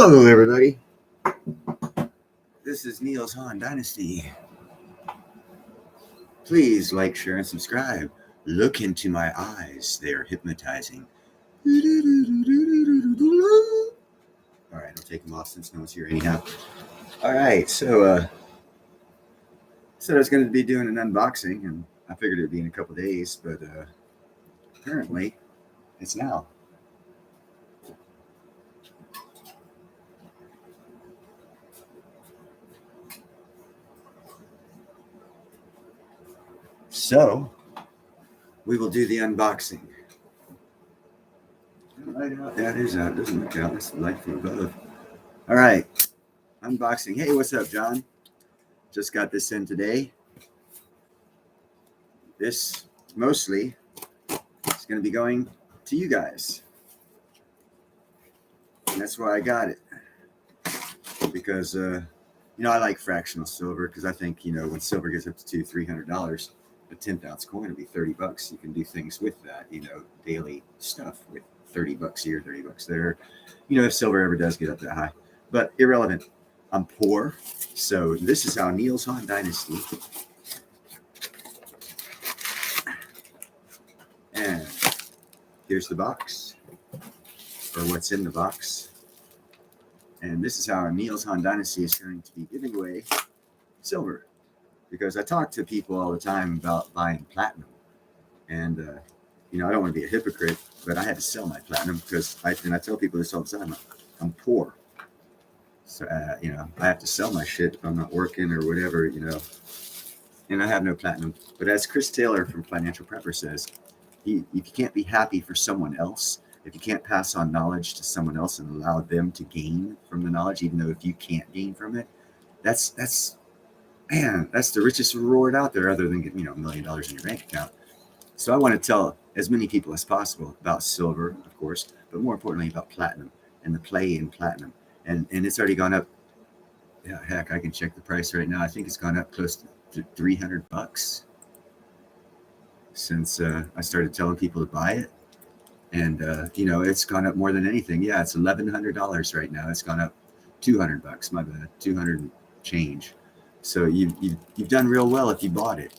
Hello, everybody. This is Neil's Han Dynasty. Please like, share, and subscribe. Look into my eyes. They are hypnotizing. All right, I'll take them off since no one's here anyhow. All right, so said I was going to be doing an unboxing, and I figured it'd be in a couple days, but apparently it's now. So we will do the unboxing. Light out. That is out. Doesn't look out. That's the light from above. All right. Unboxing. Hey, what's up, John? Just got this in today. This mostly is going to be going to you guys. And that's why I got it. Because, I like fractional silver because I think, when silver gets up to $300, a 10th ounce coin will be $30. You can do things with that, daily stuff with $30 here, $30 there. If silver ever does get up that high. But irrelevant. I'm poor. So this is how Neil's Han Dynasty. And here's the box, or what's in the box. And this is how our Neil's Han Dynasty is going to be giving away silver. Because I talk to people all the time about buying platinum. And, I don't want to be a hypocrite, but I had to sell my platinum because I tell people this all the time. I'm poor. So, I have to sell my shit if I'm not working or whatever, and I have no platinum. But as Chris Taylor from Financial Prepper says, if you can't be happy for someone else, if you can't pass on knowledge to someone else and allow them to gain from the knowledge, even though if you can't gain from it, that's the richest reward out there other than getting, $1 million in your bank account. So I want to tell as many people as possible about silver, of course, but more importantly about platinum and the play in platinum. And it's already gone up. Yeah, heck, I can check the price right now. I think it's gone up close to $300 since I started telling people to buy it. And, it's gone up more than anything. Yeah, it's $1,100 right now. It's gone up $200, my bad, 200 change. So you've done real well if you bought it.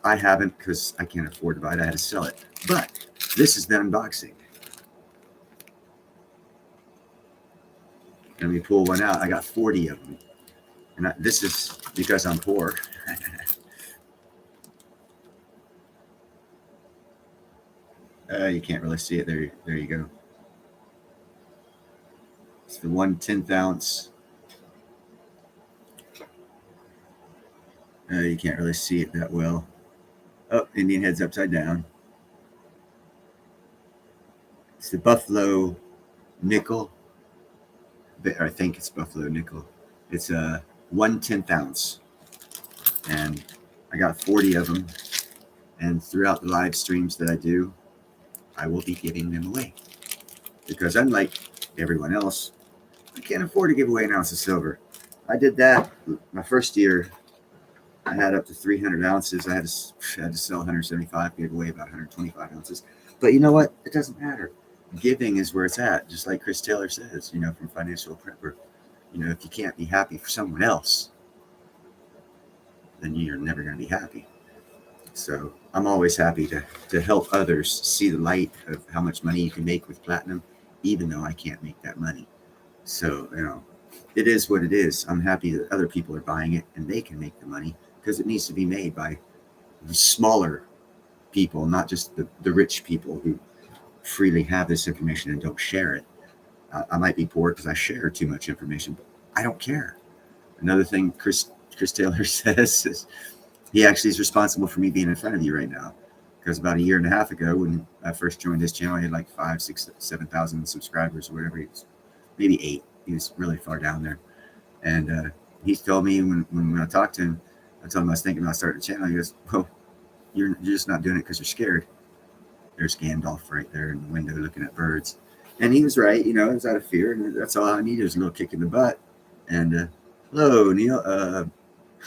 I haven't because I can't afford to buy it. I had to sell it. But this is the unboxing. Let me pull one out. I got 40 of them. And this is because I'm poor. You can't really see it. There you go. It's the 1/10 ounce. You can't really see it that well. Oh, Indian head's upside down. It's the Buffalo nickel. I think it's Buffalo nickel. It's a 1/10 ounce. And I got 40 of them. And throughout the live streams that I do, I will be giving them away. Because unlike everyone else, I can't afford to give away an ounce of silver. I did that my first year. I had up to 300 ounces. I had to sell 175, gave away about 125 ounces. But you know what? It doesn't matter. Giving is where it's at, just like Chris Taylor says, from Financial Prepper. If you can't be happy for someone else, then you're never going to be happy. So I'm always happy to help others see the light of how much money you can make with platinum, even though I can't make that money. So, it is what it is. I'm happy that other people are buying it and they can make the money because it needs to be made by the smaller people, not just the rich people who freely have this information and don't share it. I might be poor because I share too much information, but I don't care. Another thing Chris Taylor says is he actually is responsible for me being in front of you right now. Because about a year and a half ago, when I first joined his channel, he had like 5, 6, 7,000 subscribers or whatever. He was, maybe 8. He was really far down there. And he told me when I talked to him, I told him I was thinking about starting a channel. He goes, well, you're just not doing it because you're scared. There's Gandalf right there in the window looking at birds. And he was right, it was out of fear. And that's all I needed was a little kick in the butt. And hello, Neil.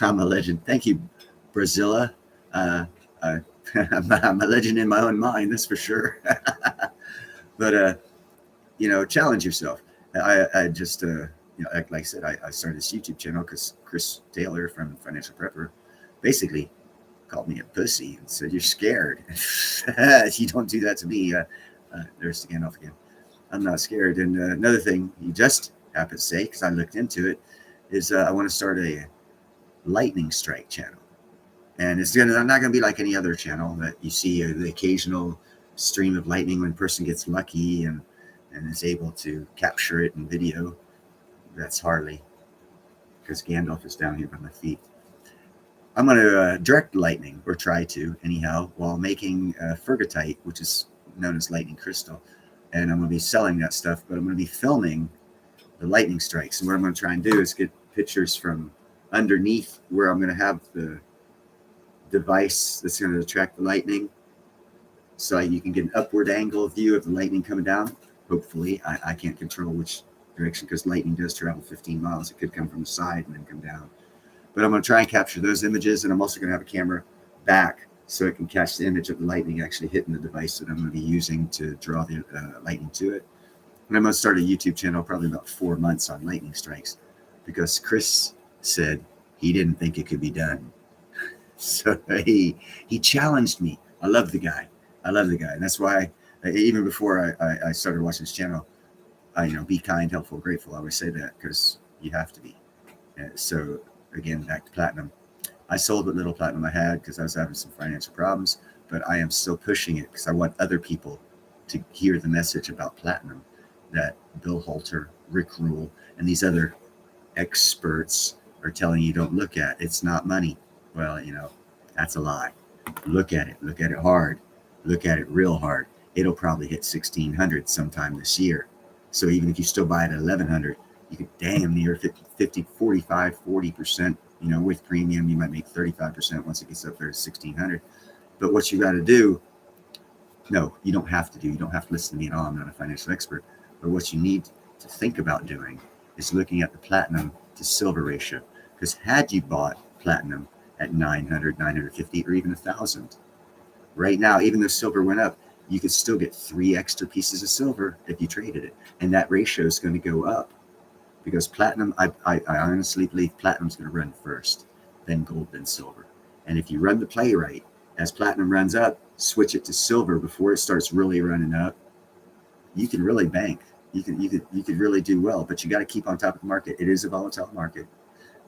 I'm a legend. Thank you, Brazilla. I'm a legend in my own mind, that's for sure. But, challenge yourself. I just, like I said, I started this YouTube channel because Chris Taylor from Financial Prepper basically called me a pussy and said, "You're scared." You don't do that to me. There's the Gandalf again. I'm not scared. And another thing you just happened to say, because I looked into it, is I want to start a lightning strike channel. And it's not going to be like any other channel that you see the occasional stream of lightning when a person gets lucky and is able to capture it in video. That's Harley, because Gandalf is down here by my feet. I'm going to direct lightning, or try to anyhow, while making Fergatite, which is known as lightning crystal. And I'm going to be selling that stuff, but I'm going to be filming the lightning strikes. And what I'm going to try and do is get pictures from underneath where I'm going to have the device that's going to attract the lightning, so you can get an upward angle view of the lightning coming down. Hopefully, I can't control which direction, because lightning does travel 15 miles. It could come from the side and then come down. But I'm going to try and capture those images, and I'm also going to have a camera back so it can catch the image of the lightning actually hitting the device that I'm going to be using to draw the lightning to it. And I'm going to start a YouTube channel probably about 4 months on lightning strikes, because Chris said he didn't think it could be done. So he challenged me. I love the guy. And that's why even before I started watching his channel, be kind, helpful, grateful. I always say that because you have to be. So again, back to platinum. I sold what little platinum I had because I was having some financial problems, but I am still pushing it because I want other people to hear the message about platinum that Bill Halter, Rick Rule, and these other experts are telling you don't look at. It's not money. Well, that's a lie. Look at it hard. Look at it real hard. It'll probably hit 1,600 sometime this year. So even if you still buy it at 1,100, you could damn near 50, 45, 40%, with premium, you might make 35% once it gets up there to 1,600. But what you got to do, no, you don't have to do, you don't have to listen to me at all. I'm not a financial expert. But what you need to think about doing is looking at the platinum to silver ratio. Because had you bought platinum at 900, 950, or even 1,000, right now, even though silver went up, you could still get 3 extra pieces of silver if you traded it. And that ratio is going to go up, because platinum, I honestly believe platinum's going to run first, then gold, then silver. And if you run the play right, as platinum runs up, switch it to silver before it starts really running up, you can really bank. You could really do well, but you got to keep on top of the market. It is a volatile market.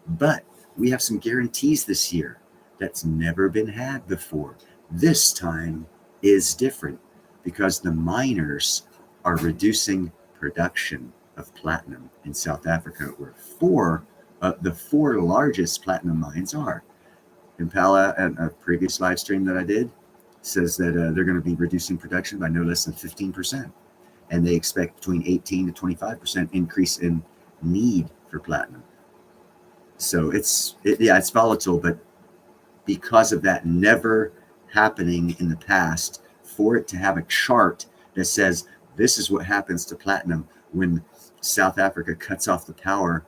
But we have some guarantees this year that's never been had before. This time is different because the miners are reducing production of platinum in South Africa, where the 4 largest platinum mines are. Impala, a previous live stream that I did, says that they're going to be reducing production by no less than 15%. And they expect between 18 to 25% increase in need for platinum. So it's volatile, but because of that never happening in the past, for it to have a chart that says this is what happens to platinum when South Africa cuts off the power,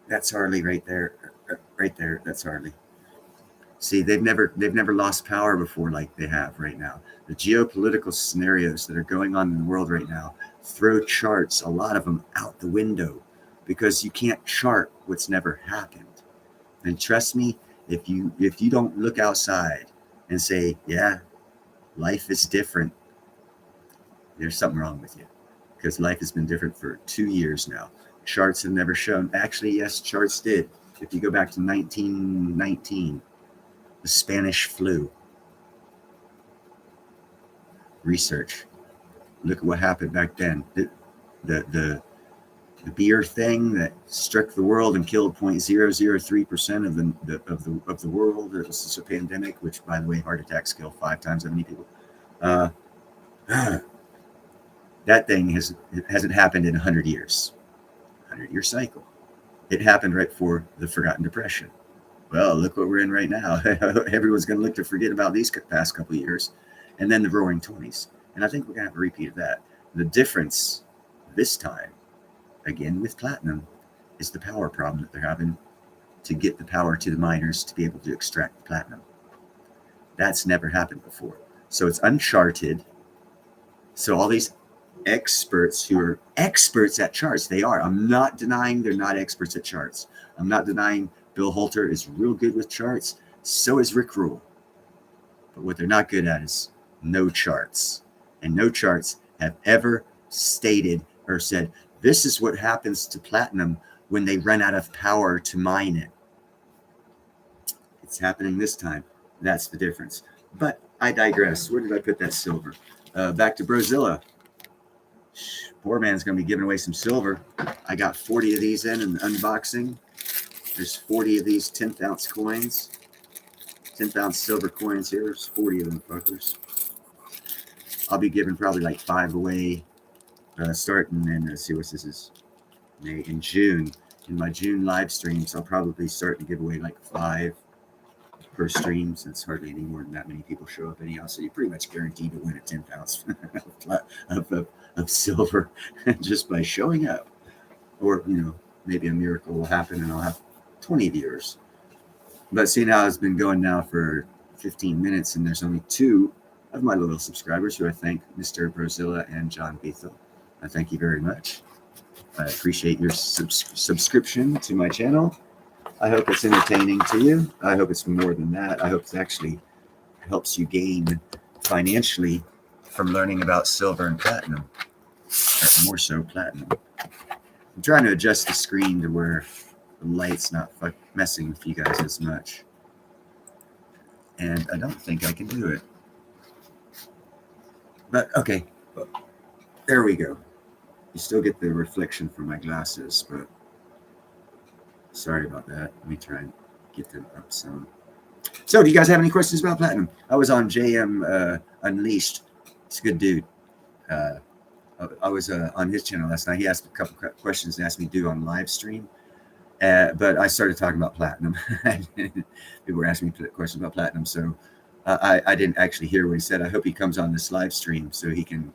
that's Harley right there. That's Harley. See, they've never lost power before like they have right now. The geopolitical scenarios that are going on in the world right now throw charts, a lot of them, out the window, because you can't chart what's never happened. And trust me, if you don't look outside and say, yeah, life is different, there's something wrong with you, because life has been different for 2 years now. Charts have never shown. Actually, yes, charts did. If you go back to 1919, the Spanish flu. Research. Look at what happened back then. The beer thing that struck the world and killed 0.003% of the world. It was a pandemic, which, by the way, heart attacks kill 5 times that many people. That thing hasn't happened in 100 years. 100-year cycle. It happened right before the Forgotten Depression. Well, look what we're in right now. Everyone's going to look to forget about these past couple of years. And then the Roaring 20s. And I think we're going to have a repeat of that. The difference this time, again with platinum, is the power problem that they're having to get the power to the miners to be able to extract platinum. That's never happened before. So it's uncharted. So all these experts who are experts at charts. They are. I'm not denying they're not experts at charts. I'm not denying Bill Holter is real good with charts. So is Rick Rule. But what they're not good at is no charts. And no charts have ever stated or said, this is what happens to platinum when they run out of power to mine it. It's happening this time. That's the difference. But I digress. Where did I put that silver? Back to Brozilla. Poor man's going to be giving away some silver. I got 40 of these in the unboxing. There's 40 of these 10th ounce coins. 10th ounce silver coins here. There's 40 of them fuckers. I'll be giving probably like 5 away starting in, let's see what this is, May, in June. In my June live streams, I'll probably start to give away like 5 per stream, since hardly any more than that many people show up anyhow. So you're pretty much guaranteed to win a 10th ounce of silver just by showing up. Or, you know, maybe a miracle will happen and I'll have 20 viewers. But seeing how it's been going now for 15 minutes and there's only 2 of my loyal subscribers, who I thank, Mr. Brozilla and John Bethel. I thank you very much. I appreciate your subscription to my channel. I hope it's entertaining to you. I hope it's more than that. I hope it actually helps you gain financially from learning about silver and platinum, or more so platinum. I'm trying to adjust the screen to where the light's not messing with you guys as much. And I don't think I can do it. But okay, there we go. You still get the reflection from my glasses, but sorry about that. Let me try and get them up some. So, do you guys have any questions about platinum? I was on JM Unleashed. It's a good dude. I was on his channel last night. He asked a couple questions and asked me to do on live stream. But I started talking about platinum. People were asking me questions about platinum, so I didn't actually hear what he said. I hope he comes on this live stream so he can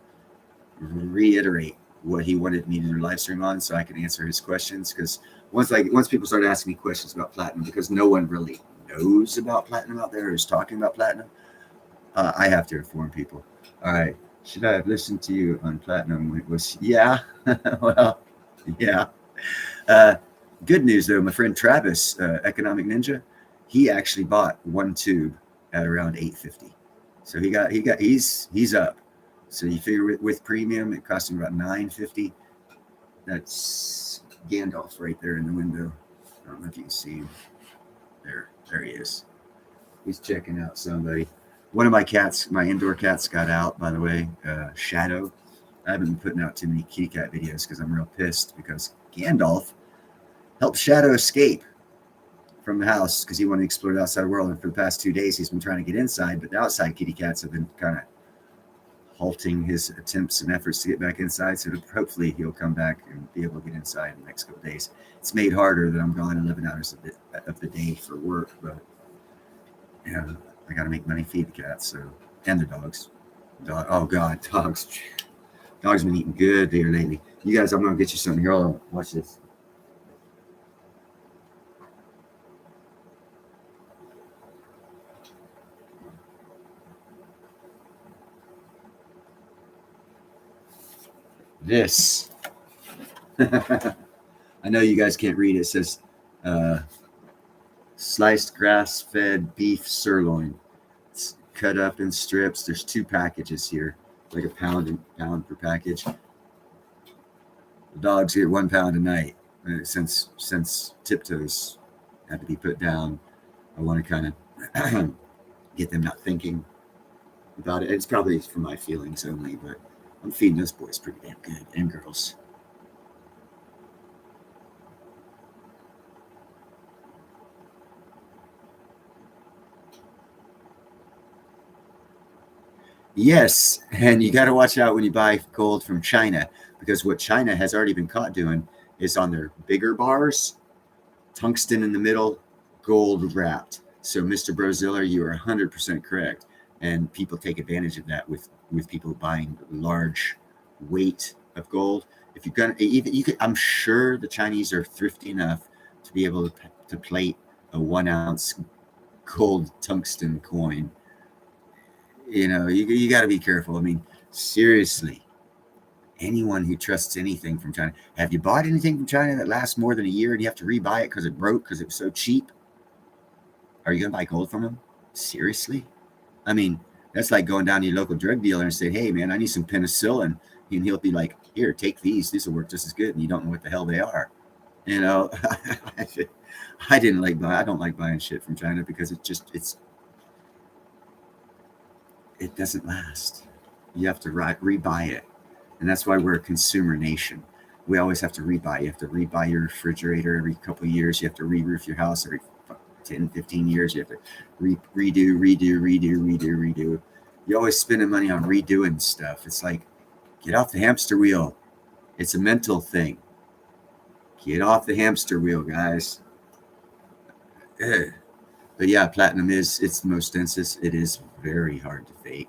reiterate what he wanted me to do live stream on, so I can answer his questions. Because once people start asking me questions about platinum, because no one really knows about platinum out there, or is talking about platinum, I have to inform people. All right, should I have listened to you on platinum? It was, yeah, well, yeah. Good news though, my friend Travis, Economic Ninja, he actually bought 1 tube at around $8.50. So he's up. So you figure with premium, it cost him about $9.50. That's Gandalf right there in the window. I don't know if you can see him. There he is. He's checking out somebody. One of my cats, my indoor cats, got out, by the way, Shadow. I haven't been putting out too many kitty cat videos because I'm real pissed because Gandalf helped Shadow escape from the house because he wanted to explore the outside world. And for the past 2 days, he's been trying to get inside, but the outside kitty cats have been kind of halting his attempts and efforts to get back inside. So hopefully he'll come back and be able to get inside in the next couple of days. It's made harder that I'm gone 11 hours of the day for work, but yeah, I got to make money, feed the cats, so, and the dogs. Oh God, dogs. Dogs been eating good here lately. You guys, I'm gonna get you something here. Hold on, watch this. This. I know you guys can't read it. It says sliced grass-fed beef sirloin. It's cut up in strips. There's 2 packages here, like a pound per package. The dogs get 1 pound a night. Since Tiptoes had to be put down, I want to kind of get them not thinking about it. It's probably for my feelings only, but I'm feeding those boys pretty damn good, and girls. Yes, and you got to watch out when you buy gold from China, because what China has already been caught doing is on their bigger bars, tungsten in the middle, gold wrapped. So, Mr. Brozilla, you are 100% correct, and people take advantage of that with people buying large weight of gold. If you're gonna, even you could, I'm sure the Chinese are thrifty enough to be able to plate a 1 ounce gold tungsten coin. You know, you got to be careful. I mean, seriously, Anyone who trusts anything from China. Have you bought anything from China that lasts more than a year and you have to rebuy it because it broke because it was so cheap? Are you going to buy gold from them? Seriously? I mean, that's like going down to your local drug dealer and saying, hey, man, I need some penicillin. And he'll be like, here, take these. These will work just as good. And you don't know what the hell they are. You know, I don't like buying shit from China because it doesn't last. You have to rebuy it. And that's why we're a consumer nation. We always have to rebuy. You have to rebuy your refrigerator every couple of years. You have to re-roof your house every 10, 15 years. You have to redo. You're always spending money on redoing stuff. It's like, get off the hamster wheel. It's a mental thing. Get off the hamster wheel, guys. But yeah, platinum it's the most densest. It is very hard to fake.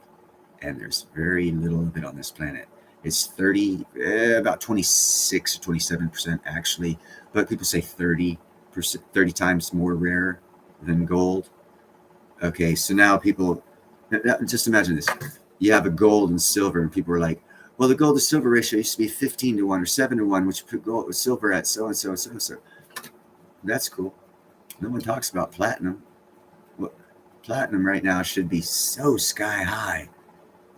And there's very little of it on this planet. It's about 26 or 27% actually. But people say 30 times more rare than gold. Okay, so now people, just imagine this. You have a gold and silver, and people are like, well, the gold to silver ratio used to be 15 to 1 or 7 to 1, which put gold with silver at so and so and so and so. That's cool. No one talks about platinum. Well, platinum right now should be so sky high.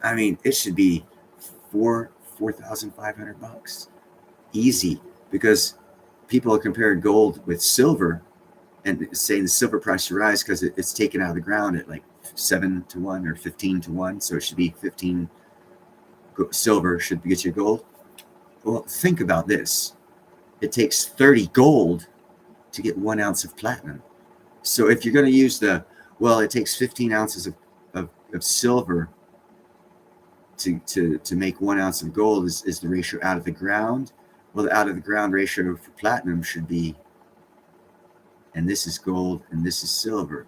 I mean, it should be $4,500 easy, because people are comparing gold with silver and saying the silver price should rise because it's taken out of the ground at like 7 to 1 or 15 to 1. So it should be 15 silver should get you gold. Well, think about this. It takes 30 gold to get 1 ounce of platinum. So if you're going to use it takes 15 ounces of silver to make 1 ounce of gold is the ratio out of the ground. Well, the out of the ground ratio for platinum should be, and this is gold and this is silver.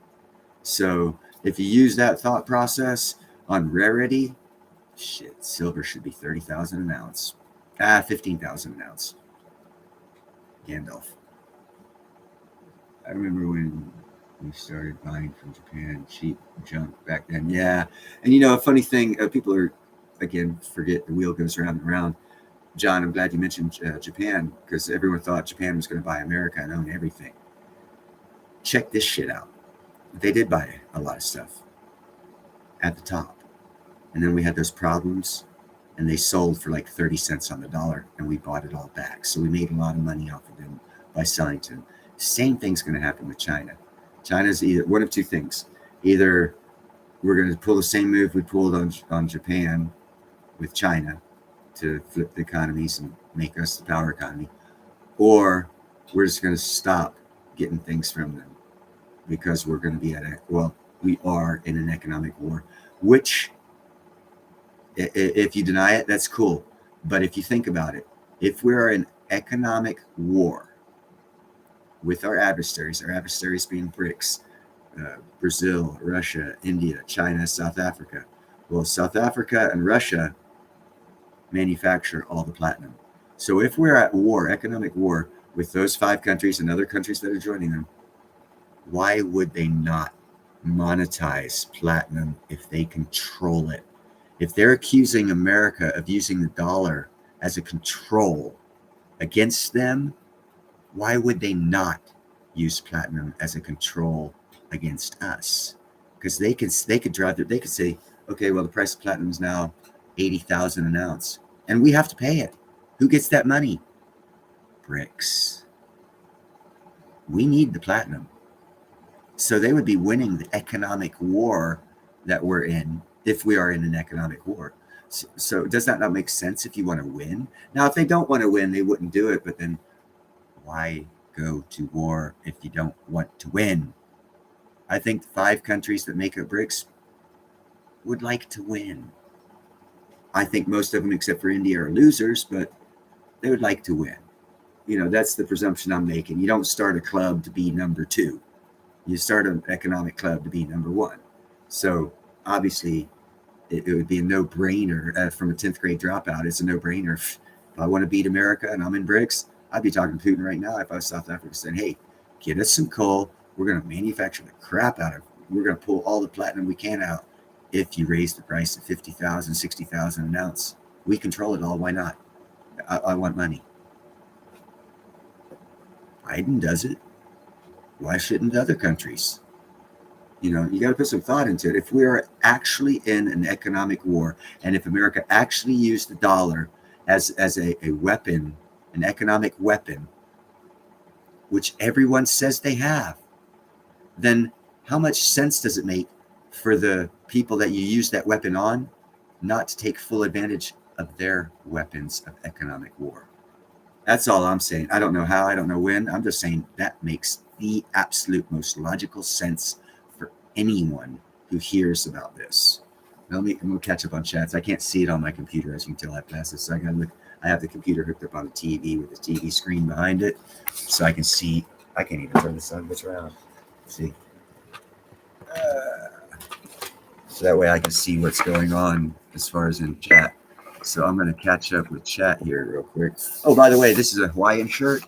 So if you use that thought process on rarity, shit, silver should be 30,000 an ounce. 15,000 an ounce. Gandalf. I remember when we started buying from Japan cheap junk back then. Yeah. And a funny thing, people are, again, forget the wheel goes round and round. John, I'm glad you mentioned Japan, because everyone thought Japan was going to buy America and own everything. Check this shit out. They did buy a lot of stuff at the top. And then we had those problems, and they sold for like 30 cents on the dollar, and we bought it all back. So we made a lot of money off of them by selling to them. Same thing's going to happen with China. China's either one of two things. Either we're going to pull the same move we pulled on Japan with China to flip the economies and make us the power economy, or we're just going to stop getting things from them because we're going to be we are in an economic war, which, if you deny it, that's cool. But if you think about it, if we're in economic war with our adversaries being BRICS, Brazil, Russia, India, China, South Africa. Well, South Africa and Russia manufacture all the platinum. So if we're at war, economic war, with those 5 countries and other countries that are joining them, why would they not monetize platinum if they control it? If they're accusing America of using the dollar as a control against them, why would they not use platinum as a control against us? Because they could say, okay, well, the price of platinum is now 80,000 an ounce, and we have to pay it. Who gets that money? BRICS. We need the platinum. So they would be winning the economic war that we're in if we are in an economic war. So does that not make sense if you want to win? Now, if they don't want to win, they wouldn't do it. But then why go to war if you don't want to win? I think the 5 countries that make up BRICS would like to win. I think most of them, except for India, are losers, but they would like to win. That's the presumption I'm making. You don't start a club to be number 2. You start an economic club to be number 1. So obviously, it would be a no-brainer from a 10th grade dropout. It's a no-brainer. If I want to beat America and I'm in BRICS, I'd be talking to Putin right now if I was South Africa, saying, hey, get us some coal. We're going to manufacture the crap out of it. We're going to pull all the platinum we can out if you raise the price to 50,000, 60,000 an ounce. We control it all. Why not? I want money. Biden does it. Why shouldn't other countries? You know, you got to put some thought into it. If we are actually in an economic war, and if America actually used the dollar as a weapon, an economic weapon, which everyone says they have, then how much sense does it make for the people that you use that weapon on not to take full advantage of their weapons of economic war? That's all I'm saying. I don't know how, I don't know when. I'm just saying that makes the absolute most logical sense for anyone who hears about this. Now, I'm gonna catch up on chats. I can't see it on my computer, as you can tell. I have glasses, so I gotta look. I have the computer hooked up on the TV with the TV screen behind it, so I can see. I can't even turn the sun bitch around. Let's see. So that way I can see what's going on as far as in chat. So I'm going to catch up with chat here real quick. Oh, by the way, this is a Hawaiian shirt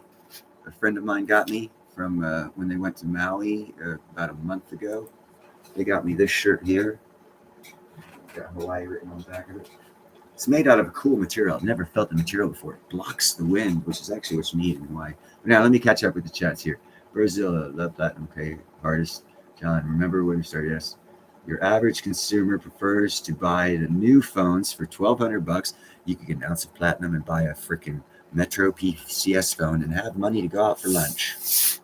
a friend of mine got me from when they went to Maui about a month ago. They got me this shirt here. Got Hawaii written on the back of it. It's made out of a cool material. I've never felt the material before. It blocks the wind, which is actually what you need in Hawaii. But now let me catch up with the chats here. Brazil, love platinum. Okay, artist John, remember when we started? Yes. Your average consumer prefers to buy the new phones for $1,200. You can get an ounce of platinum and buy a freaking Metro PCS phone and have money to go out for lunch.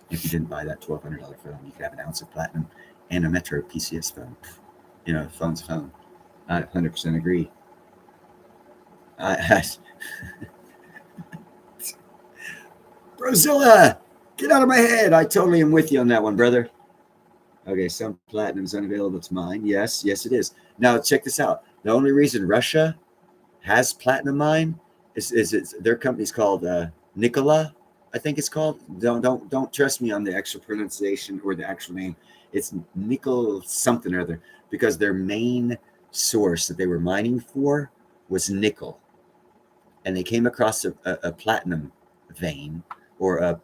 If you didn't buy that $1,200 phone, you could have an ounce of platinum and a Metro PCS phone. You know, phone's a phone. I 100% agree. Brozilla, get out of my head. I totally am with you on that one, brother. Okay, some platinum is unavailable to mine. Yes, it is. Now check this out. The only reason Russia has platinum mine is their company's called Nikola, I think it's called. Don't trust me on the actual pronunciation or the actual name. It's nickel something or other, because their main source that they were mining for was nickel, and they came across a platinum vein or a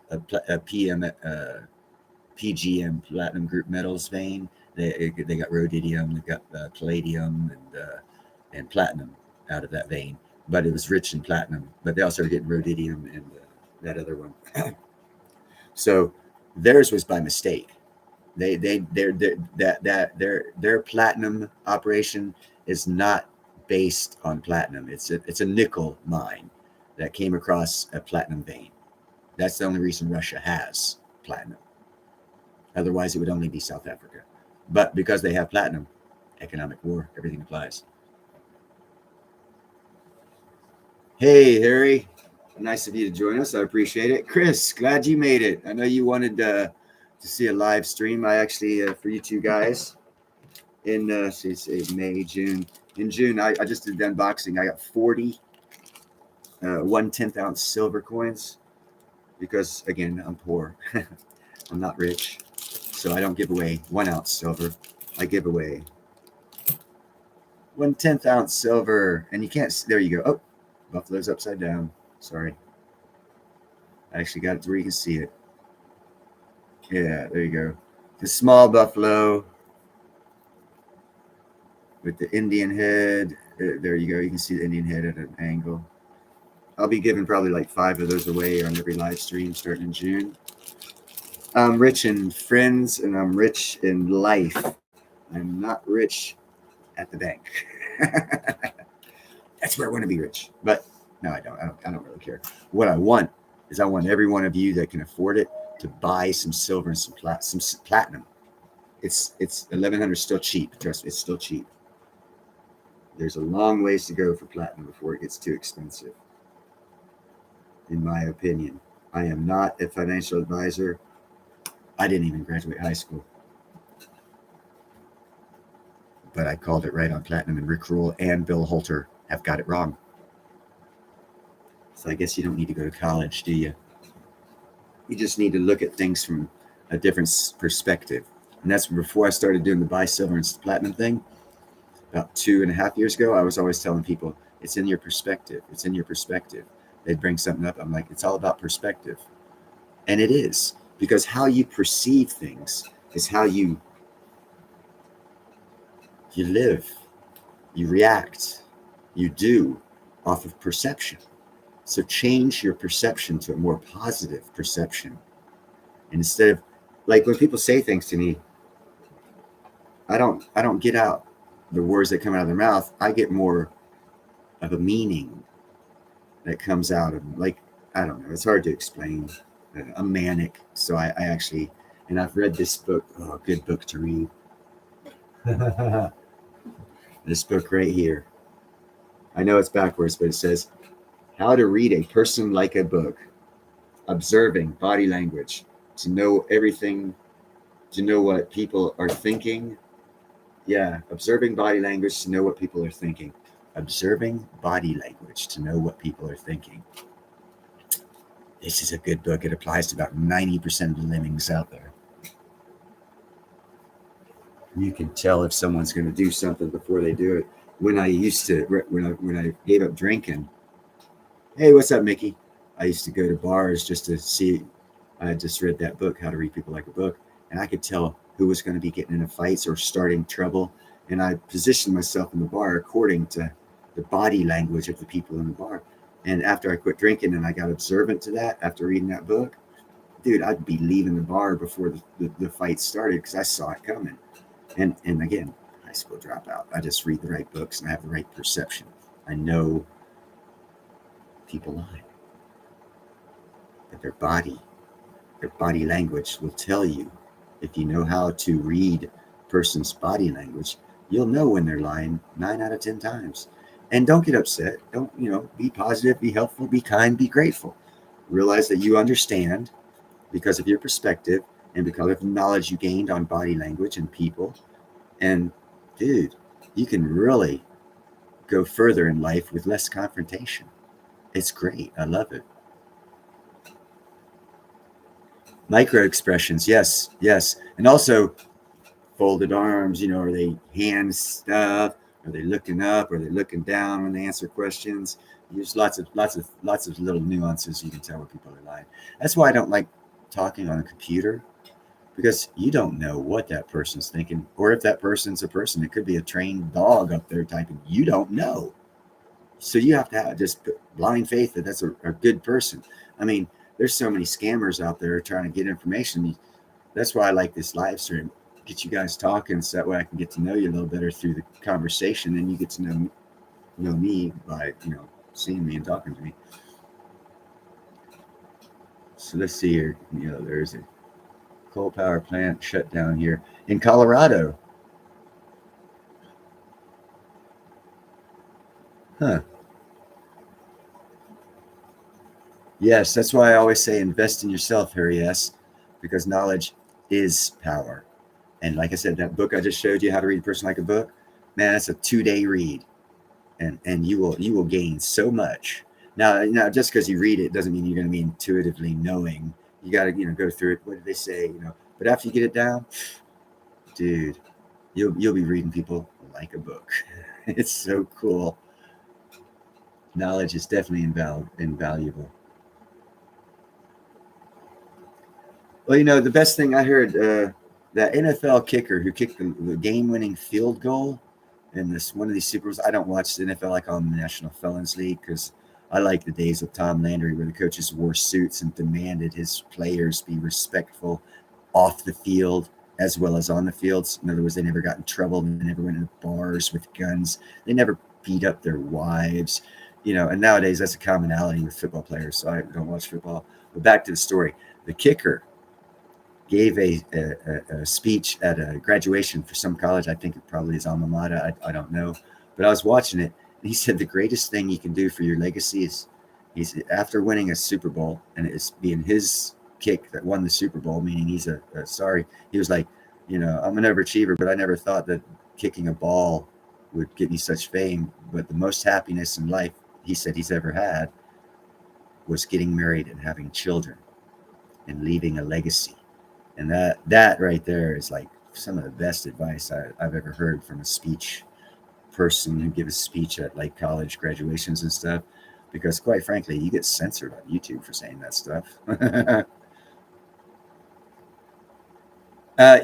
PGM, platinum group metals vein. They got rhodium, they got palladium and platinum out of that vein, but it was rich in platinum. But they also started getting rhodium and that other one. So theirs was by mistake. Their platinum operation is not based on platinum. It's a nickel mine that came across a platinum vein. That's the only reason Russia has platinum. Otherwise, it would only be South Africa. But because they have platinum, economic war, everything applies. Hey, Harry. Nice of you to join us. I appreciate it. Chris, glad you made it. I know you wanted to see a live stream. I actually, for you two guys, in May, June. In June, I just did the unboxing. I got 40 1/10 ounce silver coins because, again, I'm poor. I'm not rich. So I don't give away 1 ounce silver. I give away 1/10 ounce silver. And you can't, there you go. Oh, Buffalo's upside down. Sorry. I actually got it to where you can see it. Yeah, there you go. The small buffalo with the Indian head. There you go. You can see the Indian head at an angle. I'll be giving probably like 5 of those away on every live stream starting in June. I'm rich in friends and I'm rich in life. I'm not rich at the bank. That's where I want to be rich. But no, I don't really care. What I want is I want every one of you that can afford it to buy some silver and some platinum. It's $1,100 still cheap. Trust me, it's still cheap. There's a long ways to go for platinum before it gets too expensive. In my opinion, I am not a financial advisor. I didn't even graduate high school. But I called it right on platinum, and Rick Rule and Bill Holter have got it wrong. So I guess you don't need to go to college, do you? You just need to look at things from a different perspective. And that's before I started doing the buy silver and platinum thing. About 2.5 years ago, I was always telling people, it's in your perspective. It's in your perspective. They'd bring something up. I'm like, it's all about perspective. And it is. Because how you perceive things is how you live, you react, you do off of perception. So change your perception to a more positive perception. And instead of, like, when people say things to me, I don't get out the words that come out of their mouth. I get more of a meaning that comes out of them. Like, I don't know, it's hard to explain. I'm manic, so I actually, and I've read this book. Oh, good book to read. This book right here. I know it's backwards, but it says How to Read a Person Like a Book, Observing Body Language to Know Everything, to know what people are thinking. Yeah, observing body language to know what people are thinking. Observing body language to know what people are thinking. This is a good book. It applies to about 90% of the lemmings out there. You can tell if someone's going to do something before they do it. When I gave up drinking, hey, what's up, Mickey? I used to go to bars just to see. I just read that book, How to Read People Like a Book, and I could tell who was going to be getting into fights or starting trouble. And I positioned myself in the bar according to the body language of the people in the bar. And after I quit drinking and I got observant to that after reading that book, dude, I'd be leaving the bar before the fight started because I saw it coming. And again, high school dropout. I just read the right books and I have the right perception. I know people lie. But their body language will tell you. If you know how to read a person's body language, you'll know when they're lying 9 out of 10 times. And don't get upset. Don't, be positive, be helpful, be kind, be grateful. Realize that you understand because of your perspective and because of the knowledge you gained on body language and people. And dude, you can really go further in life with less confrontation. It's great. I love it. Micro expressions, yes. And also folded arms, are they hand stuff? Are they looking up? Are they looking down when they answer questions? There's lots of little nuances you can tell when people are lying. That's why I don't like talking on a computer, because you don't know what that person's thinking, or if that person's a person. It could be a trained dog up there typing. You don't know. So you have to have just blind faith that that's a good person. I mean, there's so many scammers out there trying to get information. That's why I like this live stream. Get you guys talking so that way I can get to know you a little better through the conversation, and you get to know me by seeing me and talking to me. So let's see here. There's a coal power plant shut down here in Colorado. Huh. Yes, that's why I always say invest in yourself, Harry S., because knowledge is power. And like I said, that book I just showed you, How to Read a Person Like a Book, man, that's a 2-day read. And you will gain so much. Now just because you read it doesn't mean you're going to be intuitively knowing. You got to go through it. What did they say? But after you get it down, dude, you'll be reading people like a book. It's so cool. Knowledge is definitely invaluable. Well, the best thing I heard, that NFL kicker who kicked the game-winning field goal in one of these Super Bowls. I don't watch the NFL. I call them the National Felons League because I like the days of Tom Landry where the coaches wore suits and demanded his players be respectful off the field as well as on the fields. In other words, they never got in trouble. They never went into bars with guns. They never beat up their wives. And nowadays that's a commonality with football players. So I don't watch football. But back to the story. The kicker gave a speech at a graduation for some college. I think it probably is alma mater. I don't know. But I was watching it, and he said the greatest thing you can do for your legacy is he's after winning a Super Bowl, and it's being his kick that won the Super Bowl, meaning he's he was like, I'm an overachiever, but I never thought that kicking a ball would give me such fame. But the most happiness in life, he said, he's ever had was getting married and having children and leaving a legacy. And that right there is like some of the best advice I've ever heard from a speech person who gives a speech at like college graduations and stuff. Because quite frankly, you get censored on YouTube for saying that stuff.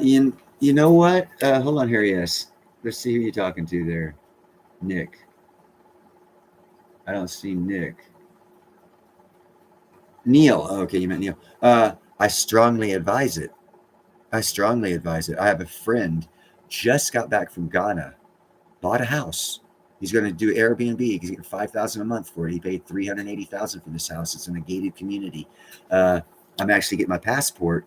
You know what? Hold on here, yes. Let's see who you're talking to there. Nick. I don't see Nick. Neil. Oh, okay, you meant Neil. I strongly advise it. I strongly advise it. I have a friend just got back from Ghana, bought a house. He's going to do Airbnb. He's getting $5,000 a month for it. He paid $380,000 for this house. It's in a gated community. I'm actually getting my passport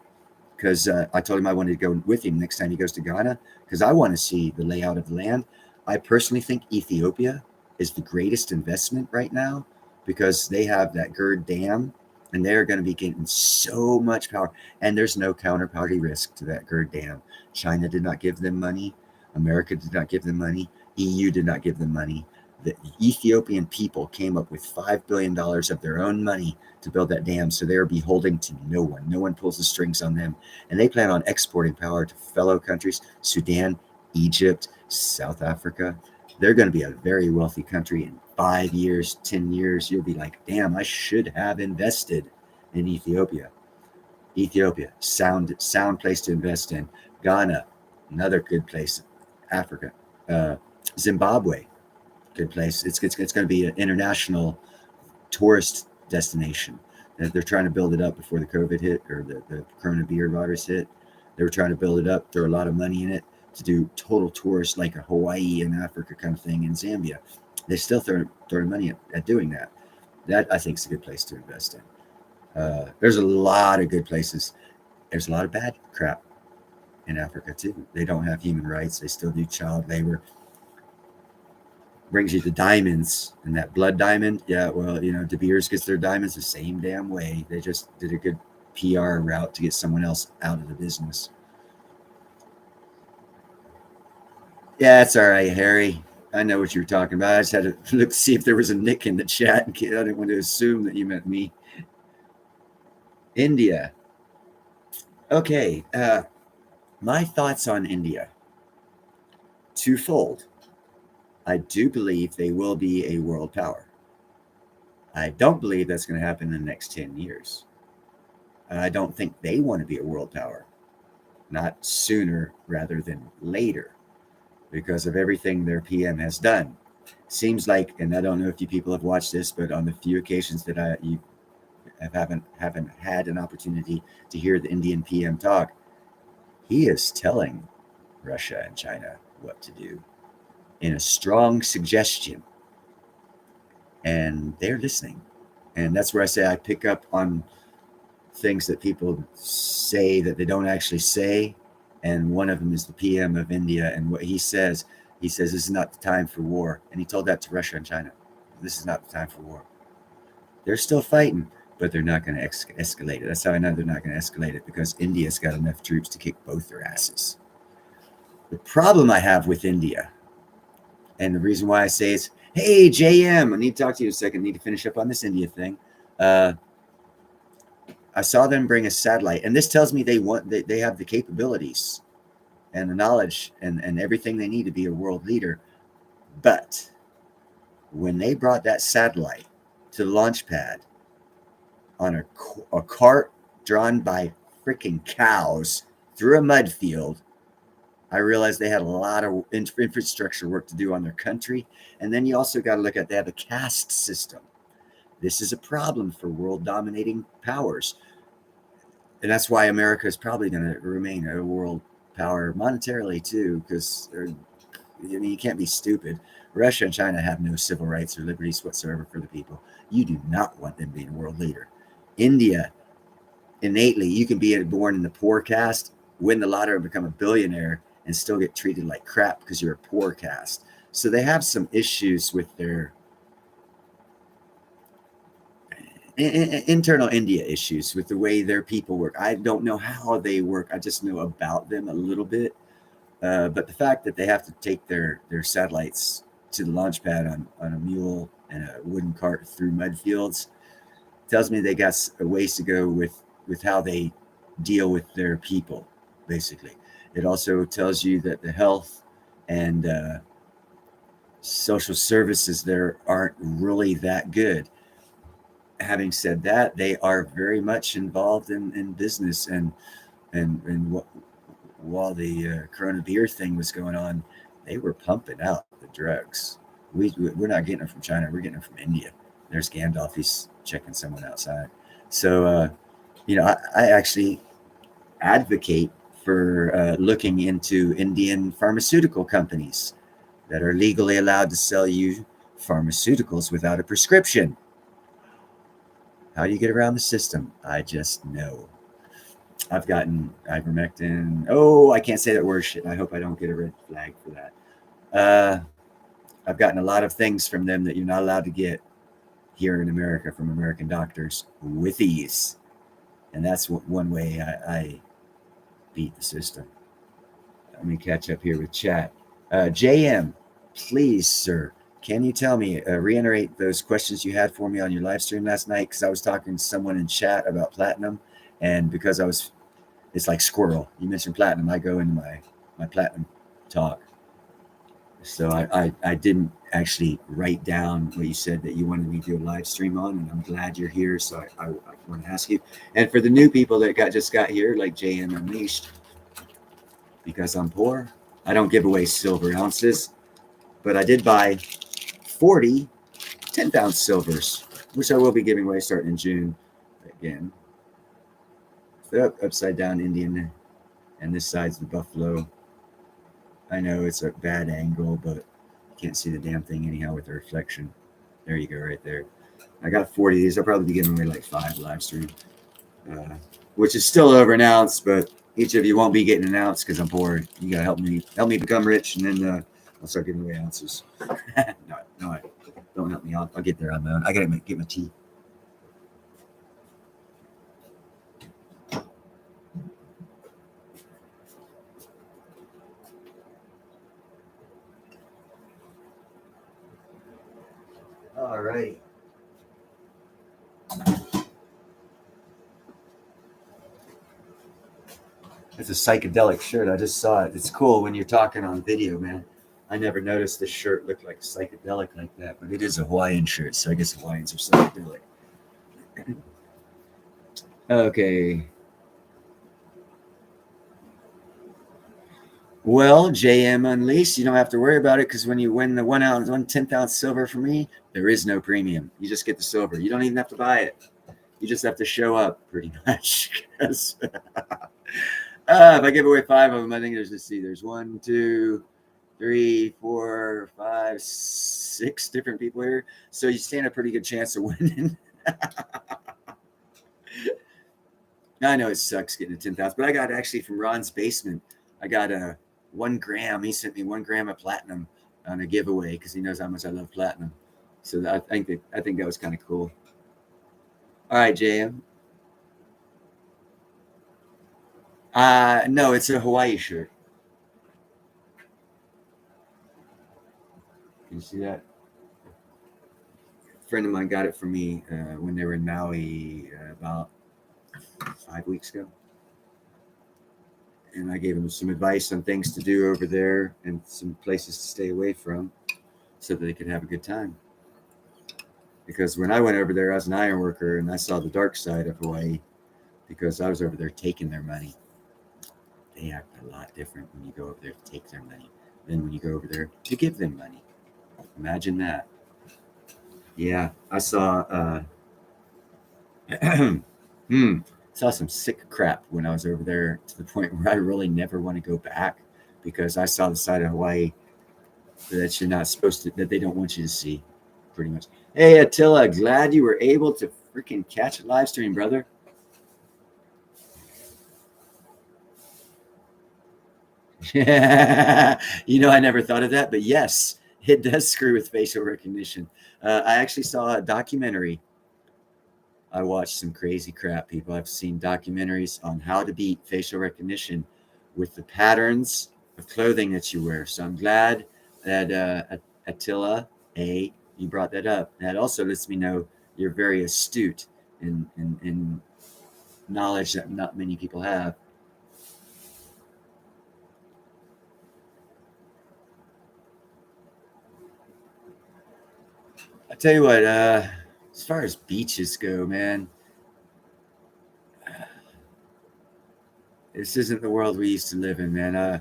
because I told him I wanted to go with him next time he goes to Ghana because I want to see the layout of the land. I personally think Ethiopia is the greatest investment right now because they have that Gerd Dam and they're going to be getting so much power. And there's no counterparty risk to that Gerd Dam. China did not give them money. America did not give them money. EU did not give them money. The Ethiopian people came up with $5 billion of their own money to build that dam. So they're beholden to no one. No one pulls the strings on them. And they plan on exporting power to fellow countries, Sudan, Egypt, South Africa. They're going to be a very wealthy country in 5 years, 10 years. You'll be like, damn, I should have invested in Ethiopia. Ethiopia, sound place to invest in. Ghana, another good place. Africa, Zimbabwe, good place. It's going to be an international tourist destination. They're trying to build it up before the COVID hit or the coronavirus hit. They were trying to build it up, throw a lot of money in it to do total tourists like a Hawaii and Africa kind of thing in Zambia. They still throw money at doing that. That I think is a good place to invest in. There's a lot of good places. There's a lot of bad crap in Africa too. They don't have human rights. They still do child labor. Brings you to diamonds and that blood diamond. Yeah, well, De Beers gets their diamonds the same damn way. They just did a good PR route to get someone else out of the business. Yeah, it's all right, Harry. I know what you're talking about. I just had to look see if there was a Nick in the chat. I didn't want to assume that you meant me. India. Okay. My thoughts on India. Twofold. I do believe they will be a world power. I don't believe that's going to happen in the next 10 years. I don't think they want to be a world power, not sooner rather than later, because of everything their PM has done. Seems like, and I don't know if you people have watched this, but on the few occasions that you haven't had an opportunity to hear the Indian PM talk, he is telling Russia and China what to do in a strong suggestion, and they're listening. And that's where I say I pick up on things that people say that they don't actually say. And one of them is the PM of India. And what he says, this is not the time for war. And he told that to Russia and China. This is not the time for war. They're still fighting, but they're not going to escalate it. That's how I know they're not going to escalate it, because India's got enough troops to kick both their asses. The problem I have with India, and the reason why I say it's, hey, JM, I need to talk to you a second. I need to finish up on this India thing. I saw them bring a satellite, and this tells me they have the capabilities and the knowledge and everything they need to be a world leader. But when they brought that satellite to the launch pad on a cart drawn by freaking cows through a mud field, I realized they had a lot of infrastructure work to do on their country. And then you also got to look at, they have a caste system. This is a problem for world dominating powers. And that's why America is probably going to remain a world power monetarily too, because you can't be stupid. Russia and China have no civil rights or liberties whatsoever for the people. You do not want them being a world leader. India, innately, you can be born in the poor caste, win the lottery and become a billionaire, and still get treated like crap because you're a poor caste. So they have some issues with their internal India issues with the way their people work. I don't know how they work. I just know about them a little bit. But the fact that they have to take their satellites to the launch pad on a mule and a wooden cart through mud fields tells me they got a ways to go with how they deal with their people, basically. It also tells you that the health and social services there aren't really that good. Having said that, they are very much involved in business, and while the Corona beer thing was going on, they were pumping out the drugs. We're not getting them from China. We're getting them from India. There's Gandalf. He's checking someone outside. So, I actually advocate for looking into Indian pharmaceutical companies that are legally allowed to sell you pharmaceuticals without a prescription. How do you get around the system? I just know. I've gotten ivermectin. Oh, I can't say that word. Shit. I hope I don't get a red flag for that. I've gotten a lot of things from them that you're not allowed to get here in America from American doctors with ease. And that's one way I beat the system. Let me catch up here with chat. JM, please, sir, can you tell me, reiterate those questions you had for me on your live stream last night? Because I was talking to someone in chat about platinum. And because it's like squirrel. You mentioned platinum. I go into my platinum talk. So I didn't actually write down what you said that you wanted me to do a live stream on, and I'm glad you're here. So I want to ask you, and for the new people that just got here, like JM Unleashed, because I'm poor, I don't give away silver ounces, but I did buy 40 10-ounce silvers, which I will be giving away starting in June again. So upside down Indian, and this side's the buffalo. I know it's a bad angle, but you can't see the damn thing anyhow with the reflection. There you go, right there. I got 40 of these. I'll probably be giving away like 5 live stream, which is still over an ounce, but each of you won't be getting an ounce because I'm poor. You gotta help me become rich, and then I'll start giving away ounces. no, don't help me. I'll get there on my own. I gotta get my tea. All right. It's a psychedelic shirt. I just saw it. It's cool when you're talking on video, man. I never noticed this shirt looked like psychedelic like that, but it is a Hawaiian shirt, so I guess Hawaiians are psychedelic. Okay. Well, JM Unleashed, you don't have to worry about it because when you win the 1 ounce, 10-ounce silver for me, there is no premium. You just get the silver. You don't even have to buy it. You just have to show up, pretty much. If I give away 5 of them, I think there's 1, 2, 3, 4, 5, 6 different people here. So you stand a pretty good chance of winning. I know it sucks getting a 10,000, but I got actually from Ron's basement. I got a 1 gram. He sent me 1 gram of platinum on a giveaway because he knows how much I love platinum. So I think that was kind of cool. All right, JM. No, it's a Hawaii shirt. Can you see that? A friend of mine got it for me when they were in Maui about 5 weeks ago. And I gave him some advice on things to do over there and some places to stay away from so that they could have a good time. Because when I went over there, I was an iron worker and I saw the dark side of Hawaii because I was over there taking their money. They act a lot different when you go over there to take their money than when you go over there to give them money. Imagine that. Yeah, I saw saw some sick crap when I was over there to the point where I really never want to go back because I saw the side of Hawaii that you're not supposed to, that they don't want you to see, pretty much. Hey, Attila, glad you were able to freaking catch a live stream, brother. I never thought of that, but yes, it does screw with facial recognition. I actually saw a documentary. I watched some crazy crap, people. I've seen documentaries on how to beat facial recognition with the patterns of clothing that you wear. So I'm glad that Attila, you brought that up. That also lets me know you're very astute in knowledge that not many people have. I tell you what, as far as beaches go, man, this isn't the world we used to live in, man.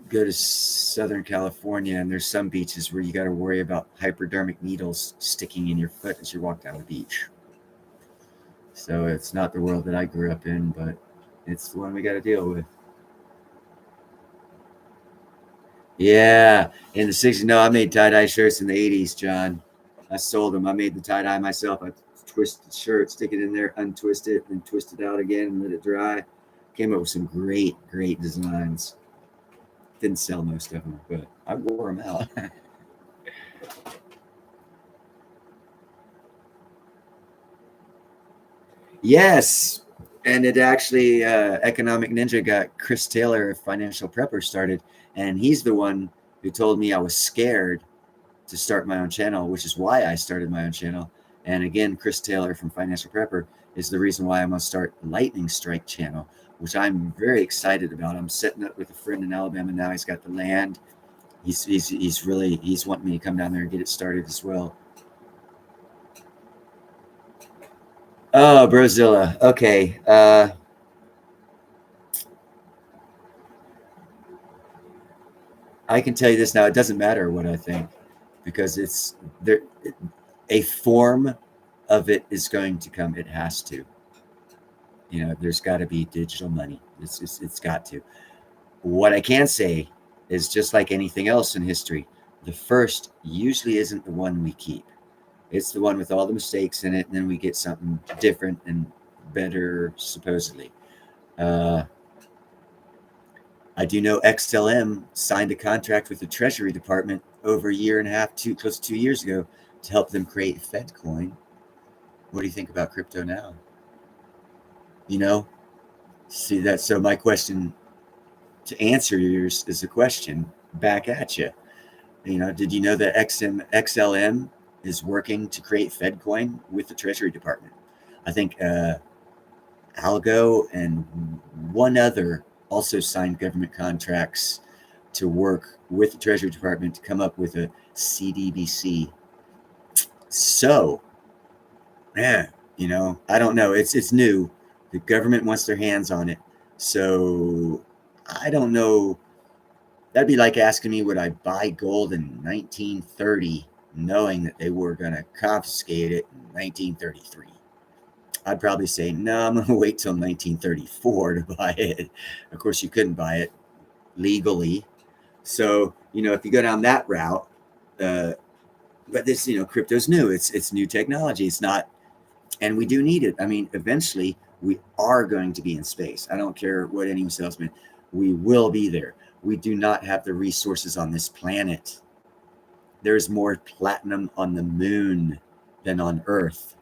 Go to Southern California, and there's some beaches where you got to worry about hypodermic needles sticking in your foot as you walk down the beach. So it's not the world that I grew up in, but it's the one we got to deal with. Yeah, in the 60s. No, I made tie-dye shirts in the 80s, John. I sold them. I made the tie-dye myself. I twist the shirt, stick it in there, untwist it, and twist it out again and let it dry. Came up with some great, great designs. Didn't sell most of them, but I wore them out. Yes. And it actually, Economic Ninja got Chris Taylor of Financial Prepper started. And he's the one who told me I was scared to start my own channel, which is why I started my own channel. And again, Chris Taylor from Financial Prepper is the reason why I'm going to start Lightning Strike channel, which I'm very excited about. I'm setting up with a friend in Alabama now. He's got the land. He's wanting me to come down there and get it started as well. Oh, Brozilla. Okay. I can tell you this now. It doesn't matter what I think because it's there. A form of it is going to come. It has to. You know, there's got to be digital money. It's got to. What I can say is just like anything else in history, the first usually isn't the one we keep. It's the one with all the mistakes in it, and then we get something different and better, supposedly. Uh, I do know XLM signed a contract with the Treasury Department over a year and a half, close to 2 years ago, to help them create FedCoin. What do you think about crypto now? You know, see that. So my question to answer yours is a question back at you. You know, did you know that XLM is working to create FedCoin with the Treasury Department? I think Algo and one other also signed government contracts to work with the Treasury Department to come up with a CDBC. So, yeah, you know, I don't know. It's new. The government wants their hands on it. So I don't know. That'd be like asking me, would I buy gold in 1930 knowing that they were going to confiscate it in 1933? I'd probably say, no, I'm going to wait till 1934 to buy it. Of course, you couldn't buy it legally. So, you know, if you go down that route, but this, you know, crypto's new. It's new technology. It's not, and we do need it. I mean, eventually we are going to be in space. I don't care what anyone tells me. We will be there. We do not have the resources on this planet. There's more platinum on the moon than on Earth.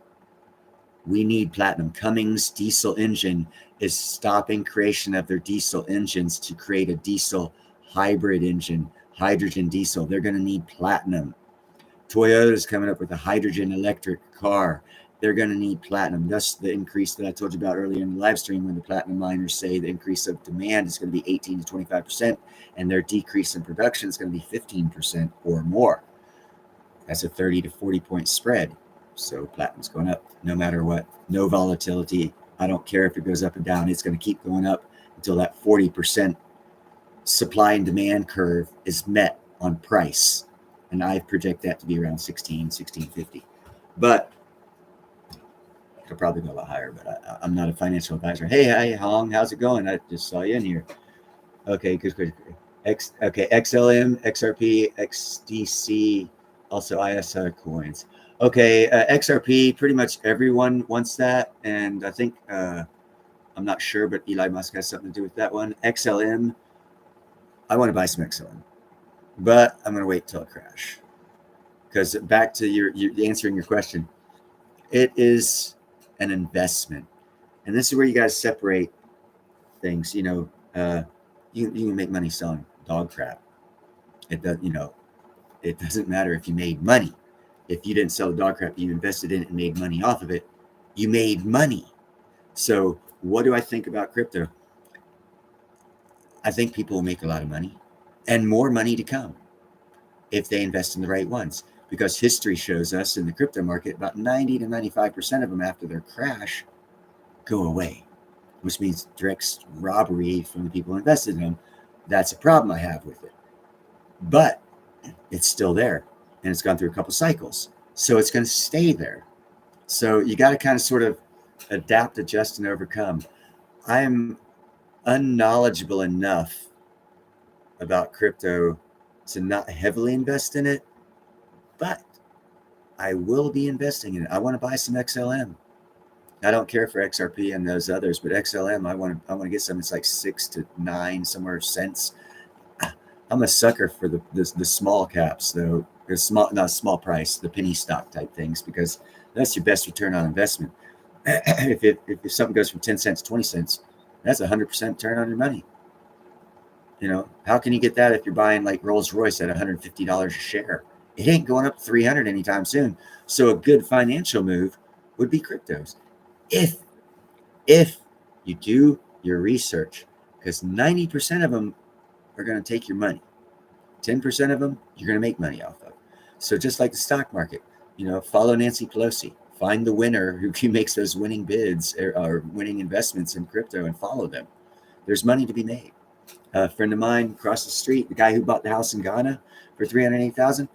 We need platinum. Cummins diesel engine is stopping creation of their diesel engines to create a diesel hybrid engine, hydrogen diesel. They're going to need platinum. Toyota is coming up with a hydrogen electric car. They're going to need platinum. Thus, the increase that I told you about earlier in the live stream, when the platinum miners say the increase of demand is going to be 18 to 25%, and their decrease in production is going to be 15% or more. That's a 30 to 40 point spread. So platinum's going up no matter what. No volatility. I don't care if it goes up and down. It's going to keep going up until that 40% supply and demand curve is met on price. And I project that to be around 1650. But it'll probably go a lot higher, but I'm not a financial advisor. Hey, Hong, how's it going? I just saw you in here. Okay, good. Okay, XLM, XRP, XDC, also ISR coins. Okay, XRP, pretty much everyone wants that. And I think, I'm not sure, but Elon Musk has something to do with that one. XLM, I want to buy some XLM, but I'm going to wait till it crash. Because back to your answering your question, it is an investment. And this is where you guys separate things. You know, you can make money selling dog crap. It does, you know, it doesn't matter if you made money. If you didn't sell the dog crap, you invested in it and made money off of it, you made money. So what do I think about crypto? I think people will make a lot of money and more money to come if they invest in the right ones. Because history shows us in the crypto market, about 90 to 95% of them after their crash go away, which means direct robbery from the people who invested in them. That's a problem I have with it. But it's still there, and it's gone through a couple cycles. So it's going to stay there. So you got to kind of sort of adapt, adjust, and overcome. I'm unknowledgeable enough about crypto to not heavily invest in it, but I will be investing in it. I want to buy some XLM. I don't care for XRP and those others, but XLM, I want to get some. It's like 6 to 9 somewhere cents. I'm a sucker for the small caps, though. The small, not small price, the penny stock type things, because that's your best return on investment. if something goes from 10 cents to 20 cents, that's 100% return on your money. How can you get that if you're buying like Rolls Royce at $150 a share? It ain't going up to 300 anytime soon. So a good financial move would be cryptos. If you do your research, because 90% of them are going to take your money. 10% of them you're going to make money off of. So just like the stock market, follow Nancy Pelosi. Find the winner who makes those winning bids or winning investments in crypto and follow them. There's money to be made. A friend of mine across the street, the guy who bought the house in Ghana for $308,000,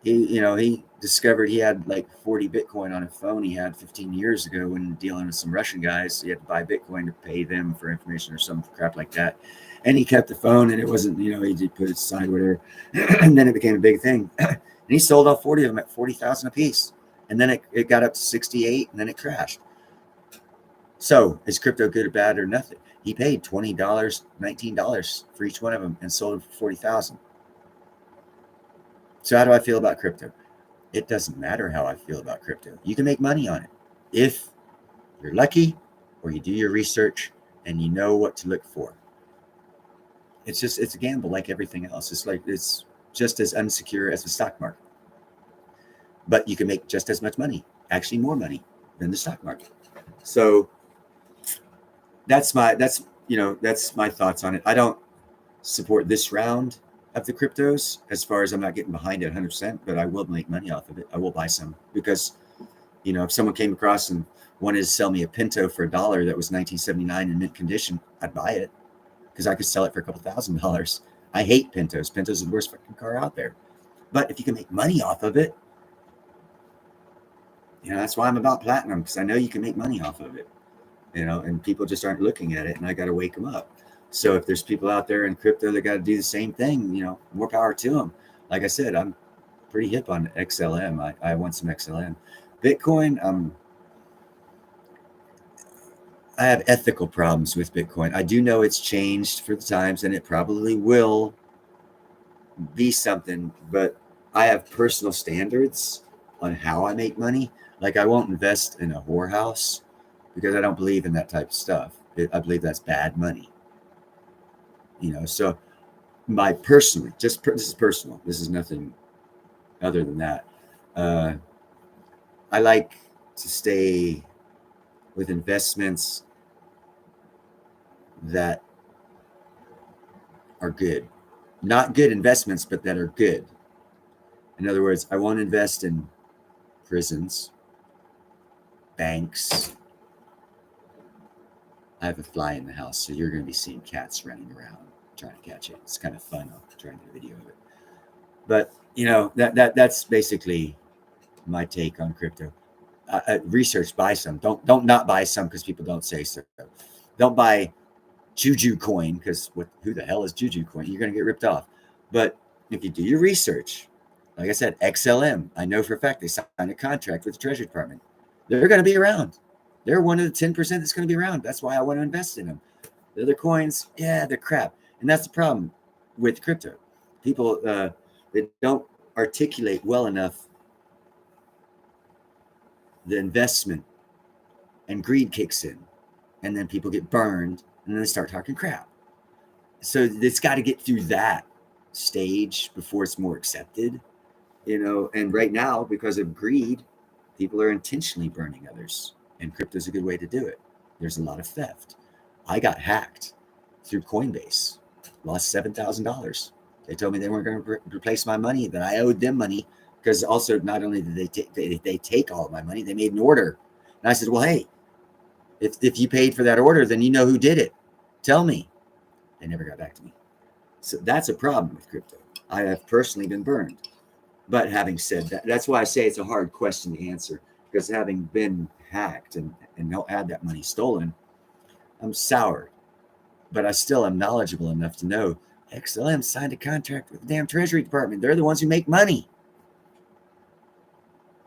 he discovered he had like 40 Bitcoin on a phone he had 15 years ago when dealing with some Russian guys. He had to buy Bitcoin to pay them for information or some crap like that. And he kept the phone, and it wasn't, he did put it aside, whatever. And then it became a big thing. And he sold all 40 of them at $40,000 a piece. And then it got up to 68, and then it crashed. So is crypto good or bad or nothing? He paid $20, $19 for each one of them and sold them for $40,000. So how do I feel about crypto? It doesn't matter how I feel about crypto. You can make money on it if you're lucky or you do your research and you know what to look for. It's a gamble like everything else. It's just as unsecure as the stock market. But you can make just as much money, actually more money than the stock market. So that's my thoughts on it. I don't support this round of the cryptos as far as I'm not getting behind it 100%, but I will make money off of it. I will buy some because, if someone came across and wanted to sell me a Pinto for $1 that was 1979 in mint condition, I'd buy it because I could sell it for a couple $1,000s. I hate Pintos. Pintos are the worst fucking car out there. But if you can make money off of it, that's why I'm about platinum, because I know you can make money off of it, and people just aren't looking at it, and I got to wake them up. So if there's people out there in crypto that got to do the same thing, more power to them. Like I said, I'm pretty hip on XLM. I want some XLM. Bitcoin, I have ethical problems with Bitcoin. I do know it's changed for the times, and it probably will be something, but I have personal standards on how I make money. Like I won't invest in a whorehouse because I don't believe in that type of stuff. I believe that's bad money. So this is personal. This is nothing other than that. I like to stay with investments that are good. Not good investments, but that are good. In other words, I won't invest in prisons, banks. I have a fly in the house, so you're going to be seeing cats running around trying to catch it. It's kind of fun. I'll try and do a video of it. But, that's basically my take on crypto. Research, buy some. Don't not buy some because people don't say so. Don't buy Juju coin because who the hell is Juju coin? You're going to get ripped off. But if you do your research, like I said, XLM, I know for a fact they signed a contract with the Treasury Department. They're going to be around. They're one of the 10% that's going to be around. That's why I want to invest in them. The other coins, they're crap. And that's the problem with crypto. People, they don't articulate well enough the investment, and greed kicks in. And then people get burned, and then they start talking crap. So it's got to get through that stage before it's more accepted. And right now, because of greed, people are intentionally burning others. And crypto is a good way to do it. There's a lot of theft. I got hacked through Coinbase, lost $7,000. They told me they weren't going to replace my money, that I owed them money, because also not only did they take all of my money, they made an order. And I said, well, hey, if you paid for that order, then you know who did it. Tell me. They never got back to me. So that's a problem with crypto. I have personally been burned. But having said that, that's why I say it's a hard question to answer, because having been hacked and had that money stolen, I'm soured. But I still am knowledgeable enough to know XLM signed a contract with the damn Treasury Department. They're the ones who make money.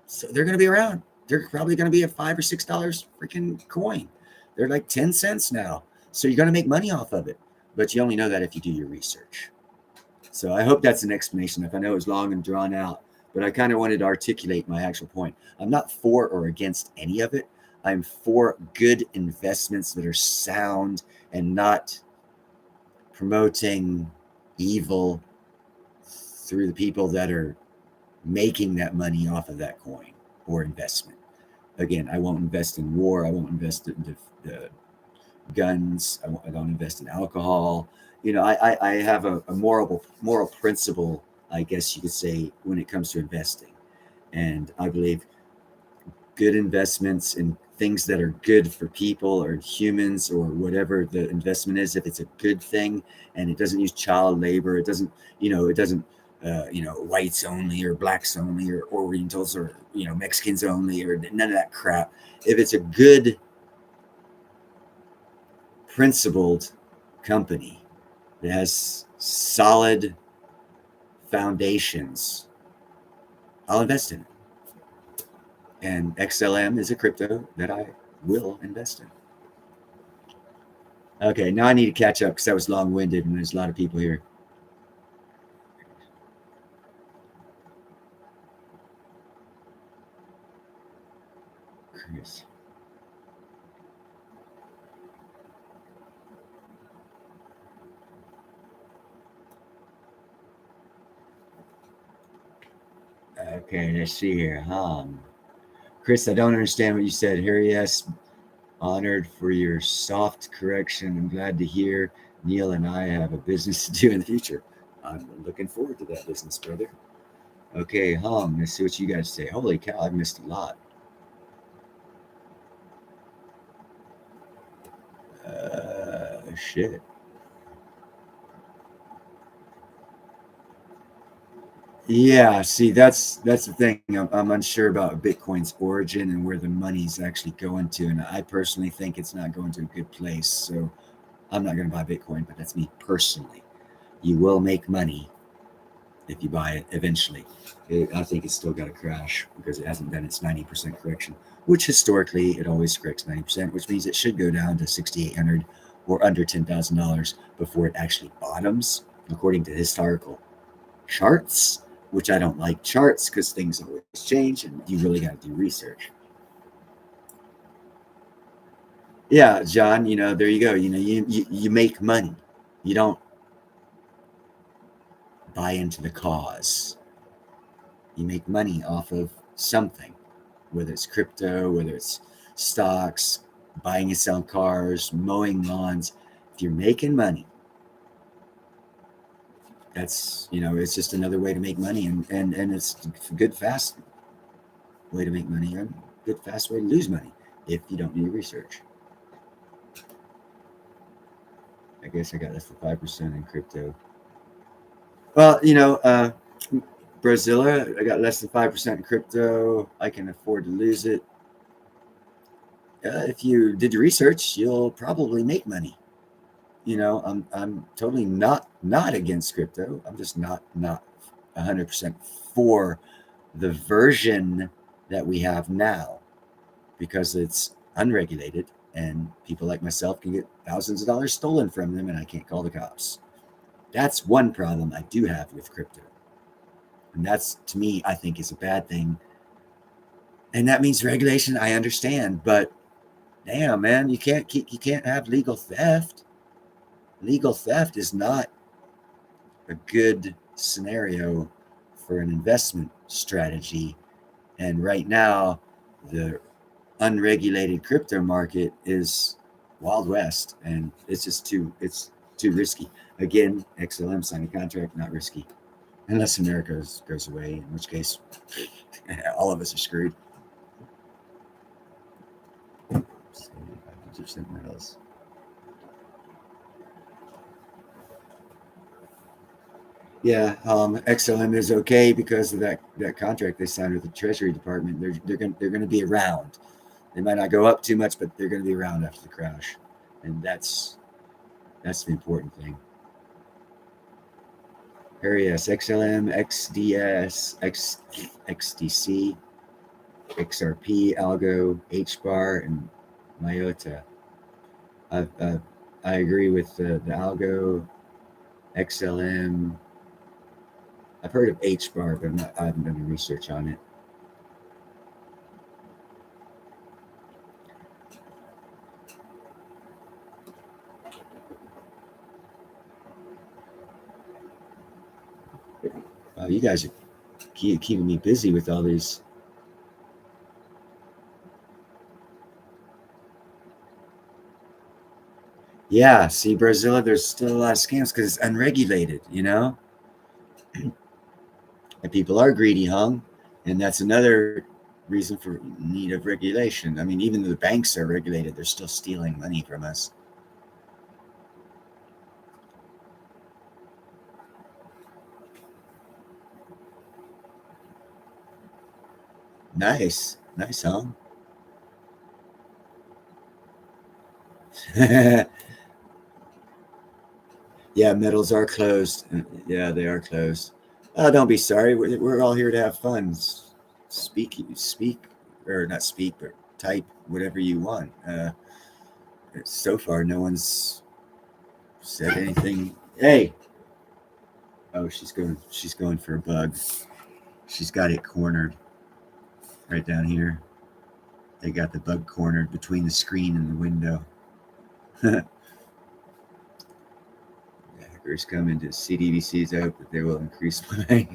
So they're going to be around. They're probably going to be a $5 or $6 freaking coin. They're like 10 cents now. So you're going to make money off of it. But you only know that if you do your research. So I hope that's an explanation. If I know it's long and drawn out, but I kind of wanted to articulate my actual point. I'm not for or against any of it. I'm for good investments that are sound and not promoting evil through the people that are making that money off of that coin or investment. Again, I won't invest in war. I won't invest in the guns. I don't invest in alcohol. I have a moral principle, I guess you could say, when it comes to investing. And I believe good investments in things that are good for people or humans or whatever the investment is, if it's a good thing and it doesn't use child labor, it doesn't whites only or blacks only or Orientals or Mexicans only or none of that crap. If it's a good principled company that has solid foundations, I'll invest in it. And XLM is a crypto that I will invest in. Okay, now I need to catch up because that was long-winded and there's a lot of people here. Chris. Okay, let's see here. Chris, I don't understand what you said. Harry S. Honored for your soft correction. I'm glad to hear Neil and I have a business to do in the future. I'm looking forward to that business, brother. Okay, let's see what you guys say. Holy cow, I missed a lot. Shit. Yeah, see, that's the thing. I'm unsure about Bitcoin's origin and where the money's actually going to, and I personally think it's not going to a good place. So I'm not going to buy Bitcoin, but that's me personally. You will make money if you buy it eventually. I think it's still got to crash because it hasn't done its 90% correction, which historically it always corrects 90%, which means it should go down to 6,800 or under $10,000 before it actually bottoms, according to historical charts, which I don't like charts because things always change and you really got to do research. Yeah, John, there you go. You make money. You don't buy into the cause. You make money off of something, whether it's crypto, whether it's stocks, buying and selling cars, mowing lawns. If you're making money, that's it's just another way to make money, and it's a good fast way to make money and good fast way to lose money if you don't do your research. I guess I got less than 5% in crypto. Well, Brazilla, I got less than 5% in crypto. I can afford to lose it. If you did your research, you'll probably make money. I'm totally not against crypto. I'm just not 100% for the version that we have now because it's unregulated and people like myself can get thousands of dollars stolen from them and I can't call the cops. That's one problem I do have with crypto. And that's, to me, I think is a bad thing. And that means regulation, I understand, but damn, man, you can't have legal theft. Legal theft is not a good scenario for an investment strategy. And right now, the unregulated crypto market is Wild West, and it's too risky. Again, XLM signed a contract, not risky, unless America goes away, in which case all of us are screwed. 50% metals. Yeah, XLM is okay because of that contract they signed with the Treasury Department. They're gonna be around. They might not go up too much, but they're gonna be around after the crash, and that's the important thing. Arias, XLM, XDS, XDC, XRP, Algo, HBAR, and Myota. I agree with the Algo, XLM. I've heard of HBAR, but I haven't done any research on it. You guys are keeping me busy with all these. Yeah, see, Brazil, there's still a lot of scams because it's unregulated, and people are greedy, hung, and that's another reason for need of regulation. I mean, even though the banks are regulated, they're still stealing money from us. Nice, hung. Yeah, metals are closed. Yeah, they are closed. Don't be sorry. We're all here to have fun. Speak, or not speak, but type whatever you want. So far, no one's said anything. Hey, oh, she's going. She's going for a bug. She's got it cornered right down here. They got the bug cornered between the screen and the window. Hackers come into CDBC's out, but they will increase my.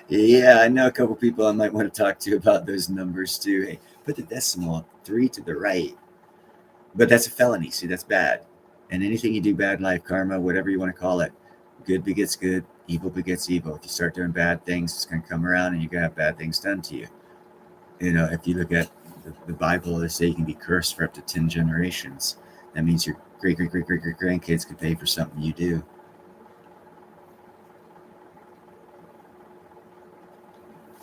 Yeah, I know a couple people I might want to talk to about those numbers too. Hey, put the decimal 3 to the right. But that's a felony. See, that's bad. And anything you do bad, life karma, whatever you want to call it, good begets good, evil begets evil. If you start doing bad things, it's going to come around and you're going to have bad things done to you. If you look at the Bible, they say you can be cursed for up to 10 generations. That means your great grandkids could pay for something you do.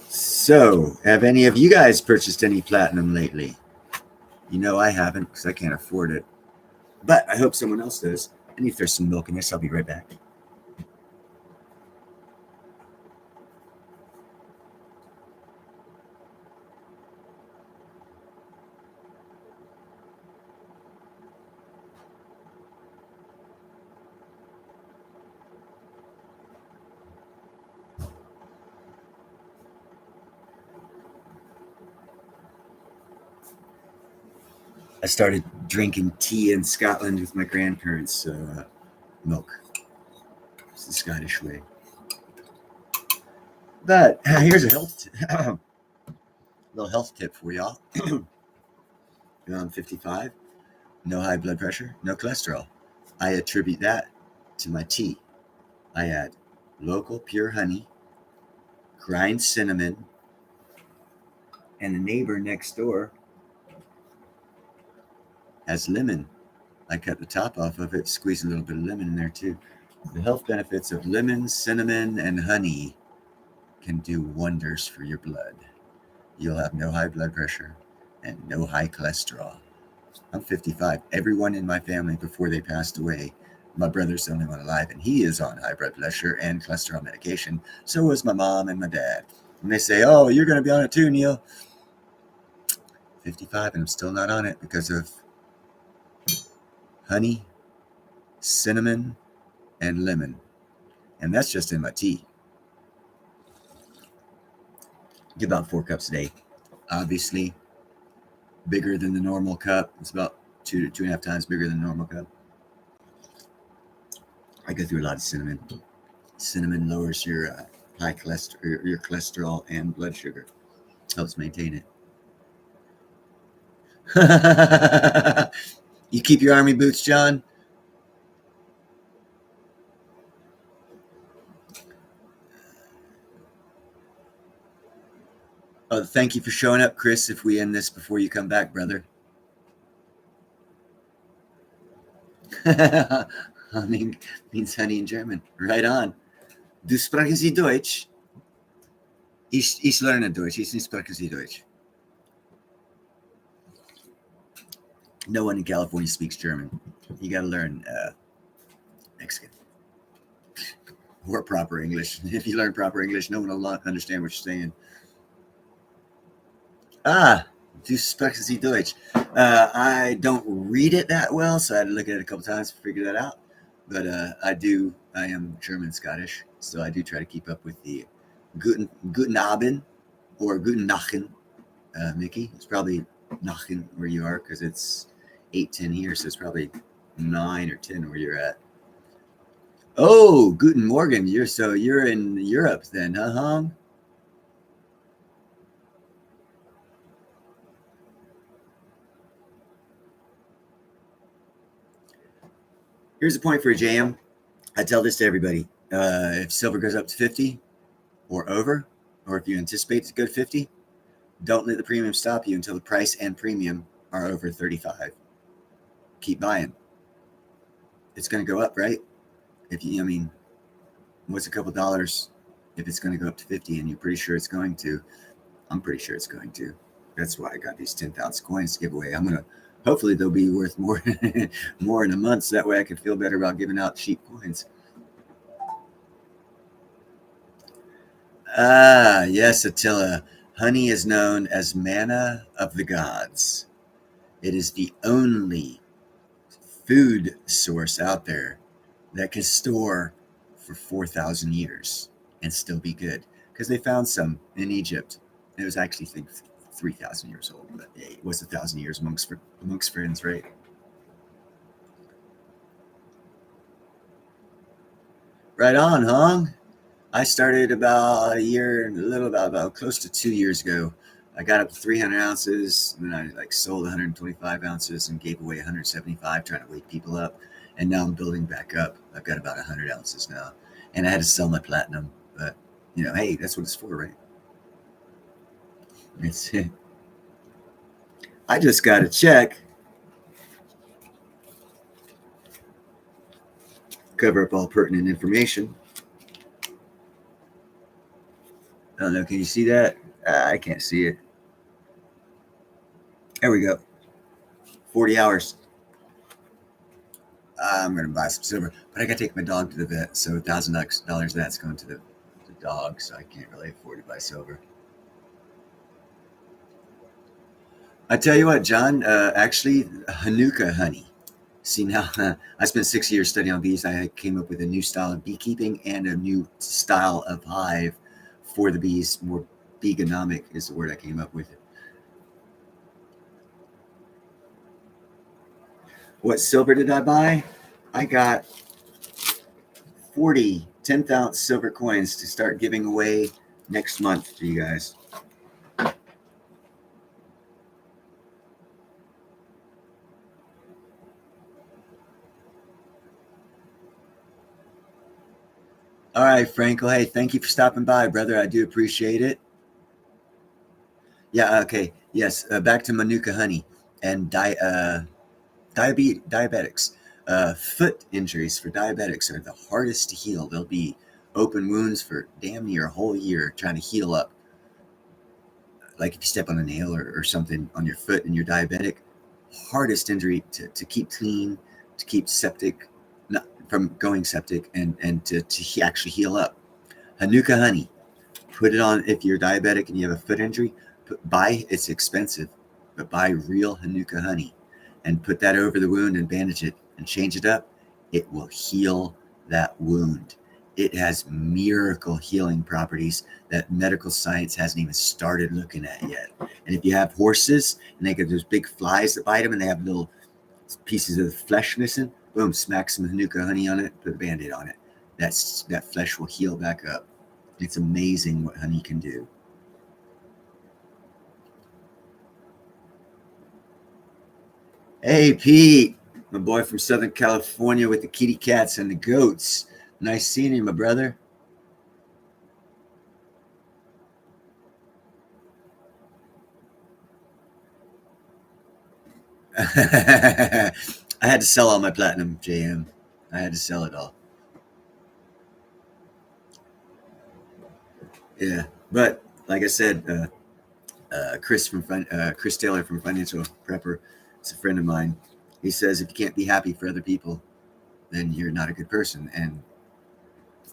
So, have any of you guys purchased any platinum lately? I haven't because I can't afford it. But I hope someone else does. I need to throw some milk in this. I'll be right back. I started drinking tea in Scotland with my grandparents. Milk. It's the Scottish way. But here's a little health tip for y'all. I'm 55, no high blood pressure, no cholesterol. I attribute that to my tea. I add local pure honey, grind cinnamon, and the neighbor next door has lemon. I cut the top off of it, squeeze a little bit of lemon in there too. The health benefits of lemon, cinnamon, and honey can do wonders for your blood. You'll have no high blood pressure and no high cholesterol. I'm 55. Everyone in my family before they passed away, my brother's the only one alive, and he is on high blood pressure and cholesterol medication. So was my mom and my dad. And they say, "Oh, you're going to be on it too, Neil." 55, and I'm still not on it because of honey, cinnamon, and lemon. And that's just in my tea. Get about 4 cups a day. Obviously, bigger than the normal cup. It's about 2.5 times bigger than the normal cup. I go through a lot of cinnamon. Cinnamon lowers your high cholesterol, your cholesterol and blood sugar. Helps maintain it. You keep your army boots, John? Thank you for showing up, Chris. If we end this before you come back, brother. Humming means honey in German. Right on. Du sprechen Sie Deutsch? Ich lerne Deutsch. Ich sprechen Sie Deutsch. No one in California speaks German. You got to learn Mexican or proper English. If you learn proper English, no one will understand what you're saying. Du sprechen Sie Deutsch? I don't read it that well, so I had to look at it a couple times to figure that out. But I am German Scottish, so I do try to keep up with the Guten Abend or Guten Nachen, Mickey. It's probably Nachen where you are because it's 8:10 here, so it's probably 9 or 10 where you're at. Oh, Guten Morgen. You're in Europe then, huh, Hong? Here's a point for a jam. I tell this to everybody. If silver goes up to 50 or over, or if you anticipate to go to 50, don't let the premium stop you until the price and premium are over 35. Keep buying. It's going to go up, right? What's a couple dollars if it's going to go up to 50 and you're pretty sure it's going to? I'm pretty sure it's going to. That's why I got these 10,000 coins to give away. Hopefully they'll be worth more more in a month, so that way I can feel better about giving out cheap coins. Yes, Attila. Honey is known as manna of the gods. It is the only food source out there that can store for 4,000 years and still be good. Because they found some in Egypt. It was actually, I think, 3,000 years old, but it was 1,000 years amongst friends, right? Right on, Hong. I started about about close to 2 years ago. I got up to 300 ounces, and then I sold 125 ounces and gave away 175, trying to wake people up. And now I'm building back up. I've got about 100 ounces now, and I had to sell my platinum. But hey, that's what it's for, right? It's, I just got a check. Cover up all pertinent information. I don't know. Can you see that? I can't see it. There we go. 40 hours. I'm going to buy some silver, but I got to take my dog to the vet. So $1,000 that's going to the dog. So I can't really afford to buy silver. I tell you what, John, actually, Hanukkah honey. See, now I spent 6 years studying on bees. I came up with a new style of beekeeping and a new style of hive for the bees. More beegonomic is the word I came up with. What silver did I buy? I got 40 10,000 silver coins to start giving away next month to you guys. All right, Franco. Hey, thank you for stopping by, brother. I do appreciate it. Yeah, okay. Yes, back to Manuka honey and diabetics. Foot injuries for diabetics are the hardest to heal. There'll be open wounds for damn near a whole year trying to heal up. Like if you step on a nail or something on your foot and you're diabetic, hardest injury to keep clean, to keep septic, not from going septic, and to actually heal up. Hanukkah honey, put it on if you're diabetic and you have a foot injury. It's expensive, but buy real Hanukkah honey and put that over the wound and bandage it and change it up. It will heal that wound. It has miracle healing properties that medical science hasn't even started looking at yet. And if you have horses and they get those big flies that bite them and they have little pieces of the flesh missing, boom, smack some Hanukkah honey on it, put a Band-Aid on it. That flesh will heal back up. It's amazing what honey can do. Hey, Pete, my boy from Southern California with the kitty cats and the goats. Nice seeing you, my brother. I had to sell all my platinum, JM. I had to sell it all. Yeah, but like I said, Chris Taylor from Financial Prepper, it's a friend of mine. He says if you can't be happy for other people, then you're not a good person. And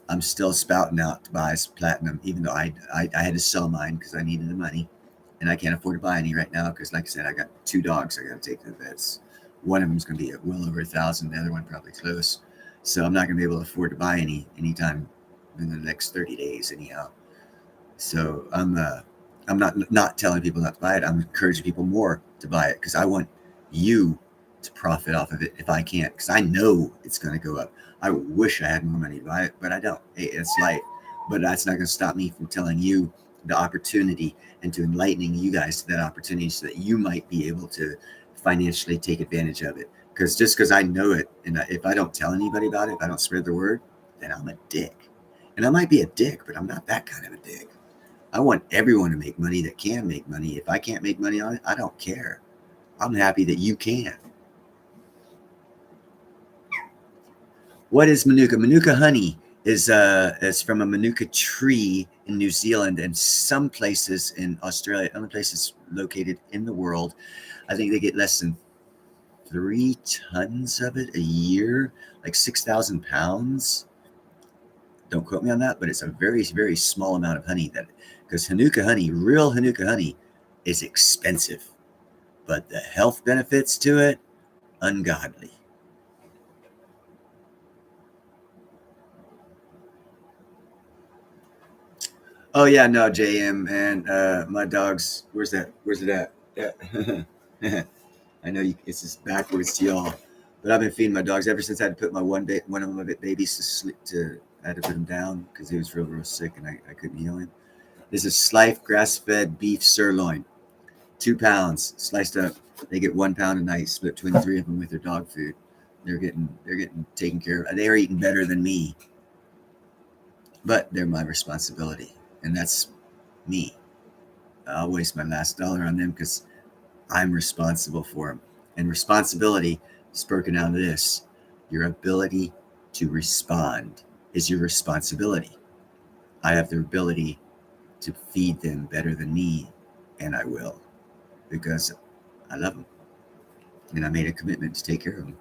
I'm still spouting out to buy platinum, even though I had to sell mine because I needed the money, and I can't afford to buy any right now because, like I said, I got 2 dogs I got to take to the vets. One of them is going to be at well over 1,000. The other one probably close. So I'm not going to be able to afford to buy any anytime in the next 30 days, anyhow. So I'm not telling people not to buy it. I'm encouraging people more to buy it because I want you to profit off of it if I can't, because I know it's going to go up. I wish I had more money to buy it, but I don't. It's life. But that's not going to stop me from telling you the opportunity and to enlightening you guys to that opportunity so that you might be able to financially take advantage of it. Because just because I know it, and if I don't tell anybody about it, if I don't spread the word, then I'm a dick. And I might be a dick, but I'm not that kind of a dick. I want everyone to make money that can make money. If I can't make money on it, I don't care. I'm happy that you can. What is Manuka? Manuka honey is from a Manuka tree in New Zealand and some places in Australia, other places located in the world. I think they get less than 3 tons of it a year, like 6,000 pounds. Don't quote me on that, but it's a very, very small amount of honey that, because Hanukkah honey, real Hanukkah honey, is expensive, but the health benefits to it, ungodly. Oh yeah, no, JM and my dogs. Where's that? Where's it at? Yeah. I know it's just backwards to y'all, but I've been feeding my dogs ever since I had to put my one of my babies to sleep. I had to put him down because he was real sick and I couldn't heal him. This is Slife grass-fed beef sirloin, 2 pounds sliced up. They get 1 pound a night, split between the three of them with their dog food. They're getting taken care of. They are eating better than me, but they're my responsibility, and that's me. I'll waste my last dollar on them because I'm responsible for them. And responsibility is broken down to this: your ability to respond is your responsibility. I have the ability to feed them better than me, and I will because I love them and I made a commitment to take care of them.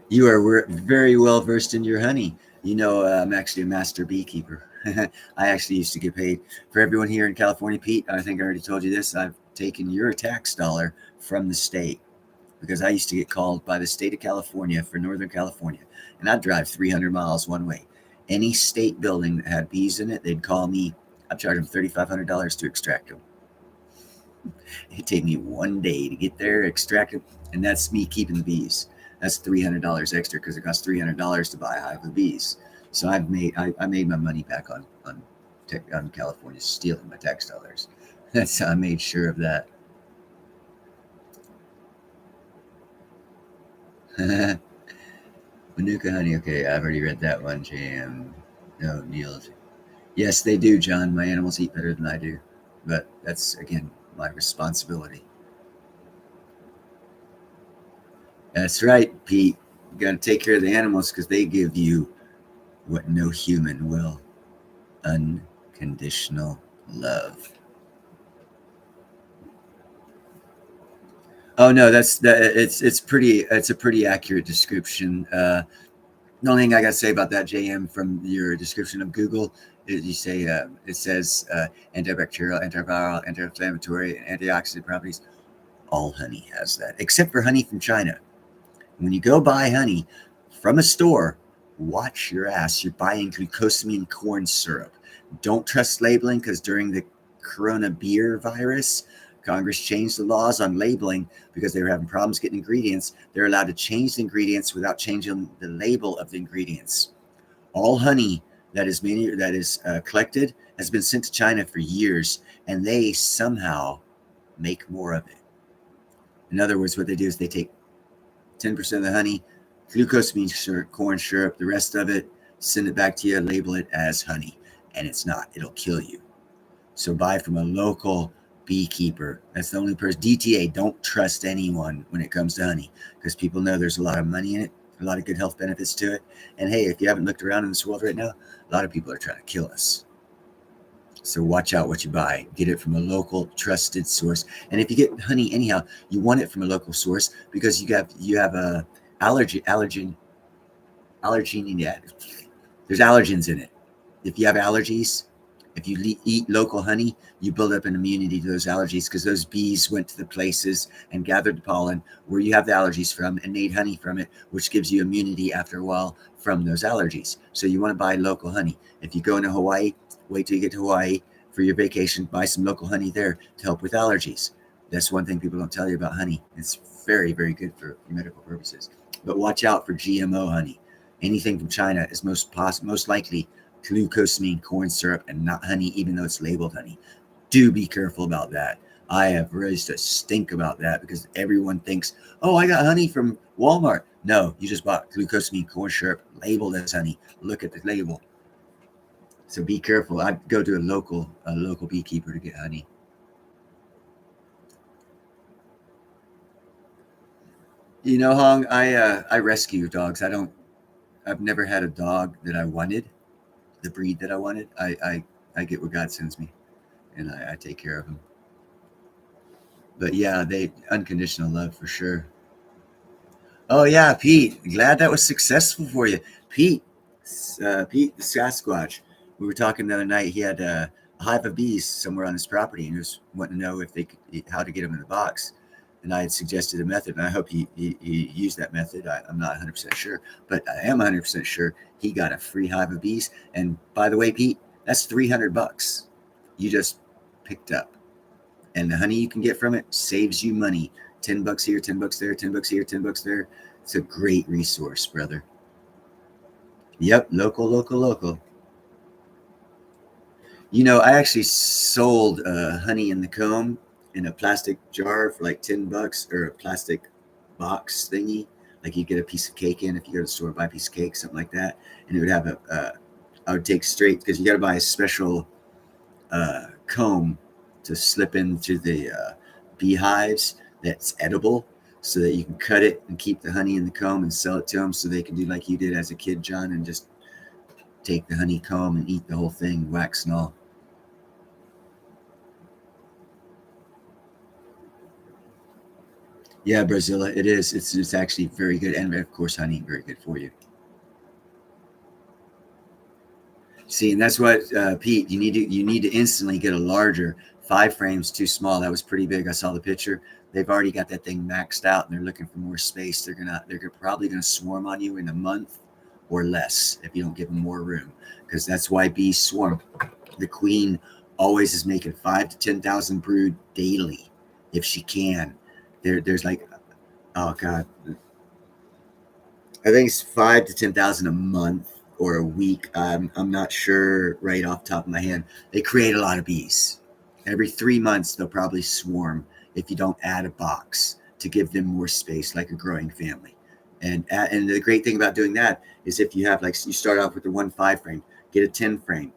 You are very well versed in your honey. You know, I'm actually a master beekeeper. I actually used to get paid for everyone here in California, Pete. I think I already told you this. I've taken your tax dollar from the state because I used to get called by the state of California for Northern California, and I'd drive 300 miles one way. Any state building that had bees in it, they'd call me. I'd charge them $3,500 to extract them. It'd take me one day to get there, extract them, and that's me keeping the bees. That's $300 extra because it costs $300 to buy a hive of bees. So I made my money back on California stealing my tax dollars. That's I made sure of that. Manuka honey. Okay, I've already read that one. Jam. No, Neil. Yes, they do, John. My animals eat better than I do, but that's again my responsibility. That's right, Pete. You got to take care of the animals because they give you what no human will: unconditional love. Oh no, that's that. It's pretty. It's a pretty accurate description. The only thing I got to say about that, JM, from your description of Google, is you say it says antibacterial, antiviral, anti-inflammatory, and antioxidant properties. All honey has that, except for honey from China. When you go buy honey from a store, watch your ass. You're buying glucosamine corn syrup. Don't trust labeling because during the Corona beer virus, Congress changed the laws on labeling because they were having problems getting ingredients. They're allowed to change the ingredients without changing the label of the ingredients. All honey that is collected has been sent to China for years, and they somehow make more of it. In other words, what they do is they take 10% of the honey, glucosamine syrup, corn syrup, the rest of it, send it back to you, label it as honey. And it's not, it'll kill you. So buy from a local beekeeper. That's the only person. DTA, don't trust anyone when it comes to honey, because people know there's a lot of money in it, a lot of good health benefits to it. And hey, if you haven't looked around in this world right now, a lot of people are trying to kill us. So watch out what you buy. Get it from a local trusted source. And if you get honey anyhow, you want it from a local source because you have a allergen. Yeah, there's allergens in it. If you have allergies, if you eat local honey, you build up an immunity to those allergies because those bees went to the places and gathered the pollen where you have the allergies from and made honey from it, which gives you immunity after a while from those allergies. So you want to buy local honey. If you go into Hawaii, wait till you get to Hawaii for your vacation, buy some local honey there to help with allergies. That's one thing people don't tell you about honey. It's very, very good for medical purposes. But watch out for GMO honey. Anything from China is most likely glucosamine corn syrup and not honey, even though it's labeled honey. Do be careful about that. I have raised a stink about that because everyone thinks, oh, I got honey from Walmart. No, you just bought glucosamine corn syrup labeled as honey. Look at the label. So be careful. I'd go to a local beekeeper to get honey. You know, Hong, I rescue dogs. I've never had a dog that I wanted, the breed that I wanted. I get what God sends me, and I take care of them. But yeah, they unconditional love for sure. Oh yeah, Pete. Glad that was successful for you, Pete. Pete the Sasquatch. We were talking the other night. He had a hive of bees somewhere on his property, and he was wanting to know if they could, how to get them in the box. And I had suggested a method, and I hope he used that method. I'm not 100% sure, but I am 100% sure he got a free hive of bees. And by the way, Pete, that's $300 you just picked up, and the honey you can get from it saves you money. $10 here, $10 there, $10 here, $10 there. It's a great resource, brother. Yep, local, local, local. You know, I actually sold honey in the comb in a plastic jar for like $10, or a plastic box thingy. Like you get a piece of cake in if you go to the store, buy a piece of cake, something like that, and it would have I would take straight because you got to buy a special comb to slip into the beehives that's edible, so that you can cut it and keep the honey in the comb and sell it to them, so they can do like you did as a kid, John, and just take the honeycomb and eat the whole thing, wax and all. Yeah, Brazilla, it is. It's actually very good, and of course, honey, very good for you. See, and that's what Pete. You need to instantly get a larger 5 frames. Too small. That was pretty big. I saw the picture. They've already got that thing maxed out, and they're looking for more space. They're probably gonna swarm on you in a month or less if you don't give them more room, because that's why bees swarm. The queen always is making 5 to 10,000 brood daily, if she can. There's like, oh god, I think it's 5 to 10,000 a month or a week. I'm not sure right off the top of my head. They create a lot of bees. Every 3 months, they'll probably swarm if you don't add a box to give them more space, like a growing family. And the great thing about doing that is if you have, like, you start off with the 1 5 frame, get a 10 frame,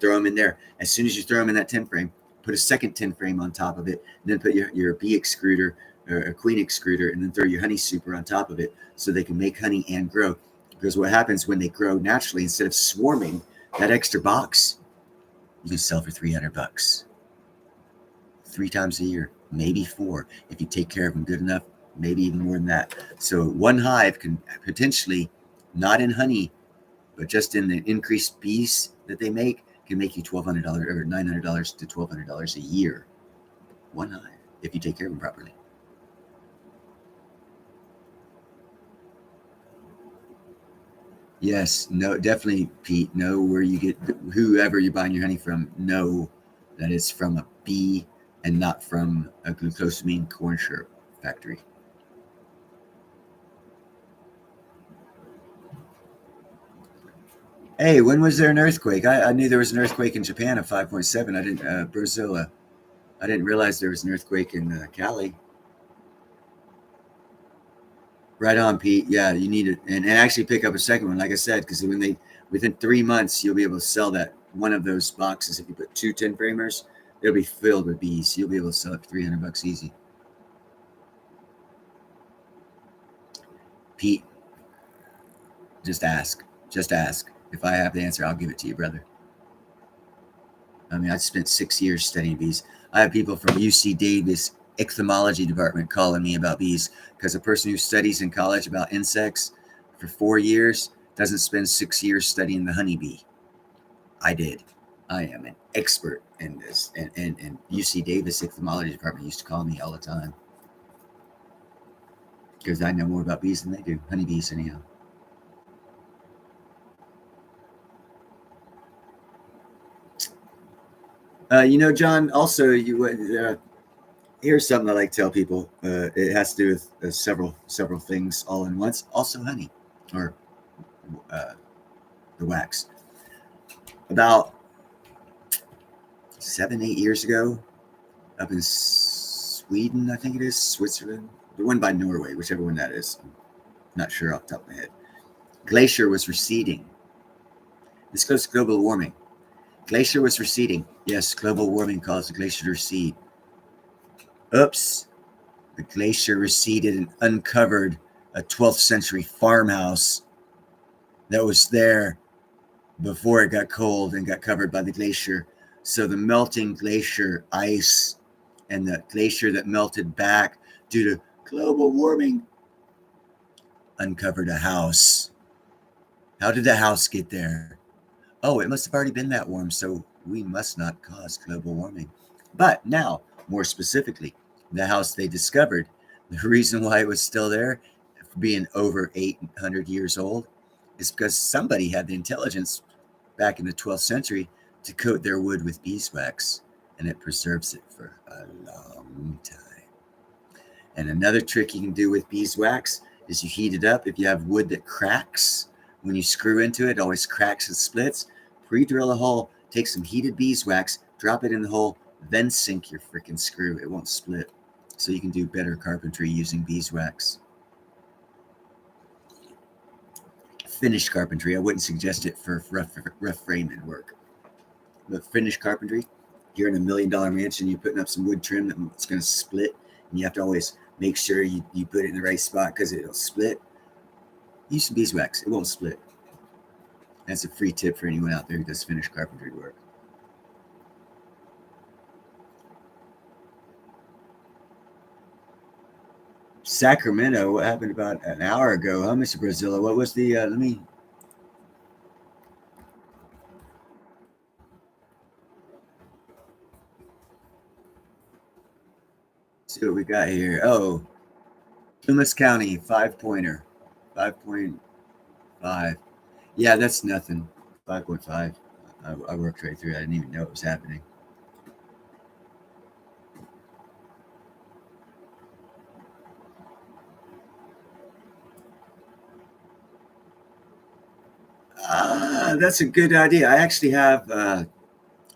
throw them in there. As soon as you throw them in that 10 frame, put a second 10 frame on top of it, and then put your bee excruder or a queen excruder, and then throw your honey super on top of it, so they can make honey and grow. Because what happens when they grow naturally, instead of swarming, that extra box you can sell for $300 3 times a year, maybe 4 if you take care of them good enough, maybe even more than that. So one hive can potentially, not in honey, but just in the increased bees that they make, can make you $1,200 or $900 to $1,200 a year. One hive, if you take care of them properly. Yes, no, definitely, Pete. Know where you get whoever you're buying your honey from. Know that it's from a bee and not from a glucosamine corn syrup factory. Hey, when was there an earthquake? I knew there was an earthquake in Japan of 5.7. I didn't Brazil. I didn't realize there was an earthquake in Cali. Right on, Pete. Yeah, you need it, and actually pick up a second one, like I said, because within 3 months you'll be able to sell that one of those boxes if you put 2 10 framers. It'll be filled with bees. You'll be able to sell it for $300 easy. Pete, just ask. Just ask. If I have the answer, I'll give it to you, brother. I mean, I spent 6 years studying bees. I have people from UC Davis Ichthyology department calling me about bees because a person who studies in college about insects for 4 years doesn't spend 6 years studying the honeybee. I did. I am an expert in this. And UC Davis Ichthyology department used to call me all the time because I know more about bees than they do. Honeybees, anyhow. John, also, here's something I like to tell people. It has to do with several things all in once. Also, honey, or the wax. About 7-8 years ago, up in Sweden, I think it is, Switzerland, the one by Norway, whichever one that is. I'm not sure off the top of my head. Glacier was receding. This goes to global warming. Glacier was receding. Yes, global warming caused the glacier to recede. Oops. The glacier receded and uncovered a 12th century farmhouse that was there before it got cold and got covered by the glacier. So the melting glacier ice and the glacier that melted back due to global warming uncovered a house. How did the house get there? Oh, it must have already been that warm, so we must not cause global warming. But now, more specifically, the house they discovered, the reason why it was still there, being over 800 years old, is because somebody had the intelligence back in the 12th century to coat their wood with beeswax, and it preserves it for a long time. And another trick you can do with beeswax is you heat it up. If you have wood that cracks, when you screw into it, it always cracks and splits. Pre-drill a hole, take some heated beeswax, drop it in the hole, then sink your freaking screw. It won't split. So you can do better carpentry using beeswax. Finished carpentry, I wouldn't suggest it for rough framing work. But finished carpentry, you're in $1 million mansion, you're putting up some wood trim that's going to split, and you have to always make sure you put it in the right spot because it'll split. Use some beeswax. It won't split. That's a free tip for anyone out there who does finished carpentry work. Sacramento, what happened about an hour ago, huh, Mr. Brazilla? What was the, let me. See what we got here. Oh, Dumas County, 5-pointer, 5.5. Yeah, that's nothing. 5.5. I worked right through it. I didn't even know it was happening. That's a good idea. I actually have a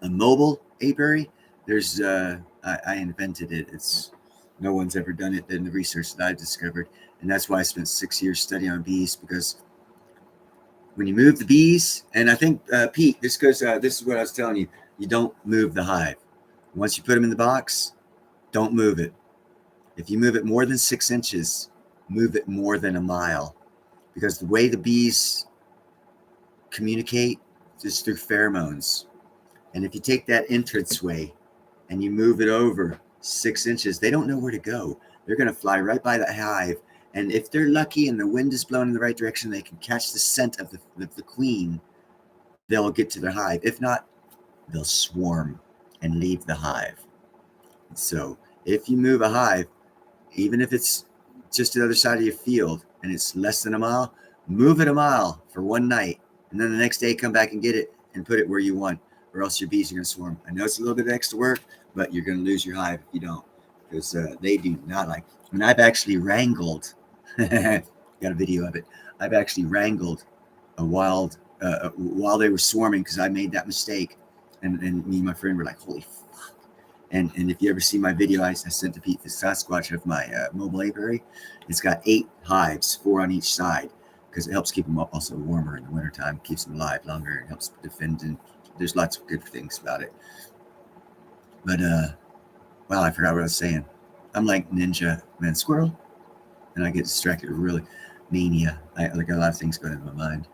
mobile apiary. There's I invented it. It's no one's ever done it in the research that I've discovered, and that's why I spent 6 years studying on bees, because when you move the bees, and I think Pete, this is what I was telling you. You don't move the hive. Once you put them in the box, don't move it. If you move it more than 6 inches, move it more than a mile, because the way the bees communicate is through pheromones. And if you take that entranceway and you move it over 6 inches, they don't know where to go. They're going to fly right by the hive. And if they're lucky and the wind is blowing in the right direction, they can catch the scent of the queen. They'll get to their hive. If not, they'll swarm and leave the hive. So if you move a hive, even if it's just the other side of your field and it's less than a mile, move it a mile for one night. And then the next day, come back and get it and put it where you want, or else your bees are going to swarm. I know it's a little bit of extra work, but you're going to lose your hive if you don't, because they do not like. And I've actually wrangled, got a video of it. I've actually wrangled a wild while they were swarming, because I made that mistake. And me and my friend were like, holy fuck. And if you ever see my video I sent to Pete the Sasquatch of my mobile apiary, it's got 8 hives, 4 on each side, because it helps keep them also warmer in the wintertime, keeps them alive longer, and helps defend. And there's lots of good things about it. But wow, I forgot what I was saying. I'm like Ninja Man Squirrel, and I get distracted really. Mania. I like a lot of things going in my mind.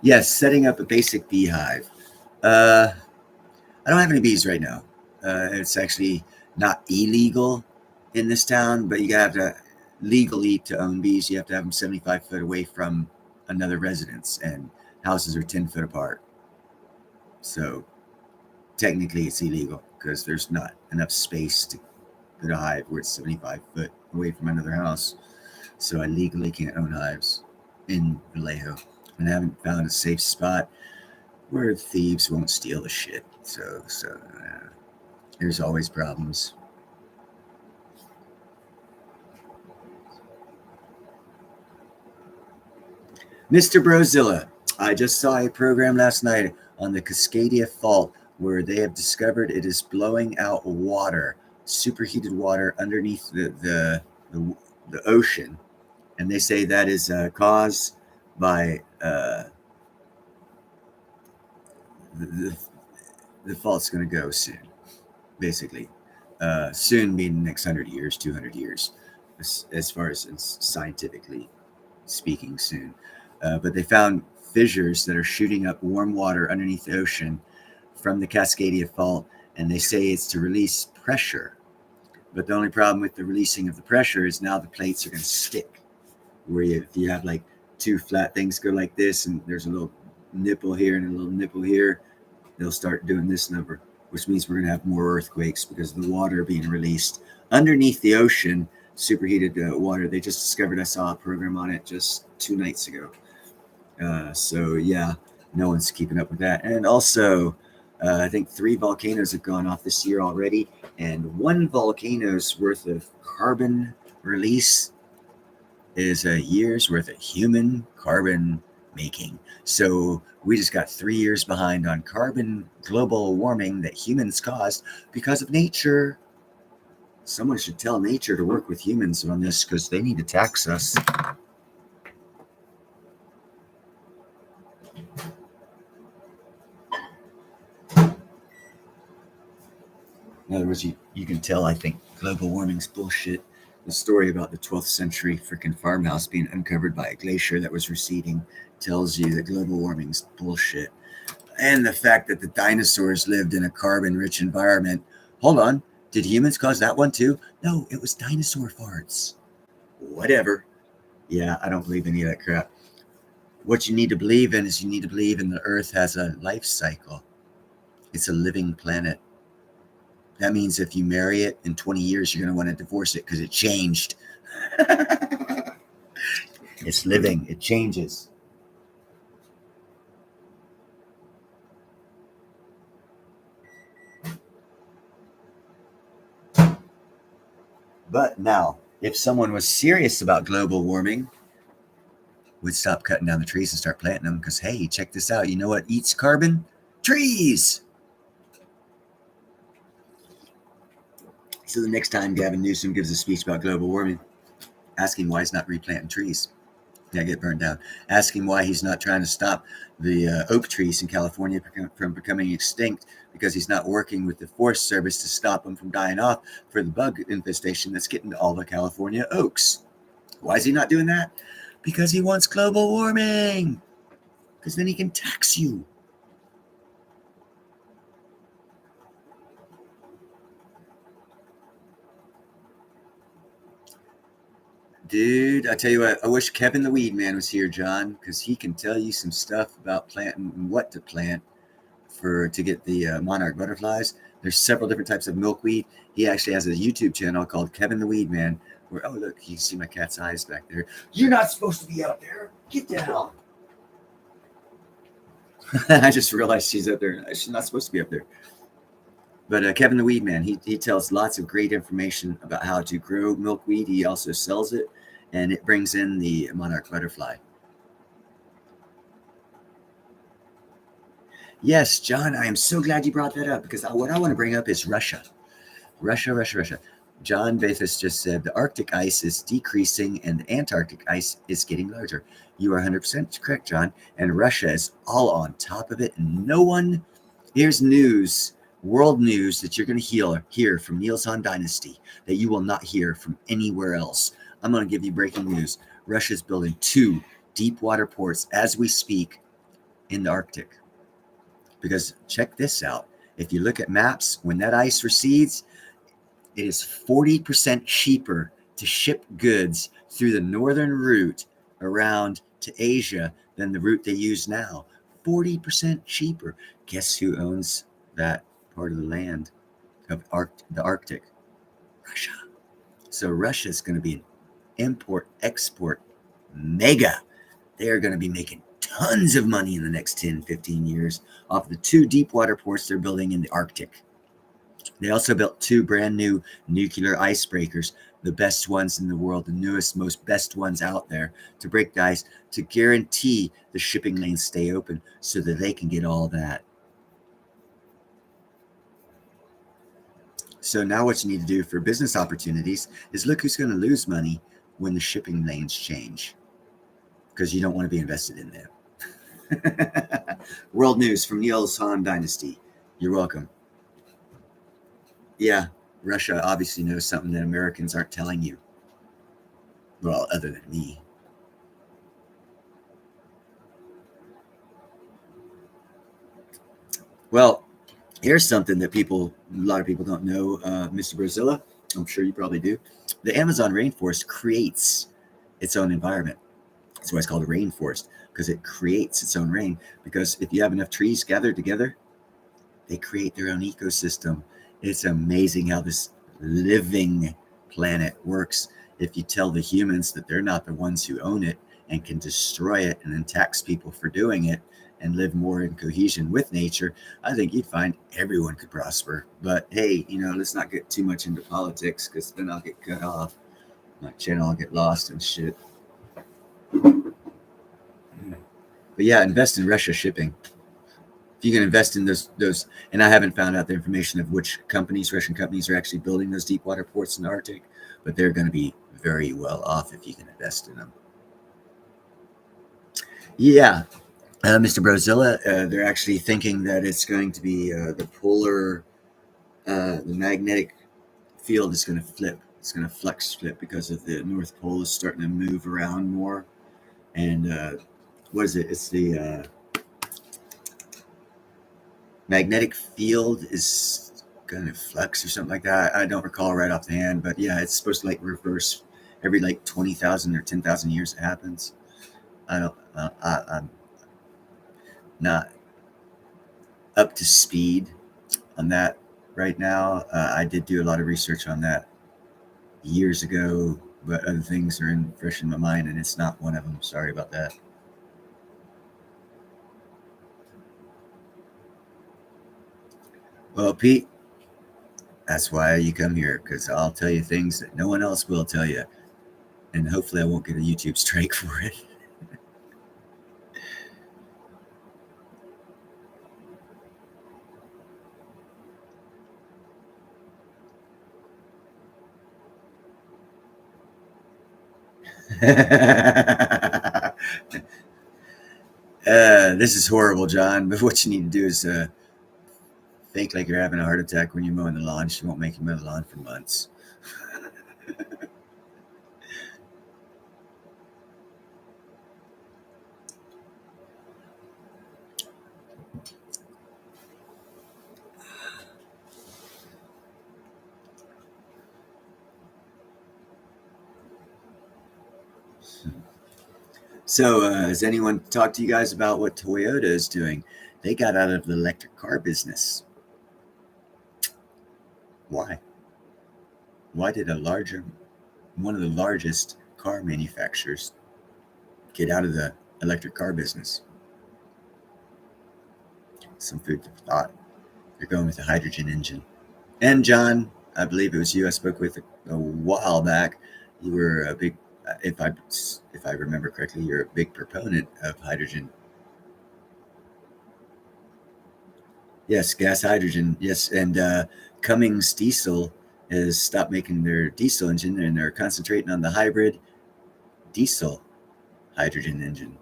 Yes, setting up a basic beehive. I don't have any bees right now. It's actually not illegal in this town, but you have to legally to own bees. You have to have them 75 foot away from another residence, and houses are 10 foot apart. So technically, it's illegal because there's not enough space to put a hive where it's 75 foot away from another house. So I legally can't own hives in Vallejo, and I haven't found a safe spot where thieves won't steal the shit. So there's always problems. Mr. Brozilla, I just saw a program last night on the Cascadia Fault where they have discovered it is blowing out water, superheated water underneath the ocean, and they say that is caused by the fault's going to go soon, basically. Soon meaning next 100 years, 200 years, as far as scientifically speaking, soon. But they found fissures that are shooting up warm water underneath the ocean from the Cascadia Fault, and they say it's to release pressure. But the only problem with the releasing of the pressure is now the plates are going to stick. Where if you have like two flat things go like this, and there's a little nipple here and a little nipple here, they'll start doing this number, which means we're going to have more earthquakes because of the water being released underneath the ocean, superheated water. They just discovered, I saw a program on it just 2 nights ago. So yeah, no one's keeping up with that. And also, I think 3 volcanoes have gone off this year already, and 1 volcano's worth of carbon release is a year's worth of human carbon making. So we just got 3 years behind on carbon global warming that humans caused because of nature. Someone should tell nature to work with humans on this because they need to tax us. In other words, you can tell, I think, global warming's bullshit. The story about the 12th century freaking farmhouse being uncovered by a glacier that was receding tells you that global warming's bullshit. And the fact that the dinosaurs lived in a carbon-rich environment. Hold on, did humans cause that one too? No, it was dinosaur farts. Whatever. Yeah, I don't believe any of that crap. What you need to believe in is you need to believe in the Earth has a life cycle. It's a living planet. That means if you marry it in 20 years, you're going to want to divorce it because it changed. It's living. It changes. But now, if someone was serious about global warming, would stop cutting down the trees and start planting them because, hey, check this out. You know what eats carbon? Trees. So the next time Gavin Newsom gives a speech about global warming, ask him why he's not replanting trees. They get burned down. Ask him why he's not trying to stop the oak trees in California from becoming extinct because he's not working with the Forest Service to stop them from dying off for the bug infestation that's getting to all the California oaks. Why is he not doing that? Because he wants global warming. Because then he can tax you. Dude, I tell you what, I wish Kevin the Weed Man was here, John, because he can tell you some stuff about planting and what to plant to get the monarch butterflies. There's several different types of milkweed. He actually has a YouTube channel called Kevin the Weed Man, where, oh, look, you can see my cat's eyes back there. You're not supposed to be out there. Get down. I just realized she's up there. She's not supposed to be up there. But Kevin the Weed Man, he tells lots of great information about how to grow milkweed. He also sells it, and it brings in the monarch butterfly. Yes, John, I am so glad you brought that up because what I want to bring up is Russia. Russia. John Bathurst just said the Arctic ice is decreasing and the Antarctic ice is getting larger. You are 100% correct, John. And Russia is all on top of it. And no one, here's news, world news that you're going to hear from Niels Han Dynasty that you will not hear from anywhere else. I'm going to give you breaking news. Russia's building 2 deep water ports as we speak in the Arctic. Because check this out. If you look at maps, when that ice recedes, it is 40% cheaper to ship goods through the northern route around to Asia than the route they use now. 40% cheaper. Guess who owns that part of the land of the Arctic? Russia. So Russia is going to be an import-export mega. They are going to be making tons of money in the next 10, 15 years off the 2 deep water ports they're building in the Arctic. They also built 2 brand new nuclear icebreakers, the best ones in the world, the newest, most best ones out there, to break the ice, to guarantee the shipping lanes stay open so that they can get all that. So now what you need to do for business opportunities is look who's going to lose money when the shipping lanes change, because you don't want to be invested in them. World news from Niels Han Dynasty. You're welcome. Yeah, Russia obviously knows something that Americans aren't telling you. Well, other than me. Well, here's something that a lot of people don't know, Mr. Brazilla. I'm sure you probably do. The Amazon rainforest creates its own environment. That's why it's called a rainforest, because it creates its own rain. Because if you have enough trees gathered together, they create their own ecosystem. It's amazing how this living planet works. If you tell the humans that they're not the ones who own it and can destroy it and then tax people for doing it and live more in cohesion with nature, I think you'd find everyone could prosper. But hey, let's not get too much into politics, because then I'll get cut off. My channel will get lost and shit. But yeah, invest in Russia shipping. If you can invest in those, and I haven't found out the information of which Russian companies are actually building those deep water ports in the Arctic, but they're going to be very well off if you can invest in them. Yeah, Mr. Brozilla, they're actually thinking that it's going to be the magnetic field is going to flip. It's going to flip because of the North Pole is starting to move around more. And what is it? It's the magnetic field is going to flux or something like that. I don't recall right off the hand, but yeah, it's supposed to reverse every 20,000 or 10,000 years it happens. I'm not up to speed on that right now. I did do a lot of research on that years ago, but other things are fresh in my mind, and it's not one of them. Sorry about that. Well, Pete, that's why you come here, because I'll tell you things that no one else will tell you, and hopefully I won't get a YouTube strike for it. This is horrible, John, but what you need to do is fake like you're having a heart attack when you're mowing the lawn. She won't make you mow the lawn for months. So, has anyone talked to you guys about what Toyota is doing? They got out of the electric car business. Why? Why did one of the largest car manufacturers get out of the electric car business? Some food for thought. They're going with a hydrogen engine. And John, I believe it was you I spoke with a while back. You were a big, if I remember correctly, you're a big proponent of hydrogen. Yes, gas hydrogen. Yes, and Cummins Diesel is stop making their diesel engine, and they're concentrating on the hybrid diesel hydrogen engine,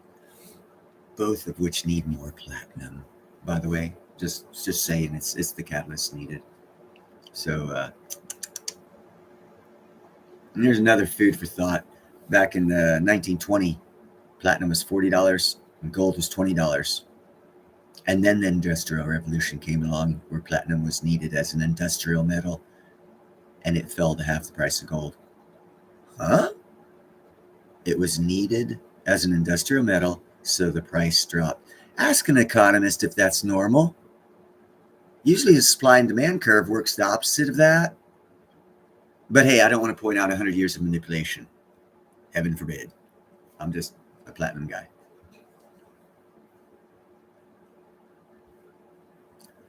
both of which need more platinum. By the way, just saying, it's the catalyst needed. So here's another food for thought. Back in the 1920, platinum was $40 and gold was $20. And then the Industrial Revolution came along, where platinum was needed as an industrial metal, and it fell to half the price of gold. Huh? It was needed as an industrial metal, so the price dropped. Ask an economist if that's normal. Usually the supply and demand curve works the opposite of that. But hey, I don't want to point out 100 years of manipulation. Heaven forbid. I'm just a platinum guy.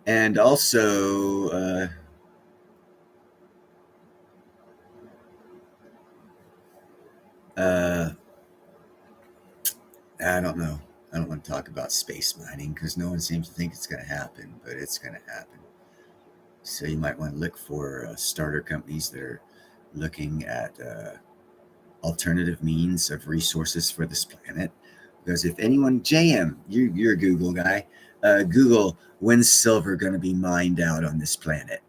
And also, I don't know. I don't want to talk about space mining because no one seems to think it's going to happen, but it's going to happen. So you might want to look for starter companies that are looking at alternative means of resources for this planet. Because if anyone, JM, you're a Google guy, Google, when's silver going to be mined out on this planet?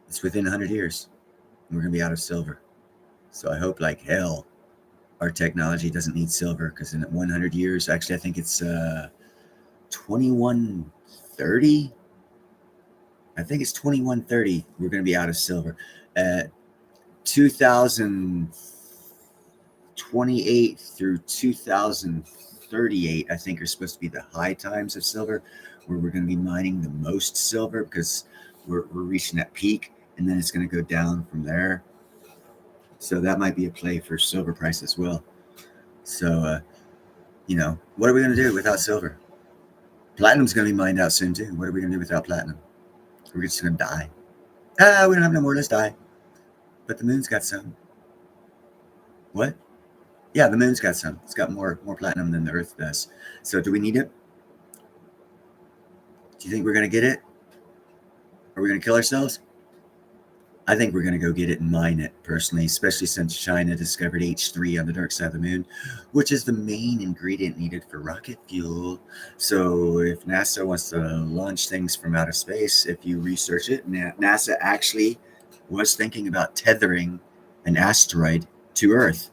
It's within 100 years. We're going to be out of silver. So I hope like hell our technology doesn't need silver, because in 100 years, actually, I think it's 2130. I think it's 2130. We're going to be out of silver. 2028 through 2038, I think, are supposed to be the high times of silver, where we're going to be mining the most silver, because we're reaching that peak, and then it's going to go down from there. So that might be a play for silver price as well. So, what are we going to do without silver? Platinum's going to be mined out soon too. What are we going to do without platinum? We're just going to die. We don't have no more. Let's die. But the moon's got some. What? Yeah, the moon's got some. It's got more platinum than the Earth does. So do we need it? Do you think we're going to get it? Are we going to kill ourselves? I think we're going to go get it and mine it personally, especially since China discovered H3 on the dark side of the moon, which is the main ingredient needed for rocket fuel. So if NASA wants to launch things from outer space, if you research it, NASA actually was thinking about tethering an asteroid to Earth.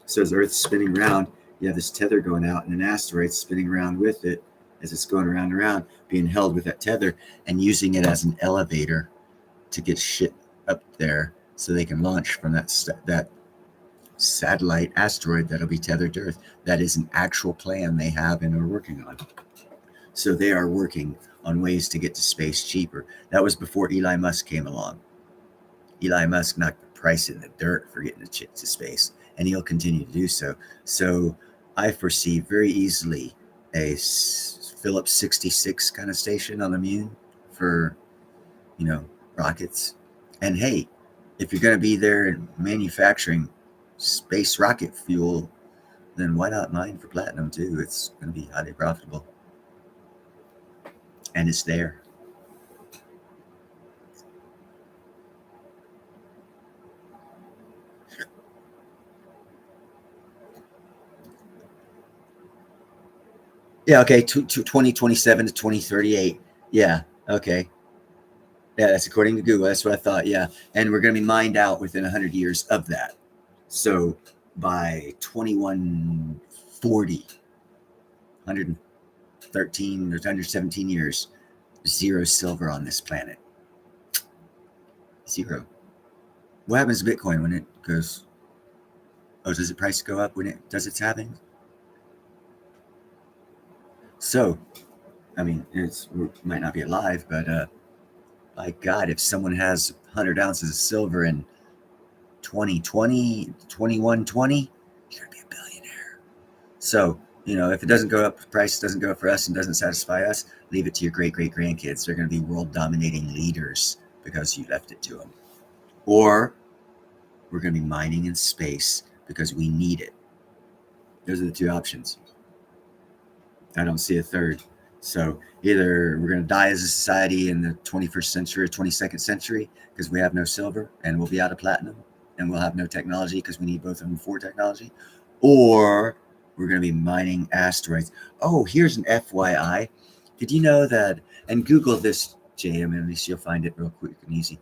So as Earth's spinning around, you have this tether going out and an asteroid spinning around with it as it's going around and around, being held with that tether and using it as an elevator to get shit up there so they can launch from that satellite asteroid that'll be tethered to Earth. That is an actual plan they have and are working on. So they are working on ways to get to space cheaper. That was before Elon Musk came along. Elon Musk knocked the price in the dirt for getting to space, and he'll continue to do so. So I foresee very easily a Phillips 66 kind of station on the moon for, rockets. And hey, if you're going to be there manufacturing space rocket fuel, then why not mine for platinum too? It's going to be highly profitable. And it's there. Yeah, okay, 2027 to 2038. Yeah, okay. Yeah, that's according to Google. That's what I thought. Yeah. And we're going to be mined out within 100 years of that. So by 2140, 113 or 117 years, zero silver on this planet. Zero. What happens to Bitcoin when it goes? Oh, does the price go up when it does its halving? So, I mean, we might not be alive, but by God, if someone has 100 ounces of silver in 2020, 2120, you're going to be a billionaire. So, if it doesn't go up, the price doesn't go up for us and doesn't satisfy us, leave it to your great-great-grandkids. They're going to be world-dominating leaders because you left it to them. Or we're going to be mining in space because we need it. Those are the two options. I don't see a third. So either we're going to die as a society in the 21st century or 22nd century because we have no silver and we'll be out of platinum, and we'll have no technology because we need both of them for technology, or we're going to be mining asteroids. Oh, here's an FYI. Did you know that, and Google this, JM, at least you'll find it real quick and easy.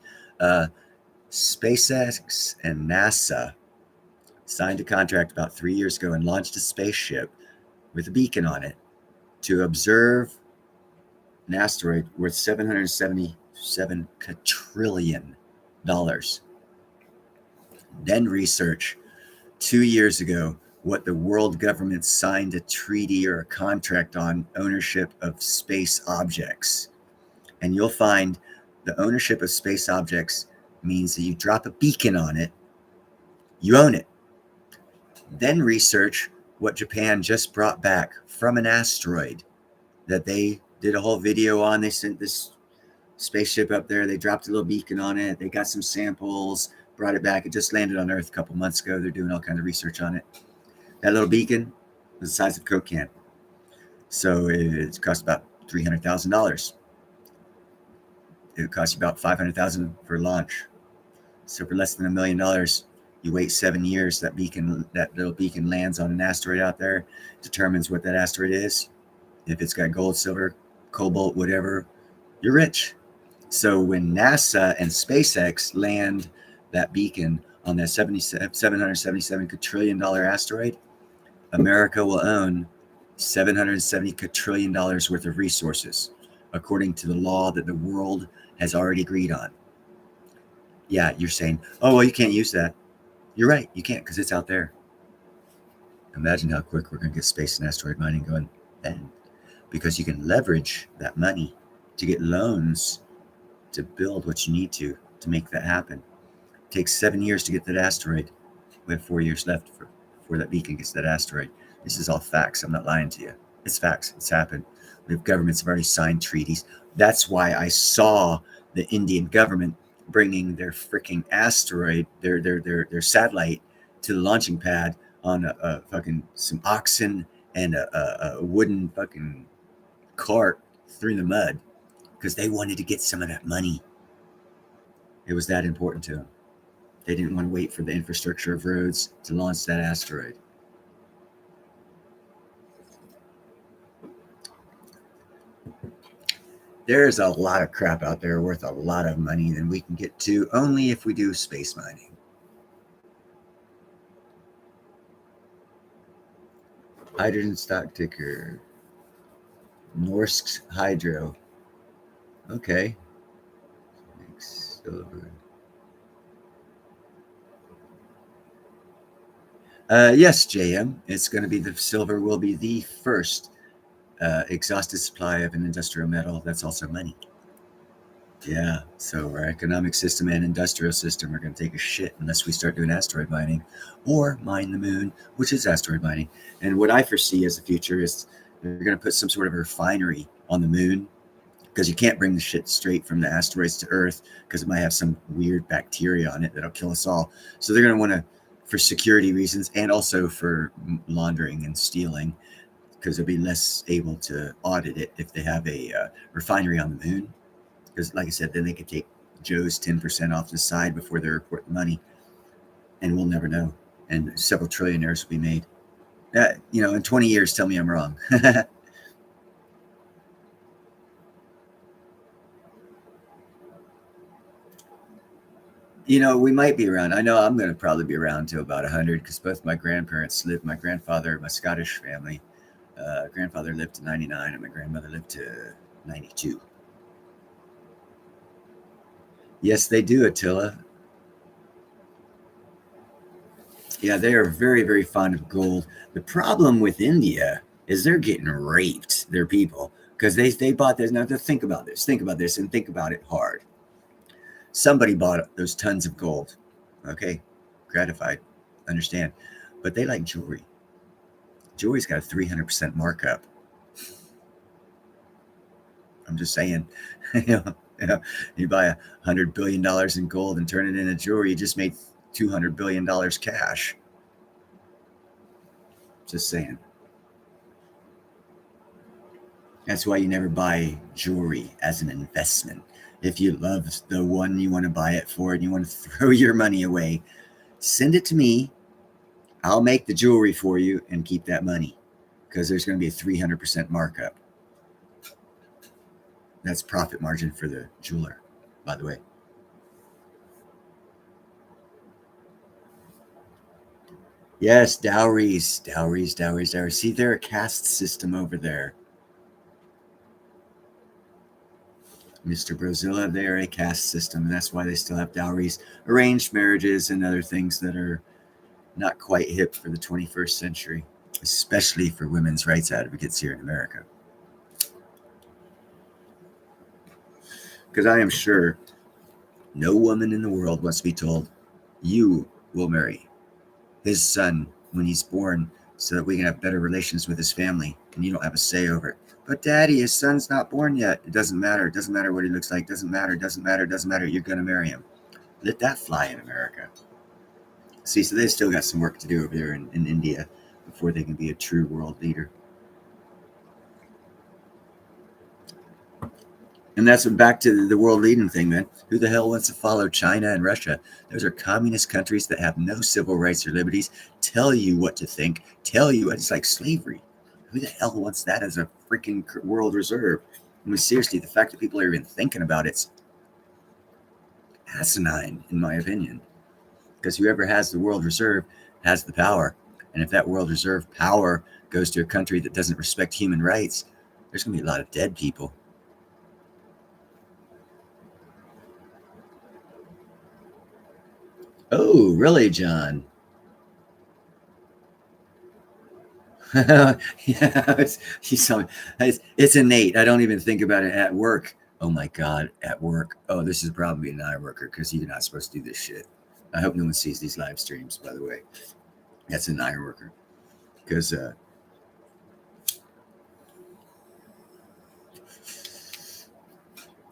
SpaceX and NASA signed a contract about 3 years ago and launched a spaceship with a beacon on it to observe an asteroid worth $777 quadrillion. Then research 2 years ago what the world government signed a treaty or a contract on ownership of space objects. And you'll find the ownership of space objects means that you drop a beacon on it, you own it. Then research what Japan just brought back from an asteroid that they did a whole video on. They sent this spaceship up there. They dropped a little beacon on it. They got some samples, brought it back. It just landed on Earth a couple months ago. They're doing all kinds of research on it. That little beacon was the size of a Coke can. So it cost about $300,000. It cost you about $500,000 for launch. So for less than $1 million, you wait 7 years. That little beacon lands on an asteroid out there, determines what that asteroid is. If it's got gold, silver, cobalt, whatever, you're rich. So when NASA and SpaceX land that beacon on that $777 quadrillion asteroid, America will own $770 quadrillion worth of resources, according to the law that the world has already agreed on. Yeah, you're saying, oh, well, you can't use that. You're right, you can't, because it's out there. Imagine how quick we're going to get space and asteroid mining going then, because you can leverage that money to get loans to build what you need to make that happen. It takes 7 years to get that asteroid. We have 4 years left before that beacon gets that asteroid. This is all facts. I'm not lying to you. It's facts. It's happened. We have governments have already signed treaties. That's why I saw the Indian government bringing their freaking asteroid, their satellite, to the launching pad on a fucking some oxen and a wooden fucking cart through the mud, because they wanted to get some of that money. It was that important to them. They didn't want to wait for the infrastructure of roads to launch that asteroid. There's a lot of crap out there worth a lot of money that we can get to only if we do space mining. Hydrogen stock ticker. Norsk Hydro. Okay. Silver. Yes, JM. It's going to be the silver will be the first exhausted supply of an industrial metal that's also money. Yeah, so our economic system and industrial system are going to take a shit unless we start doing asteroid mining or mine the moon, which is asteroid mining. And what I foresee as the future is they're going to put some sort of a refinery on the moon, because you can't bring the shit straight from the asteroids to Earth because it might have some weird bacteria on it that'll kill us all. So they're going to want to, for security reasons and also for laundering and stealing, because they'll be less able to audit it if they have a refinery on the moon. Because, like I said, then they could take Joe's 10% off the side before they report the money, and we'll never know. And several trillionaires will be made. In 20 years, tell me I'm wrong. We might be around. I know I'm going to probably be around till about 100, because both my grandparents lived. My grandfather, my Scottish family, grandfather lived to 99, and my grandmother lived to 92. Yes, they do, Attila. Yeah, they are very, very fond of gold. The problem with India is they're getting raped, their people, because they bought this. Now, think about this, and think about it hard. Somebody bought those tons of gold. Okay, gratified, understand. But they like jewelry. Jewelry's got a 300% markup. I'm just saying, you buy $100 billion in gold and turn it into jewelry, you just made $200 billion cash. Just saying. That's why you never buy jewelry as an investment. If you love the one you want to buy it for and you want to throw your money away, send it to me. I'll make the jewelry for you and keep that money, because there's going to be a 300% markup. That's profit margin for the jeweler, by the way. Yes, dowries. See, they're a caste system over there. Mr. Brozilla, they're a caste system, and that's why they still have dowries, arranged marriages, and other things that are not quite hip for the 21st century, especially for women's rights advocates here in America. Because I am sure no woman in the world wants to be told, you will marry his son when he's born so that we can have better relations with his family, and you don't have a say over it. But daddy, his son's not born yet. It doesn't matter. It doesn't matter what he looks like. It doesn't matter. It doesn't matter. It doesn't matter. You're going to marry him. Let that fly in America. See, so they still got some work to do over there in India before they can be a true world leader. And that's back to the world leading thing, man. Who the hell wants to follow China and Russia? Those are communist countries that have no civil rights or liberties, tell you what to think, tell you it's like slavery. Who the hell wants that as a freaking world reserve? I mean, seriously, the fact that people are even thinking about it's asinine, in my opinion. Because whoever has the world reserve has the power. And if that world reserve power goes to a country that doesn't respect human rights, there's going to be a lot of dead people. Oh, really, John? Yeah, it's innate. I don't even think about it at work. Oh my God, at work. Oh, this is probably an eye worker because you're not supposed to do this shit. I hope no one sees these live streams, by the way. That's an iron worker. Because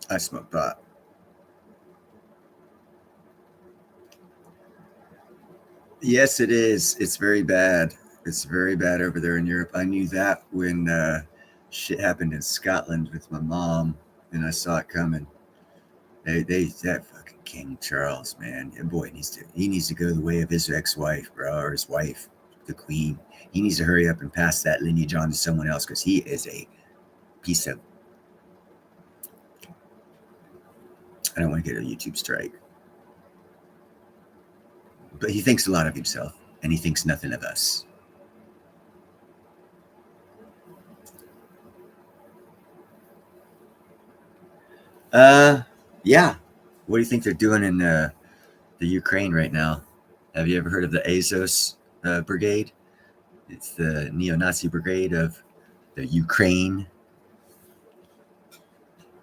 I smoke pot. Yes, it is. It's very bad. It's very bad over there in Europe. I knew that when shit happened in Scotland with my mom, and I saw it coming. That fucking King Charles, man, that boy needs to go the way of his ex-wife, bro, or his wife, the Queen. He needs to hurry up and pass that lineage on to someone else because he is a piece of. I don't want to get a YouTube strike, but he thinks a lot of himself, and he thinks nothing of us. Yeah. What do you think they're doing in the Ukraine right now? Have you ever heard of the Azov Brigade? It's the neo-Nazi brigade of the Ukraine.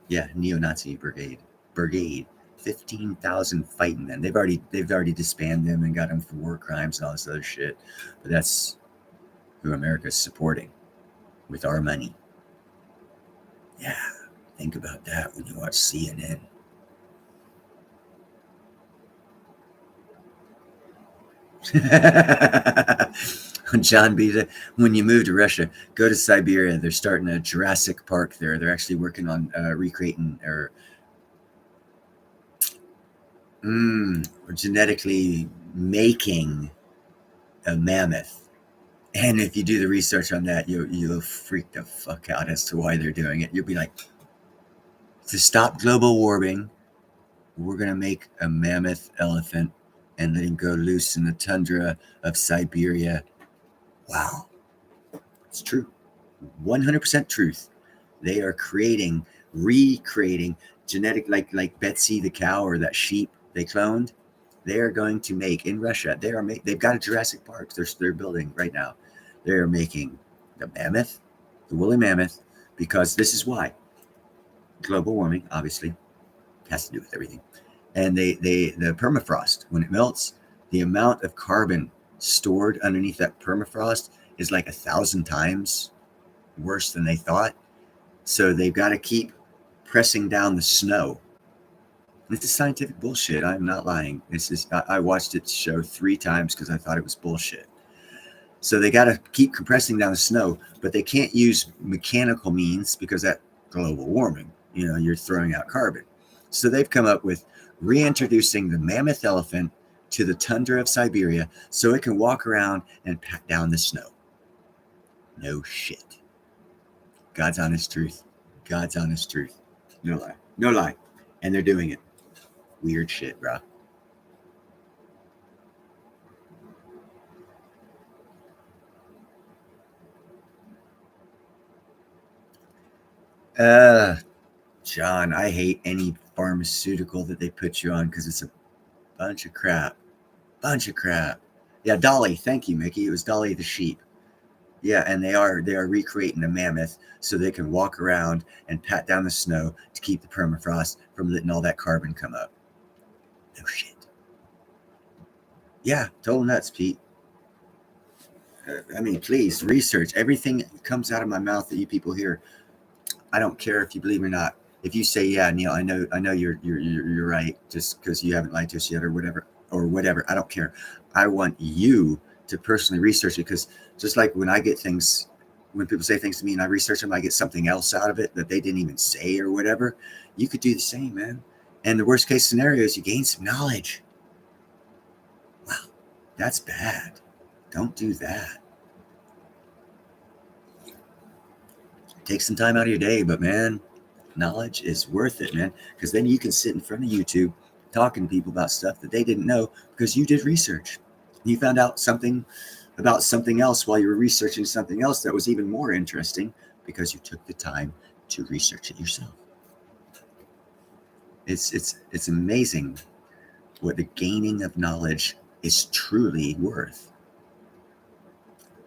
Yeah, neo-Nazi brigade. 15,000 fighting men. They've already disbanded them and got them for war crimes and all this other shit. But that's who America's supporting with our money. Yeah, think about that when you watch CNN. John B. When you move to Russia, go to Siberia. They're starting a Jurassic Park there. They're actually working on recreating or genetically making a mammoth. And if you do the research on that, you'll freak the fuck out as to why they're doing it. You'll be like, to stop global warming, we're going to make a mammoth elephant and let him go loose in the tundra of Siberia. Wow. It's true. 100% truth. They are recreating genetic, like Betsy the cow or that sheep they cloned. They are going to make in Russia. They've got a Jurassic Park. They're building right now. They're making the mammoth, the woolly mammoth, because this is why. Global warming, obviously, has to do with everything. And the permafrost, when it melts, the amount of carbon stored underneath that permafrost is like 1,000 times worse than they thought. So they've got to keep pressing down the snow. This is scientific bullshit. I'm not lying. I watched it show 3 times because I thought it was bullshit. So they got to keep compressing down the snow, but they can't use mechanical means because that global warming, you're throwing out carbon. So they've come up with reintroducing the mammoth elephant to the tundra of Siberia so it can walk around and pat down the snow. No shit. God's honest truth. God's honest truth. No lie. No lie. And they're doing it. Weird shit, bro. John, I hate any pharmaceutical that they put you on because it's a bunch of crap. Bunch of crap. Yeah, Dolly. Thank you, Mickey. It was Dolly the sheep. Yeah, and they are recreating a mammoth so they can walk around and pat down the snow to keep the permafrost from letting all that carbon come up. No shit. Yeah, total nuts, Pete. I mean, please research everything that comes out of my mouth that you people hear. I don't care if you believe or not. If you say, "Yeah, Neil, I know you're right," just because you haven't lied to us yet, or whatever, I don't care. I want you to personally research it, because just like when people say things to me and I research them, I get something else out of it that they didn't even say or whatever. You could do the same, man. And the worst case scenario is you gain some knowledge. Wow, that's bad. Don't do that. Take some time out of your day, but man, knowledge is worth it, man, because then you can sit in front of YouTube talking to people about stuff that they didn't know because you did research. You found out something about something else while you were researching something else that was even more interesting because you took the time to research it yourself. It's amazing what the gaining of knowledge is truly worth.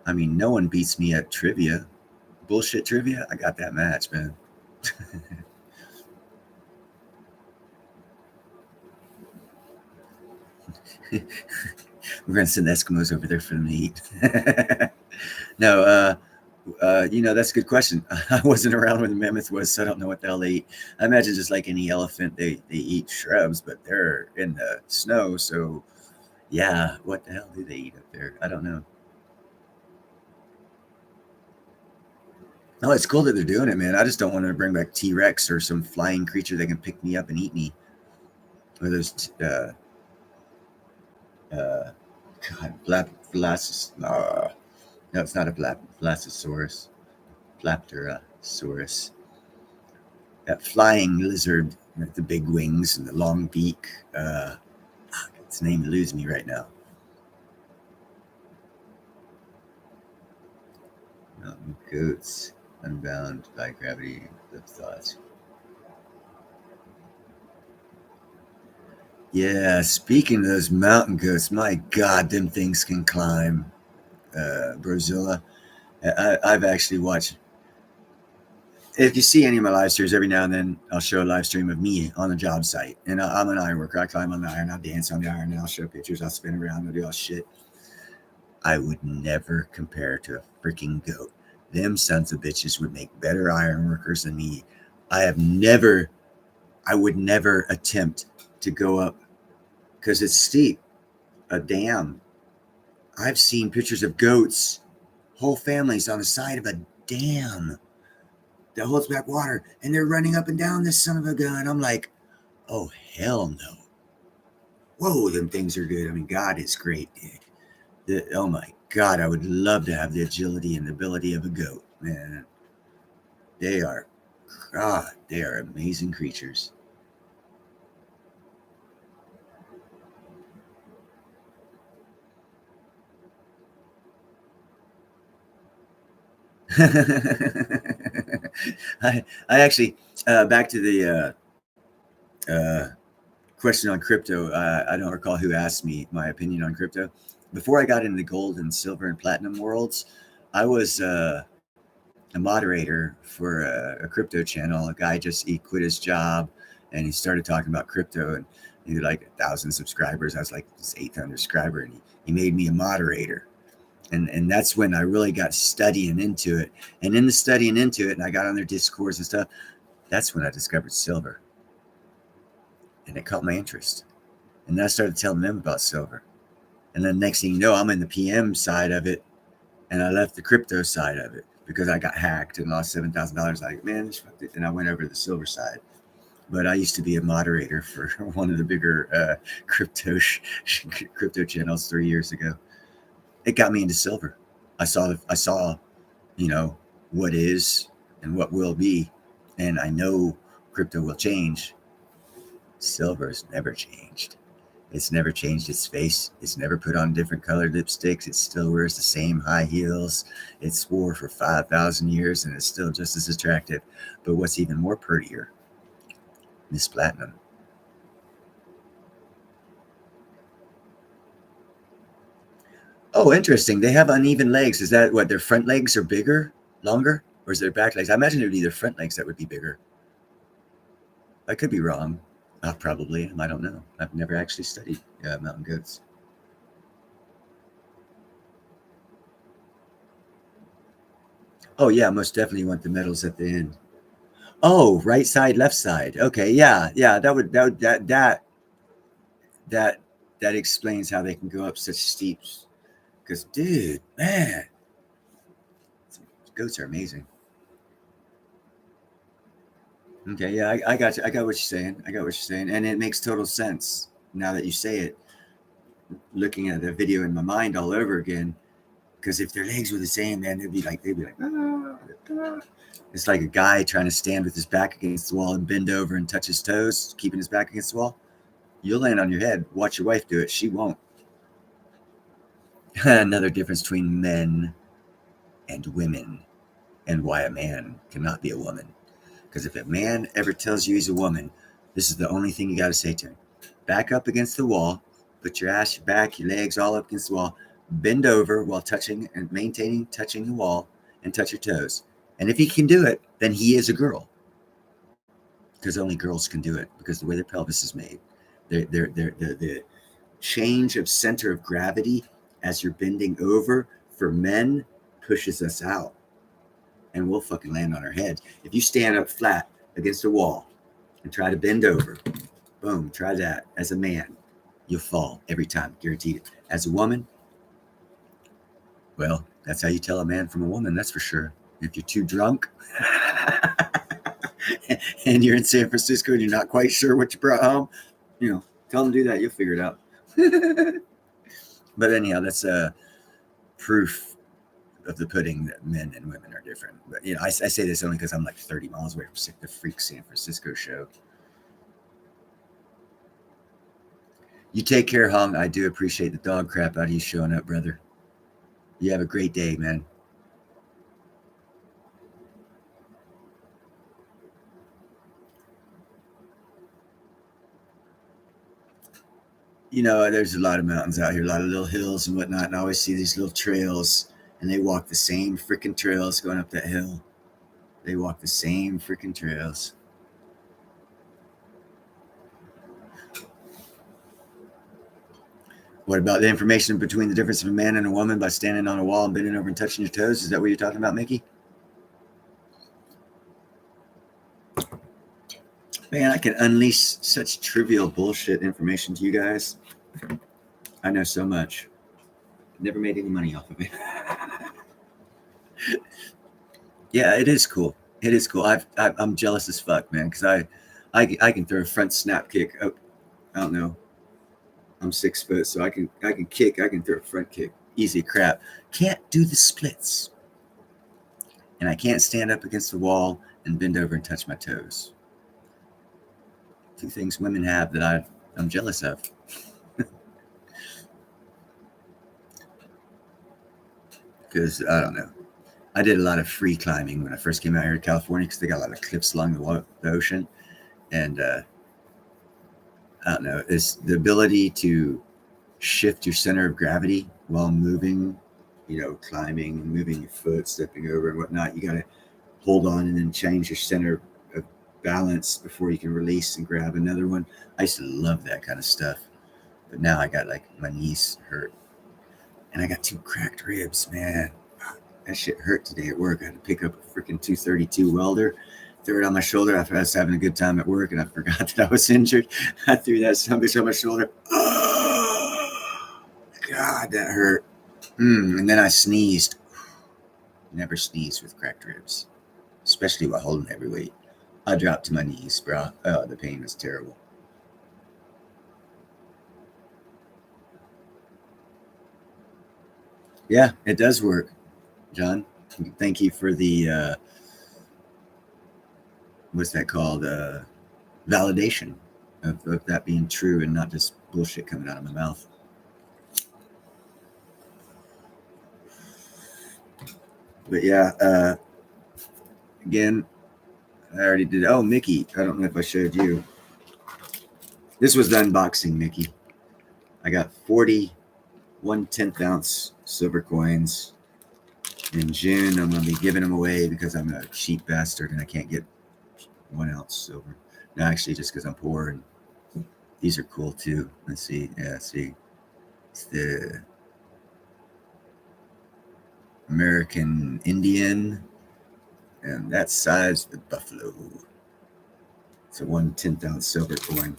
I mean, no one beats me at trivia. Bullshit trivia, I got that match, man. We're gonna send the Eskimos over there for them to eat. No, that's a good question. I wasn't around when the mammoth was, so I don't know what the hell they eat. I imagine just like any elephant, they eat shrubs, but they're in the snow, so yeah, what the hell do they eat up there? I don't know. No, it's cool that they're doing it, man. I just don't want to bring back T-Rex or some flying creature that can pick me up and eat me. Or those God, no, it's not a Blastosaurus. Flapterosaurus. That flying lizard with the big wings and the long beak. Its name eludes me right now. Mountain goats, unbound by gravity of thought. Yeah, speaking of those mountain goats, my God, them things can climb. Brozilla. I've actually watched. If you see any of my live streams, every now and then I'll show a live stream of me on the job site. And I'm an iron worker. I climb on the iron, I'll dance on the iron, and I'll show pictures, I'll spin around, I'll do all shit. I would never compare to a freaking goat. Them sons of bitches would make better iron workers than me. I would never attempt to go up because it's steep, a dam. I've seen pictures of goats, whole families on the side of a dam that holds back water, and they're running up and down this son of a gun. I'm like, oh, hell no. Whoa, them things are good. I mean, God is great, dude. Oh my God, I would love to have the agility and the ability of a goat, man. They are amazing creatures. I actually, back to the question on crypto. I don't recall who asked me my opinion on crypto. Before I got into the gold and silver and platinum worlds, I was a moderator for a crypto channel. A guy he quit his job and he started talking about crypto, and he had like 1,000 subscribers. I was like this 800 subscriber, and he made me a moderator. And that's when I really got studying into it. And in the studying into it, and I got on their discourse and stuff, that's when I discovered silver. And it caught my interest. And then I started telling them about silver. And then next thing you know, I'm in the PM side of it. and I left the crypto side of it because I got hacked and lost $7,000. Like, man, and I went over to the silver side. But I used to be a moderator for one of the bigger crypto channels 3 years ago. It got me into silver. I saw, what is and what will be, and I know crypto will change. Silver's never changed. It's never changed its face. It's never put on different colored lipsticks. It still wears the same high heels. It's wore for 5,000 years, and it's still just as attractive. But what's even more prettier, Miss Platinum. Oh, interesting. They have uneven legs. Is that what, their front legs are bigger, longer, or is their back legs? I imagine it would be their front legs that would be bigger. I could be wrong. Probably. I don't know. I've never actually studied mountain goats. Oh yeah, most definitely want the medals at the end. Oh, right side, left side. Okay, yeah. That explains how they can go up such steeps. Because, dude, man, goats are amazing. Okay, yeah, I got you. I got what you're saying, and it makes total sense now that you say it. Looking at the video in my mind all over again, because if their legs were the same, man, they'd be like, ah. It's like a guy trying to stand with his back against the wall and bend over and touch his toes, keeping his back against the wall. You'll land on your head. Watch your wife do it. She won't. Another difference between men and women, and why a man cannot be a woman. Because if a man ever tells you he's a woman, this is the only thing you got to say to him. Back up against the wall, put your ass, your back, your legs all up against the wall, bend over while touching the wall, and touch your toes. And if he can do it, then he is a girl. Because only girls can do it, because the way their pelvis is made. The change of center of gravity as you're bending over for men pushes us out. And we'll fucking land on our heads. If you stand up flat against a wall and try to bend over, boom, try that. As a man, you'll fall every time, guaranteed. As a woman, well, that's how you tell a man from a woman, that's for sure. If you're too drunk and you're in San Francisco and you're not quite sure what you brought home, tell them to do that. You'll figure it out. But anyhow, that's proof of the pudding that men and women are different. But I say this only because I'm like 30 miles away from the freak San Francisco show. You take care, Hong. I do appreciate the dog crap out of you showing up, brother. You have a great day, man. There's a lot of mountains out here, a lot of little hills and whatnot, and I always see these little trails, and they walk the same freaking trails going up that hill. They walk the same freaking trails. What about the information between the difference of a man and a woman by standing on a wall and bending over and touching your toes? Is that what you're talking about, Mickey? Man, I can unleash such trivial bullshit information to you guys. I know so much. Never made any money off of it. Yeah, it is cool. It is cool. I'm jealous as fuck, man, because I can throw a front snap kick. Oh, I don't know. I'm 6 foot, so I can kick. I can throw a front kick. Easy crap. Can't do the splits. And I can't stand up against the wall and bend over and touch my toes. 2 things women have that I'm jealous of. Because, I don't know. I did a lot of free climbing when I first came out here to California because they got a lot of cliffs along the ocean. And I don't know. It's the ability to shift your center of gravity while moving, climbing, moving your foot, stepping over and whatnot. You got to hold on and then change your center of balance before you can release and grab another one. I used to love that kind of stuff. But now I got my knees hurt. And I got 2 cracked ribs, man. That shit hurt today at work. I had to pick up a freaking 232 welder, threw it on my shoulder after I was having a good time at work, and I forgot that I was injured. I threw that son of a bitch on my shoulder. Oh, God, that hurt. And then I sneezed. Never sneeze with cracked ribs, especially while holding heavy weight. I dropped to my knees, bro. Oh, the pain was terrible. Yeah, it does work, John. Thank you for the what's that called? Validation of that being true and not just bullshit coming out of my mouth. But yeah, again, I already did. Oh, Mickey, I don't know if I showed you. This was the unboxing, Mickey. I got 40 1/10 ounce silver coins. In June, I'm going to be giving them away because I'm a cheap bastard and I can't get 1 ounce silver. No, actually, just because I'm poor. And these are cool too. Let's see. Yeah, see. It's the American Indian. And that size, the buffalo. It's a 1/10 ounce silver coin.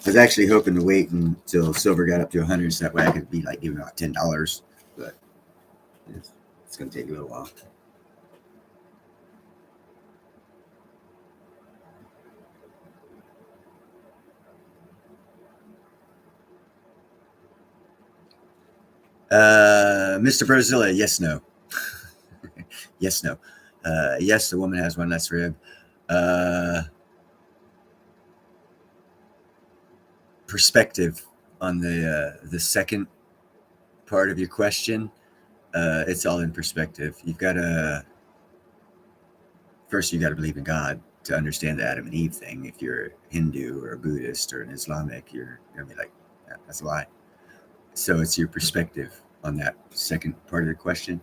I was actually hoping to wait until silver got up to 100, so that way I could be like giving out $10. But it's going to take a little while. Mr. Brazilla, yes, no. Yes, no. Yes, the woman has one less rib. Perspective on the second part of your question. It's all in perspective. You've got to first you got to believe in God to understand the Adam and Eve thing. If you're Hindu or a Buddhist or an Islamic, you're gonna be like, that's a lie. So it's your perspective on that second part of the question.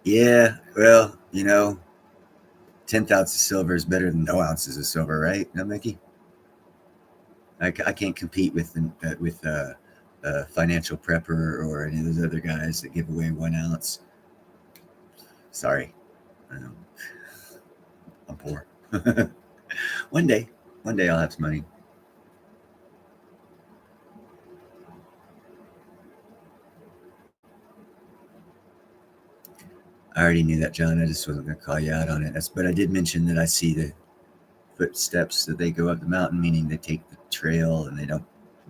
Yeah, well, 10th ounce of silver is better than no ounces of silver, right? No, Mickey? I can't compete with Financial Prepper or any of those other guys that give away 1 ounce. Sorry. I'm poor. One day I'll have some money. I already knew that, John. I just wasn't going to call you out on it. But I did mention that I see the footsteps that they go up the mountain, meaning they take the trail and they don't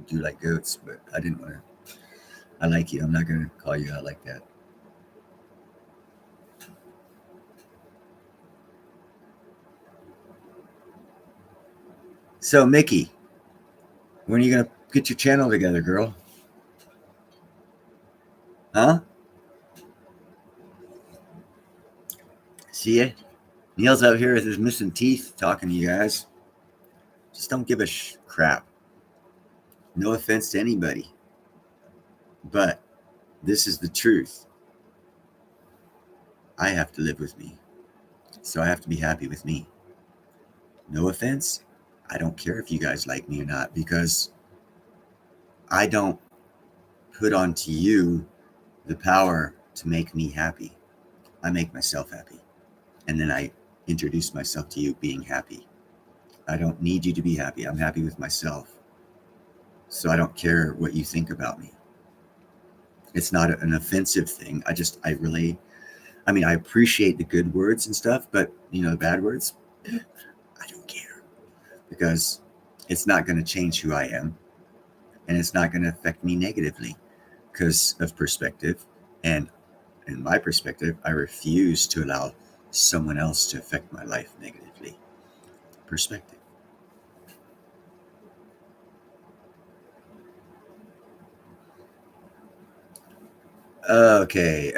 do like goats. But I didn't want to. I like you. I'm not going to call you out like that. So, Mickey, when are you going to get your channel together, girl? Huh? See ya? Neil's out here with his missing teeth talking to you guys. Just don't give a crap. No offense to anybody. But this is the truth. I have to live with me. So I have to be happy with me. No offense. I don't care if you guys like me or not because I don't put onto you the power to make me happy. I make myself happy. And then I introduce myself to you being happy. I don't need you to be happy. I'm happy with myself. So I don't care what you think about me. It's not an offensive thing. I appreciate the good words and stuff, but the bad words, I don't care because it's not going to change who I am and it's not going to affect me negatively because of perspective. And in my perspective, I refuse to allow someone else to affect my life negatively. Perspective. Okay.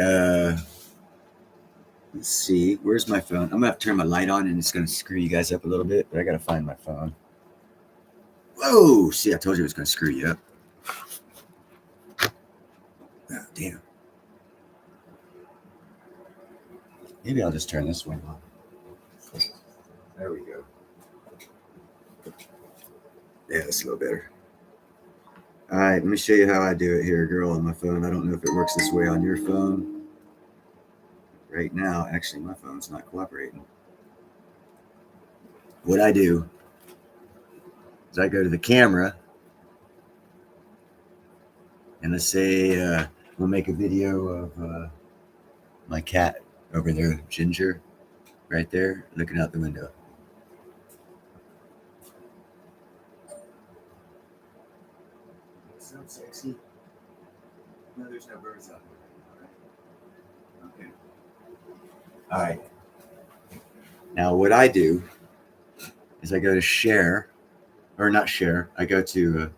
Let's see. Where's my phone? I'm going to have to turn my light on and it's going to screw you guys up a little bit, but I got to find my phone. Whoa. See, I told you it was going to screw you up. Oh, damn. Maybe I'll just turn this one on. There we go. Yeah, that's a little better. All right, let me show you how I do it here, girl, on my phone. I don't know if it works this way on your phone. Right now, actually, my phone's not cooperating. What I do is I go to the camera and let's say we'll make a video of my cat over there, Ginger, right there, looking out the window. So sexy. No, there's no birds out there. Okay. All right. Now, what I do is I go to share, or not share. I go to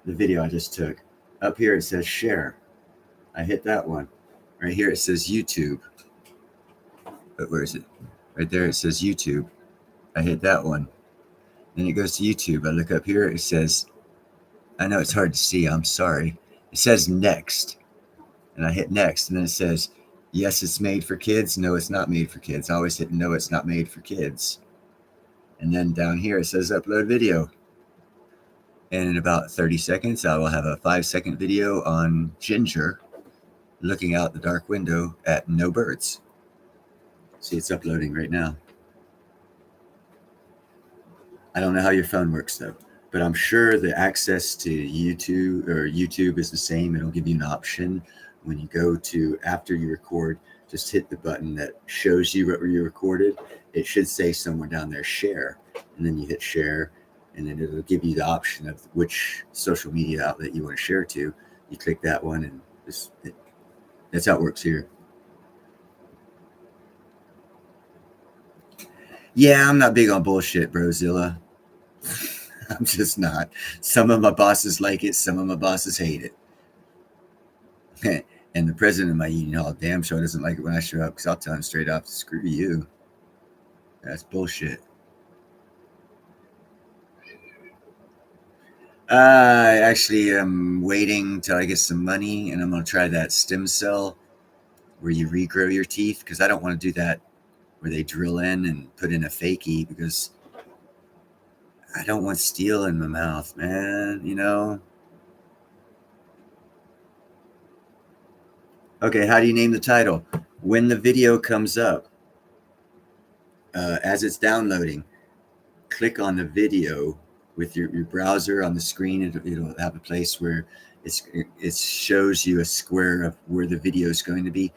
the video I just took. Up here it says share. I hit that one. Right here it says YouTube. But where is it? Right there it says YouTube. I hit that one. Then it goes to YouTube. I look up here. It says, I know it's hard to see. I'm sorry. It says next. And I hit next. And then it says, yes, it's made for kids. No, it's not made for kids. I always hit no, it's not made for kids. And then down here it says upload video. And in about 30 seconds, I will have a 5-second video on Ginger looking out the dark window at no birds. See, it's uploading right now. I don't know how your phone works though, but I'm sure the access to YouTube is the same. It'll give you an option when you go to, after you record, just hit the button that shows you what you recorded. It should say somewhere down there, share. And then you hit share, and then it'll give you the option of which social media outlet you want to share to. You click that one, and that's how it works here. Yeah, I'm not big on bullshit, Brozilla. I'm just not. Some of my bosses like it. Some of my bosses hate it. And the president of my union hall damn sure doesn't like it when I show up, because I'll tell him straight off, screw you. That's bullshit. I actually am waiting till I get some money, and I'm going to try that stem cell where you regrow your teeth, because I don't want to do that where they drill in and put in a fakie, because I don't want steel in my mouth, man, you know? Okay, how do you name the title? When the video comes up, as it's downloading, click on the video with your browser on the screen. It'll have a place where it shows you a square of where the video is going to be.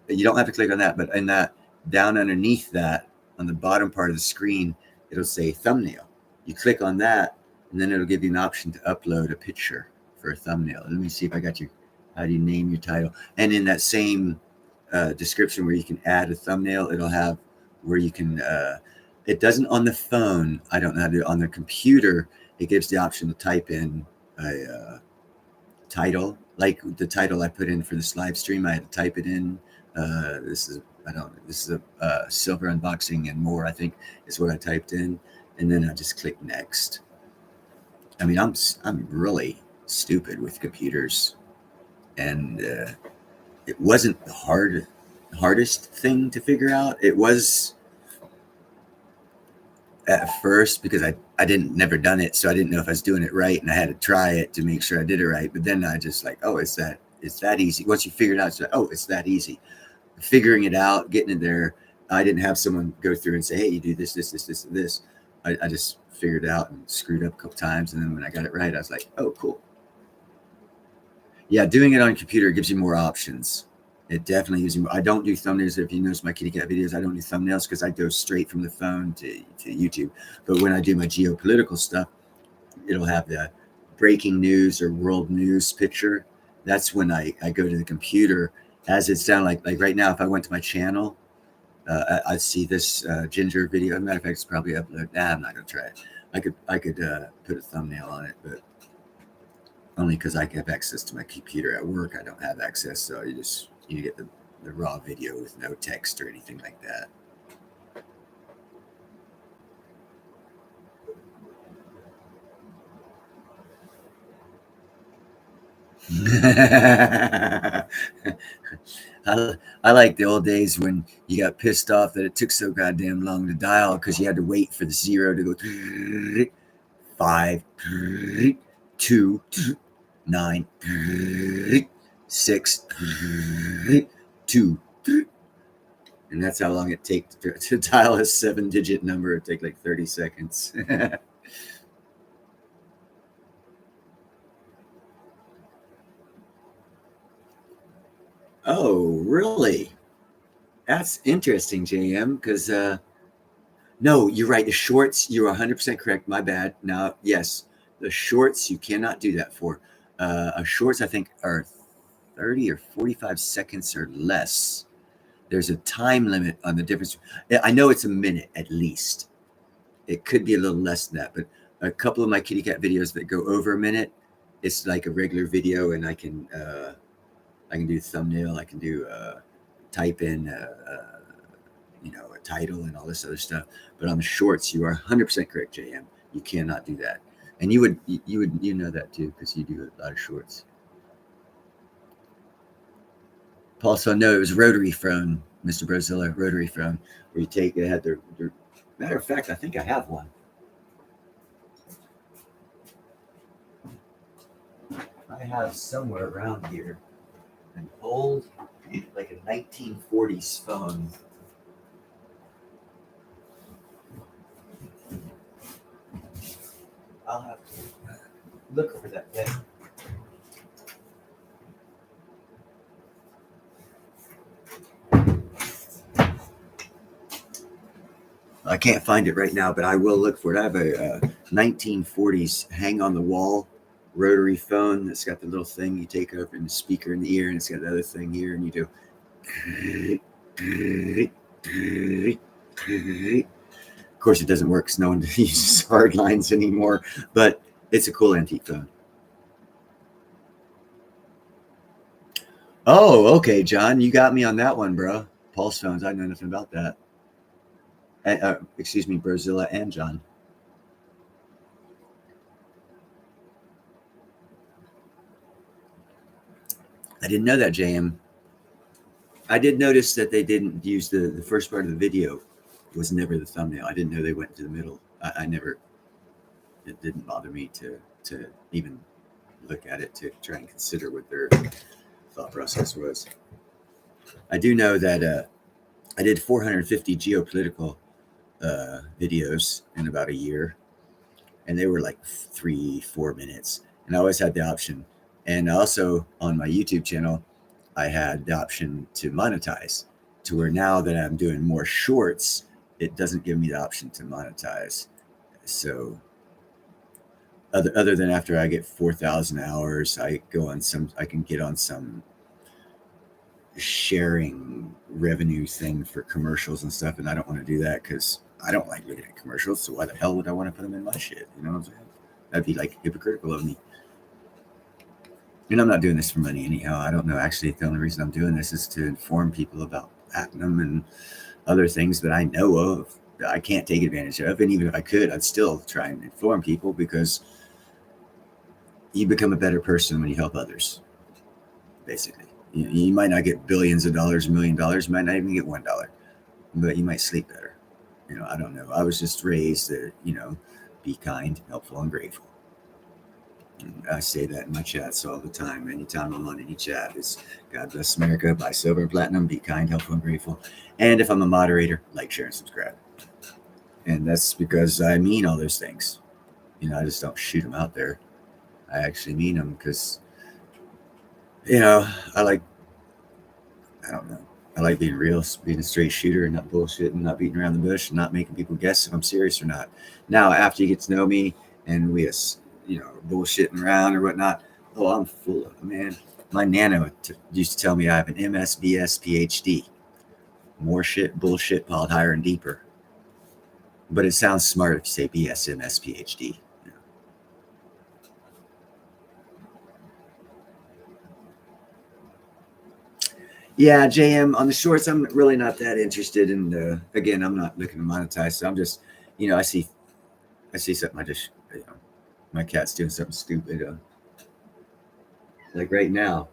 You don't have to click on that, but in that, down underneath that, on the bottom part of the screen, it'll say thumbnail. You click on that, and then it'll give you an option to upload a picture for a thumbnail. Let me see if I got you. How do you name your title? And in that same description where you can add a thumbnail, it'll have where you can, it doesn't on the phone. I don't know how to do it. On the computer, it gives the option to type in a title, like the title I put in for this live stream. I had to type it in. This is a silver unboxing and more, I think, is what I typed in. And then I just click next. I mean, I'm really stupid with computers. And it wasn't the hardest thing to figure out. It was at first, because I didn't never done it, so I didn't know if I was doing it right, and I had to try it to make sure I did it right. But then I just like, oh, it's that easy. Once you figure it out, it's like, oh, it's that easy. Figuring it out, getting it there. I didn't have someone go through and say, hey, you do this, this, this, this, and this. I just figured it out and screwed up a couple times, and then when I got it right, I was like, oh, cool. Yeah, doing it on a computer gives you more options. It definitely gives you more. I don't do thumbnails. If you notice my kitty cat videos, I don't do thumbnails because I go straight from the phone to YouTube. But when I do my geopolitical stuff, it'll have the breaking news or world news picture. That's when I go to the computer. As it's down, like right now, if I went to my channel, I'd see this Ginger video. As a matter of fact, it's probably uploaded. Nah, I'm not gonna try it. I could put a thumbnail on it, but only because I have access to my computer at work. I don't have access, so you get the raw video with no text or anything like that. I like the old days when you got pissed off that it took so goddamn long to dial because you had to wait for the zero to go 5, 2, 9, 6, 2. And that's how long it takes to dial a 7-digit number. It'd take like 30 seconds. Oh, really? That's interesting, JM, because no, you're right. The shorts, you're 100% correct. My bad. Now, yes, the shorts, you cannot do that for. Shorts, I think, are 30 or 45 seconds or less. There's a time limit on the difference. I know it's a minute at least. It could be a little less than that, but a couple of my kitty cat videos that go over a minute, it's like a regular video, and I can do thumbnail, I can do type in a title and all this other stuff. But on the shorts, you are 100% correct, JM. You cannot do that, and you know that too because you do a lot of shorts. Paul, so no, it was rotary phone, Mr. Brozilla, rotary phone, where you take it had their matter of fact, I think I have one. I have somewhere around here an old, like a 1940s phone. I'll have to look for that thing. I can't find it right now, but I will look for it. I have a 1940s hang on the wall rotary phone that's got the little thing you take over and the speaker in the ear, and it's got the other thing here, and you do. Of course, it doesn't work because no one uses hard lines anymore, but it's a cool antique phone. Oh, okay, John, you got me on that one, bro. Pulse phones, I know nothing about that. Excuse me, Brozilla and John. I didn't know that, JM. I did notice that they didn't use the first part of the video was never the thumbnail. I didn't know they went to the middle. I never. It didn't bother me to even look at it to try and consider what their thought process was. I do know that I did 450 geopolitical videos in about a year, and they were like 3-4 minutes, and I always had the option. And also on my YouTube channel, I had the option to monetize, to where now that I'm doing more shorts, it doesn't give me the option to monetize. So other than after I get 4,000 hours, I can get on some sharing revenue thing for commercials and stuff, and I don't want to do that because I don't like looking at commercials. So why the hell would I want to put them in my shit? You know what I'm saying? That'd be like hypocritical of me. And I'm not doing this for money anyhow. I don't know. Actually, the only reason I'm doing this is to inform people about platinum and other things that I know of that I can't take advantage of. And even if I could, I'd still try and inform people because you become a better person when you help others, basically. You might not get billions of dollars, $1 million, you might not even get $1, but you might sleep better. I don't know. I was just raised to, be kind, helpful, and grateful. I say that in my chats all the time. Anytime I'm on any chat, it's God bless America, buy silver and platinum, be kind, helpful, and grateful. And if I'm a moderator, like, share, and subscribe. And that's because I mean all those things. I just don't shoot them out there. I actually mean them because, I don't know. I like being real, being a straight shooter and not bullshitting, not beating around the bush, and not making people guess if I'm serious or not. Now, after you get to know me and we, bullshitting around or whatnot, oh, I'm full of it, man. My nana used to tell me I have an MS, BS, PhD. More shit, bullshit piled higher and deeper. But it sounds smart if you say BS, MS, PhD. Yeah, JM, on the shorts, I'm really not that interested in. Again, I'm not looking to monetize, so I'm just, I see something, I just, my cat's doing something stupid. Like right now,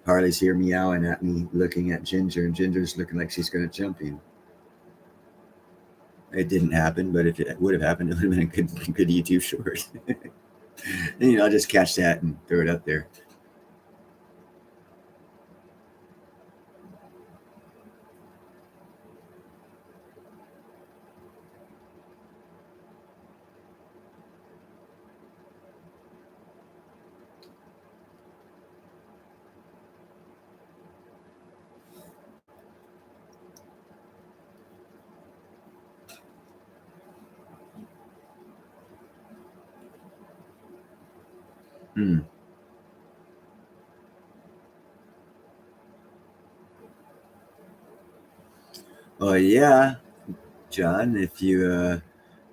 Harley's here meowing at me, looking at Ginger, and Ginger's looking like she's going to jump in. It didn't happen, but if it would have happened, it would have been a good YouTube short. And, I'll just catch that and throw it up there. Hmm. Well, yeah, John, if you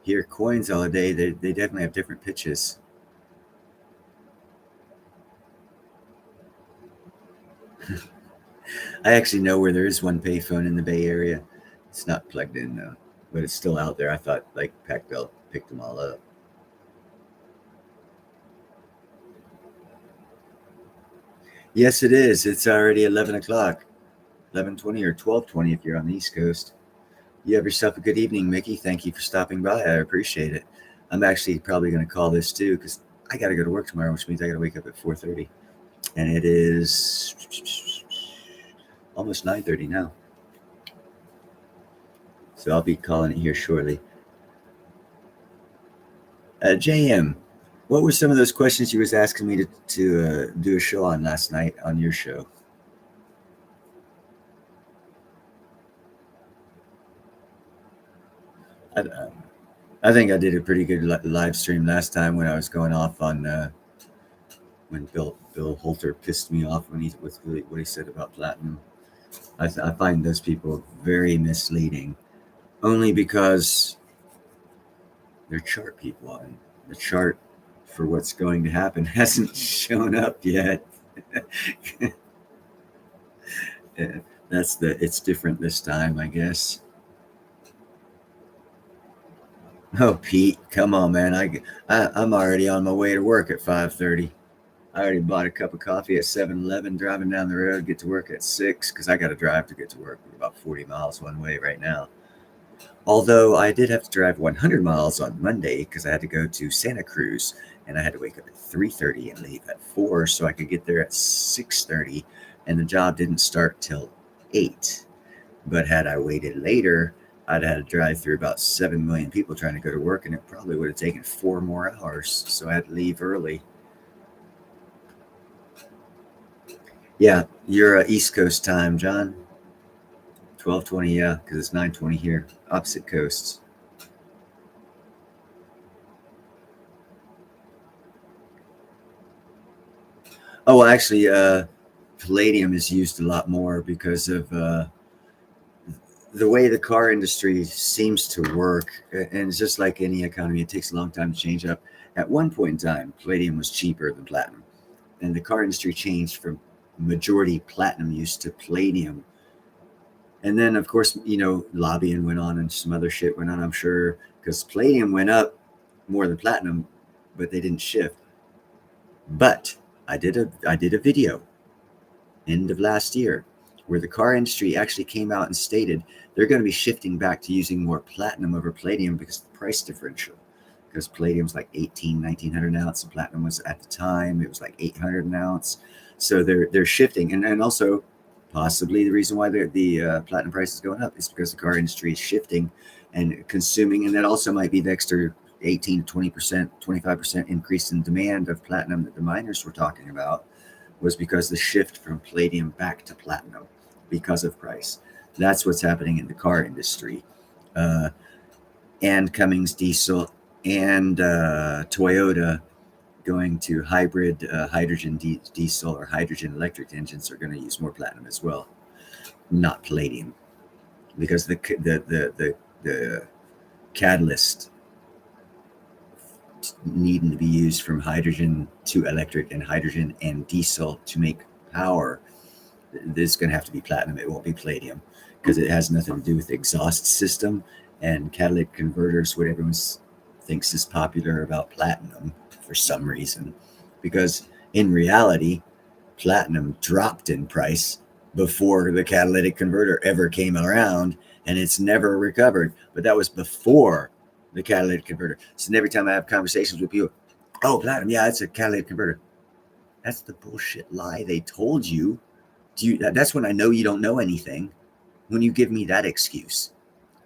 hear coins all day, they definitely have different pitches. I actually know where there is one payphone in the Bay Area. It's not plugged in though, but it's still out there. I thought like Pac Bell picked them all up. Yes, it is. It's already 11 o'clock, 11:20 or 12:20 if you're on the East Coast. You have yourself a good evening, Mickey. Thank you for stopping by. I appreciate it. I'm actually probably going to call this too because I got to go to work tomorrow, which means I got to wake up at 4:30, and it is almost 9:30 now. So I'll be calling it here shortly. JM, what were some of those questions you was asking me to do a show on last night on your show? I, I think I did a pretty good live stream last time when I was going off on when Bill Holter pissed me off when he with what he said about platinum. I find those people very misleading, only because they're chart people, and the chart for what's going to happen hasn't shown up yet. It's different this time, I guess. Oh, Pete, come on, man! I'm already on my way to work at 5:30. I already bought a cup of coffee at 7-Eleven, driving down the road, get to work at 6 because I got to drive to get to work. We're about 40 miles one way right now. Although I did have to drive 100 miles on Monday because I had to go to Santa Cruz and I had to wake up at 3:30 and leave at 4 so I could get there at 6:30, and the job didn't start till 8. But had I waited later, I'd had to drive through about 7 million people trying to go to work, and it probably would have taken 4 more hours. So I had to leave early. Yeah, you're East Coast time, John. 12:20, yeah, because it's 9:20 here. Opposite coasts. Oh, actually, palladium is used a lot more because of the way the car industry seems to work. And it's just like any economy, it takes a long time to change up. At one point in time, palladium was cheaper than platinum, and the car industry changed from majority platinum use to palladium. And then, of course, lobbying went on and some other shit went on, I'm sure, because palladium went up more than platinum, but they didn't shift. But I did a video end of last year where the car industry actually came out and stated they're going to be shifting back to using more platinum over palladium because of the price differential. Because palladium's like 1900 an ounce, and platinum was at the time it was like 800 an ounce. So they're shifting, and also possibly the reason why the platinum price is going up is because the car industry is shifting and consuming, and that also might be the extra 18 to 20%, 25% increase in demand of platinum that the miners were talking about was because the shift from palladium back to platinum because of price. That's what's happening in the car industry. Uh, and Cummins Diesel and Toyota going to hybrid hydrogen diesel or hydrogen electric engines are going to use more platinum as well, not palladium, because the catalyst needing to be used from hydrogen to electric and hydrogen and diesel to make power, this is going to have to be platinum. It won't be palladium because it has nothing to do with the exhaust system and catalytic converters. What everyone thinks is popular about platinum for some reason, because in reality, platinum dropped in price before the catalytic converter ever came around, and it's never recovered. But that was before the catalytic converter. So every time I have conversations with people, oh, platinum, yeah, it's a catalytic converter. That's the bullshit lie they told you. That's when I know you don't know anything, when you give me that excuse.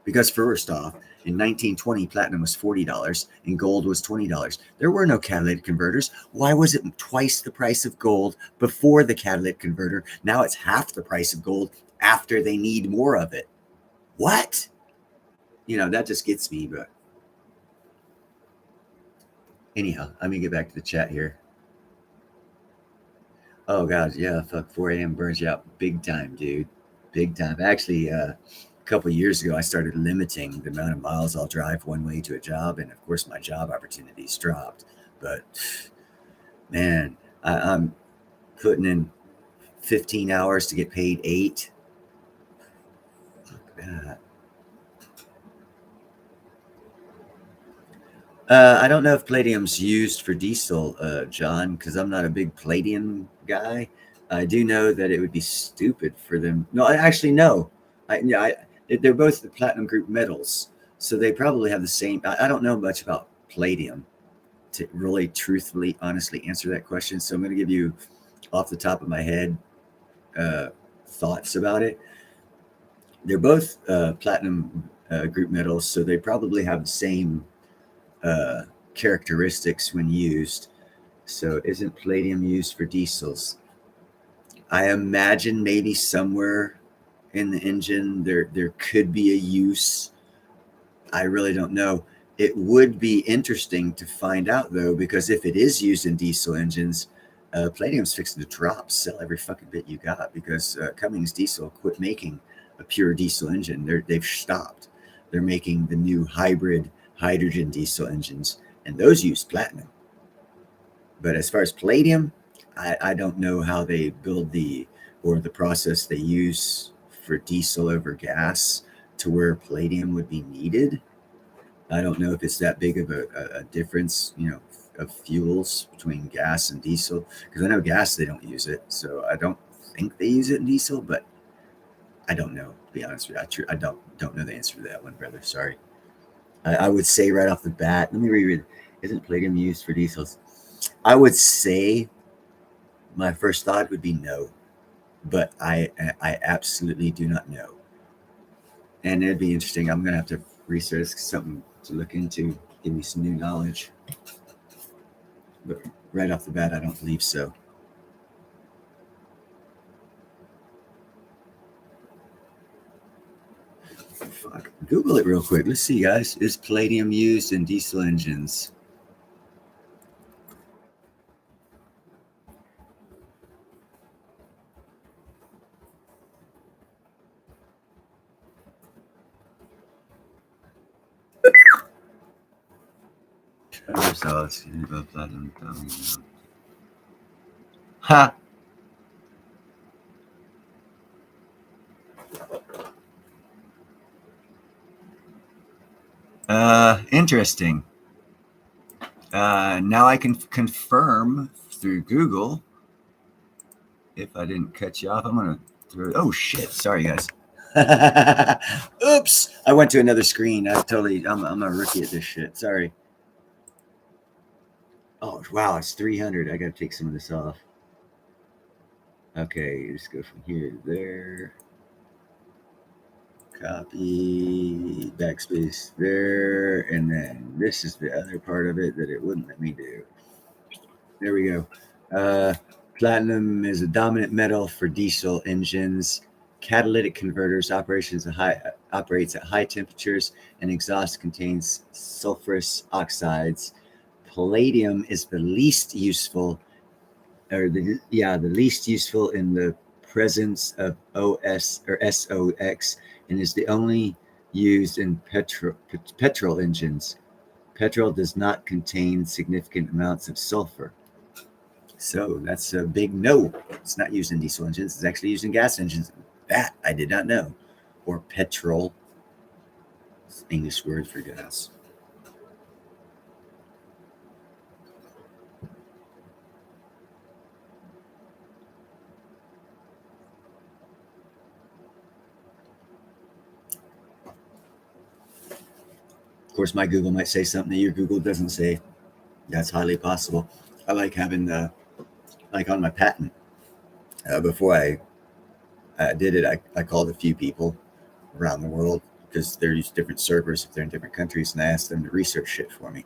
Because first off, in 1920, platinum was $40 and gold was $20. There were no catalytic converters. Why was it twice the price of gold before the catalytic converter? Now it's half the price of gold after they need more of it. What? That just gets me. But anyhow, let me get back to the chat here. Oh god, yeah, fuck 4 a.m. burns you out big time, dude. Big time. Actually, a couple of years ago, I started limiting the amount of miles I'll drive one way to a job, and of course, my job opportunities dropped. But man, I'm putting in 15 hours to get paid 8. Fuck that. I don't know if palladium's used for diesel, John, because I'm not a big palladium guy. I do know that it would be stupid for them. No, I actually no. They're both the platinum group metals, so they probably have the same. I don't know much about palladium to really, truthfully, honestly answer that question. So I'm going to give you, off the top of my head, uh, thoughts about it. They're both platinum group metals, so they probably have the same uh, characteristics when used. So, isn't palladium used for diesels? I imagine maybe somewhere in the engine there could be a use. I really don't know. It would be interesting to find out though, because if it is used in diesel engines, palladium's fixing to drop. Sell every fucking bit you got because Cummins Diesel quit making a pure diesel engine. They've stopped. They're making the new hybrid hydrogen diesel engines, and those use platinum. But as far as palladium, I don't know how they build the process they use for diesel over gas to where palladium would be needed. I don't know if it's that big of a difference, of fuels between gas and diesel. Because I know gas they don't use it, so I don't think they use it in diesel. But I don't know. To be honest with you, I don't know the answer to that one, brother. Sorry. I would say right off the bat. Let me reread. Isn't palladium used for diesels? I would say my first thought would be no, but I absolutely do not know, and it'd be interesting. I'm gonna have to research something to look into, give me some new knowledge. But right off the bat, I don't believe so. Fuck. Google it real quick. Let's see, guys. Is palladium used in diesel engines? Ha! Interesting. Now I can confirm through Google. If I didn't cut you off, I'm gonna throw. Oh shit! Sorry, guys. Oops! I went to another screen. I'm a rookie at this shit. Sorry. Oh wow, it's 300. I gotta take some of this off. Okay, just go from here to there. Copy, backspace there, and then this is the other part of it that it wouldn't let me do. There we go. Platinum is a dominant metal for diesel engines. Catalytic converters operates at high temperatures, and exhaust contains sulfurous oxides. Palladium is the least useful, the least useful in the presence of OS or SOx, and is the only used in petrol engines. Petrol does not contain significant amounts of sulfur. So that's a big no. It's not used in diesel engines. It's actually used in gas engines. That I did not know. Or petrol. It's English word for gas. Of course, my Google might say something that your Google doesn't say. That's highly possible. I like having like on my patent. Before I did it, I called a few people around the world because they're used different servers if they're in different countries, and I asked them to research shit for me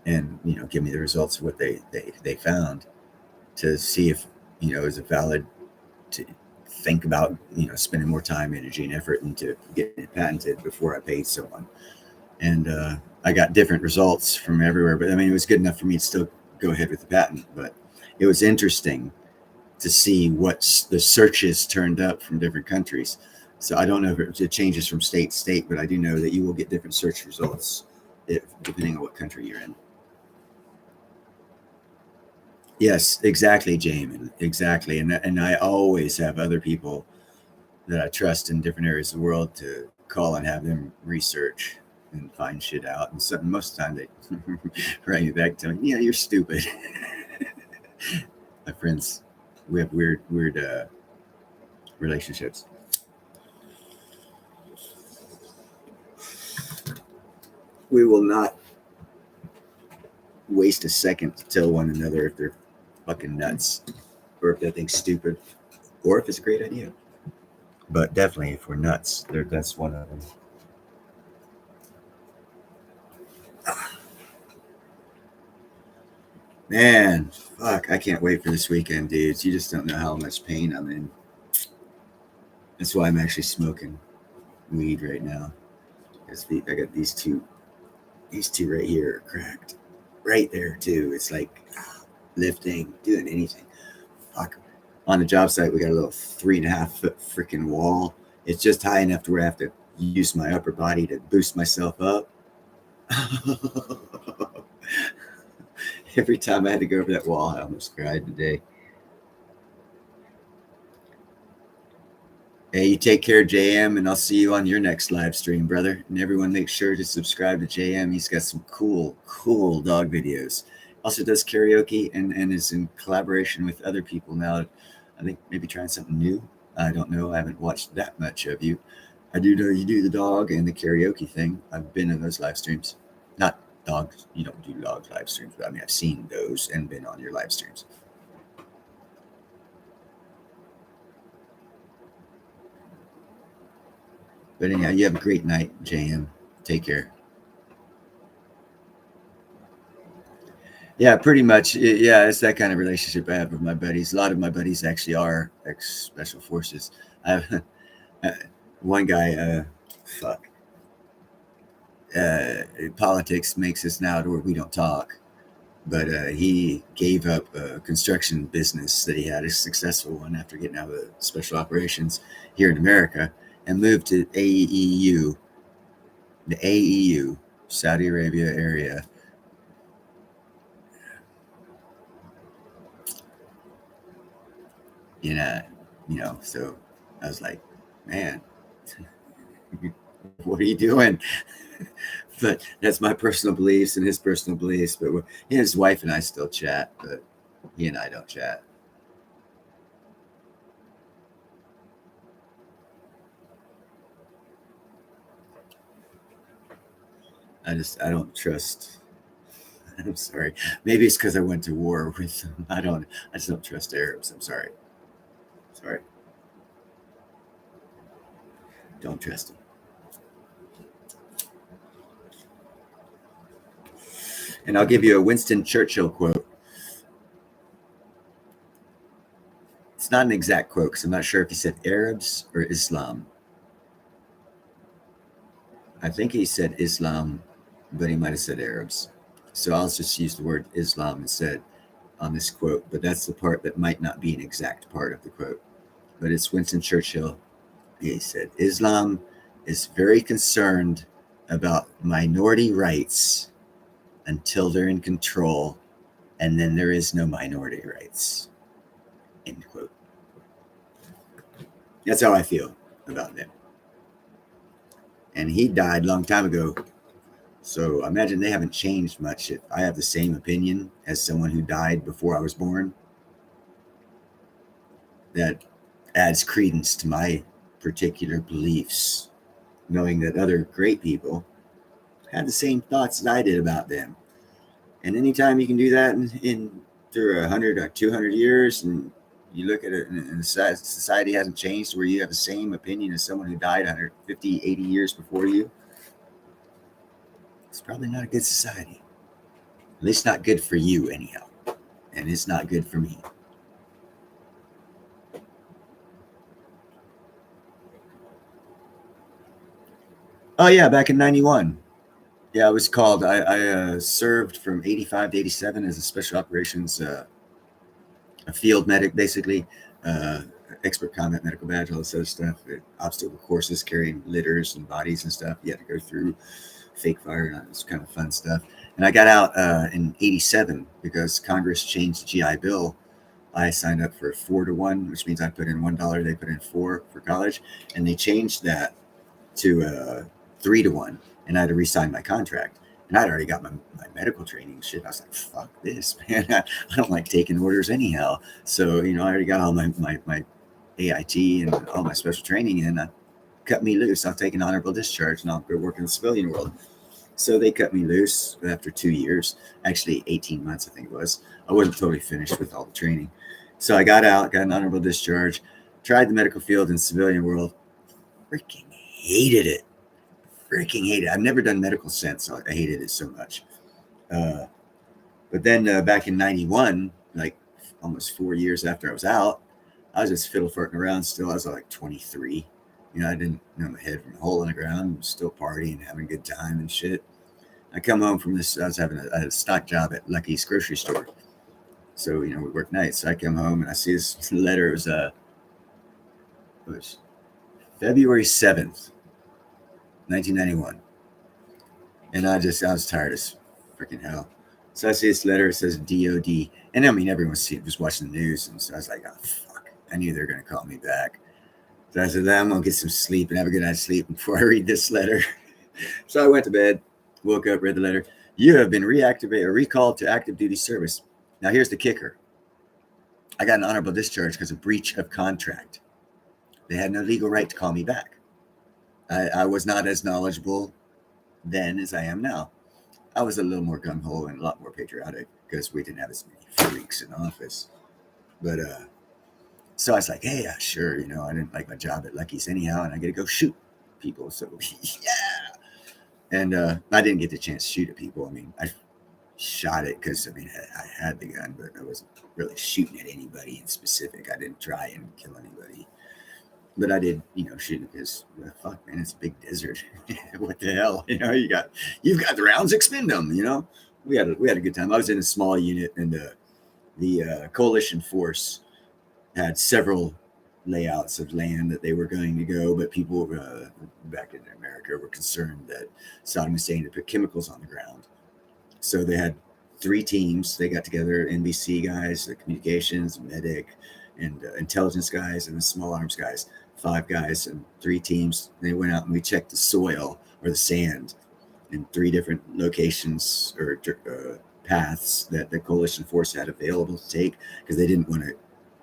and give me the results of what they found to see if is it valid to think about spending more time, energy, and effort into getting it patented before I paid someone. And I got different results from everywhere, but I mean it was good enough for me to still go ahead with the patent. But it was interesting to see what the searches turned up from different countries. So I don't know if it changes from state to state, but I do know that you will get different search results depending on what country you're in. Yes, exactly, Jamin. Exactly. And I always have other people that I trust in different areas of the world to call and have them research and find shit out. And so most of the time they write me back telling me, yeah, you're stupid. My friends, we have weird relationships. We will not waste a second to tell one another if they're fucking nuts or if they think stupid or if it's a great idea. But definitely, if we're nuts, that's one of them. Man, fuck, I can't wait for this weekend, dudes. You just don't know how much pain I'm in. That's why I'm actually smoking weed right now. I got these two right here are cracked. Right there, too. It's like lifting, doing anything. Fuck. On the job site, we got a little 3.5 foot freaking wall. It's just high enough to where I have to use my upper body to boost myself up. Every time I had to go over that wall, I almost cried today. Hey, you take care, JM, and I'll see you on your next live stream, brother. And everyone make sure to subscribe to JM. He's got some cool dog videos. Also does karaoke and is in collaboration with other people now. I think maybe trying something new. I don't know. I haven't watched that much of you. I do know you do the dog and the karaoke thing. I've been in those live streams. Not dogs. You don't do dog live streams, but I mean, I've seen those and been on your live streams. But anyhow, you have a great night, JM. Take care. Yeah, pretty much. Yeah, it's that kind of relationship I have with my buddies. A lot of my buddies actually are ex-special forces. I have one guy, fuck. Politics makes us now to where we don't talk. But he gave up a construction business that he had, a successful one, after getting out of special operations here in America, and moved to AEU, the AEU, Saudi Arabia area. So I was like, man, what are you doing? But that's my personal beliefs and his personal beliefs. But his wife and I still chat, but he and I don't chat. I don't trust. I'm sorry. Maybe it's because I went to war with them. I just don't trust Arabs. I'm sorry. Sorry. Don't trust them. And I'll give you a Winston Churchill quote. It's not an exact quote because I'm not sure if he said Arabs or Islam. I think he said Islam, but he might have said Arabs. So I'll just use the word Islam instead on this quote, but that's the part that might not be an exact part of the quote. But it's Winston Churchill. He said, Islam is very concerned about minority rights until they're in control, and then there is no minority rights. End quote. That's how I feel about them. And he died a long time ago. So I imagine they haven't changed much. If I have the same opinion as someone who died before I was born, that adds credence to my particular beliefs, knowing that other great people had the same thoughts that I did about them. And anytime you can do that in through 100 or 200 years, and you look at it and society hasn't changed where you have the same opinion as someone who died 150, 80 years before you, it's probably not a good society. At least not good for you anyhow. And it's not good for me. Oh yeah, back in 91. Yeah, I was called. I served from 85 to 87 as a special operations a field medic, basically, uh, expert combat medical badge, all this other stuff. Obstacle courses, carrying litters and bodies and stuff. You had to go through fake fire, and it's kind of fun stuff. And I got out in '87 because Congress changed the GI Bill. I signed up for 4-to-1, which means I put in $1, they put in 4 for college, and they changed that to 3-to-1, and I had to re-sign my contract. And I'd already got my medical training and shit. I was like, fuck this, man. I don't like taking orders anyhow. So, I already got all my AIT and all my special training in. Cut me loose. I'll take an honorable discharge and I'll go work in the civilian world. So they cut me loose after 2 years, actually 18 months, I think it was. I wasn't totally finished with all the training. So I got out, got an honorable discharge, tried the medical field in civilian world, freaking hated it. I've never done medical since. So I hated it so much. But then back in 91, like almost 4 years after I was out, I was just fiddle farting around still. I was like 23. I didn't know my head from a hole in the ground. I'm still partying, having a good time and shit. I come home from this. I had a stock job at Lucky's grocery store. So, we work nights. So I come home and I see this letter. It was February 7th, 1991. And I was tired as freaking hell. So I see this letter. It says DOD. And I mean, everyone was watching the news. And so I was like, oh, fuck. I knew they were going to call me back. So I said, I'm going to get some sleep and have a good night's sleep before I read this letter. So I went to bed, woke up, read the letter. You have been reactivated or recalled to active duty service. Now, here's the kicker. I got an honorable discharge because of breach of contract. They had no legal right to call me back. I was not as knowledgeable then as I am now. I was a little more gung-ho and a lot more patriotic because we didn't have as many freaks in office. But so I was like, hey, sure, I didn't like my job at Lucky's anyhow, and I get to go shoot people. So, yeah. And I didn't get the chance to shoot at people. I mean, I shot it because, I had the gun, but I wasn't really shooting at anybody in specific. I didn't try and kill anybody. But I did, shoot because, fuck, man, it's a big desert. What the hell? You've got the rounds, expend them, We had a good time. I was in a small unit, and the coalition force had several layouts of land that they were going to go, but people back in America were concerned that Saddam Hussein had put chemicals on the ground. So they had 3 teams. They got together, NBC guys, the communications, medic, and intelligence guys, and the small arms guys, 5 guys and 3 teams. They went out and we checked the soil or the sand in 3 different locations or paths that the coalition force had available to take because they didn't want to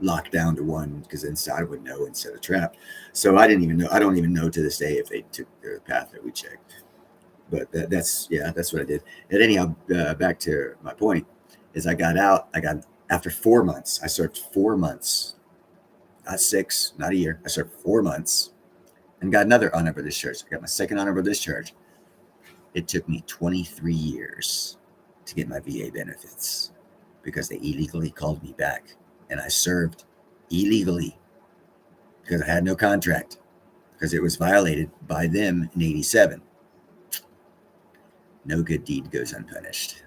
lock down to one because then Saddam would know and set a trap. So I didn't even know. I don't even know to this day if they took the path that we checked. But that's what I did. And anyhow, back to my point is I got out. After 4 months. I served 4 months, not 6, not a year. I served 4 months and got another honorable discharge. I got my second honorable discharge. It took me 23 years to get my VA benefits because they illegally called me back. And I served illegally because I had no contract because it was violated by them in '87. No good deed goes unpunished.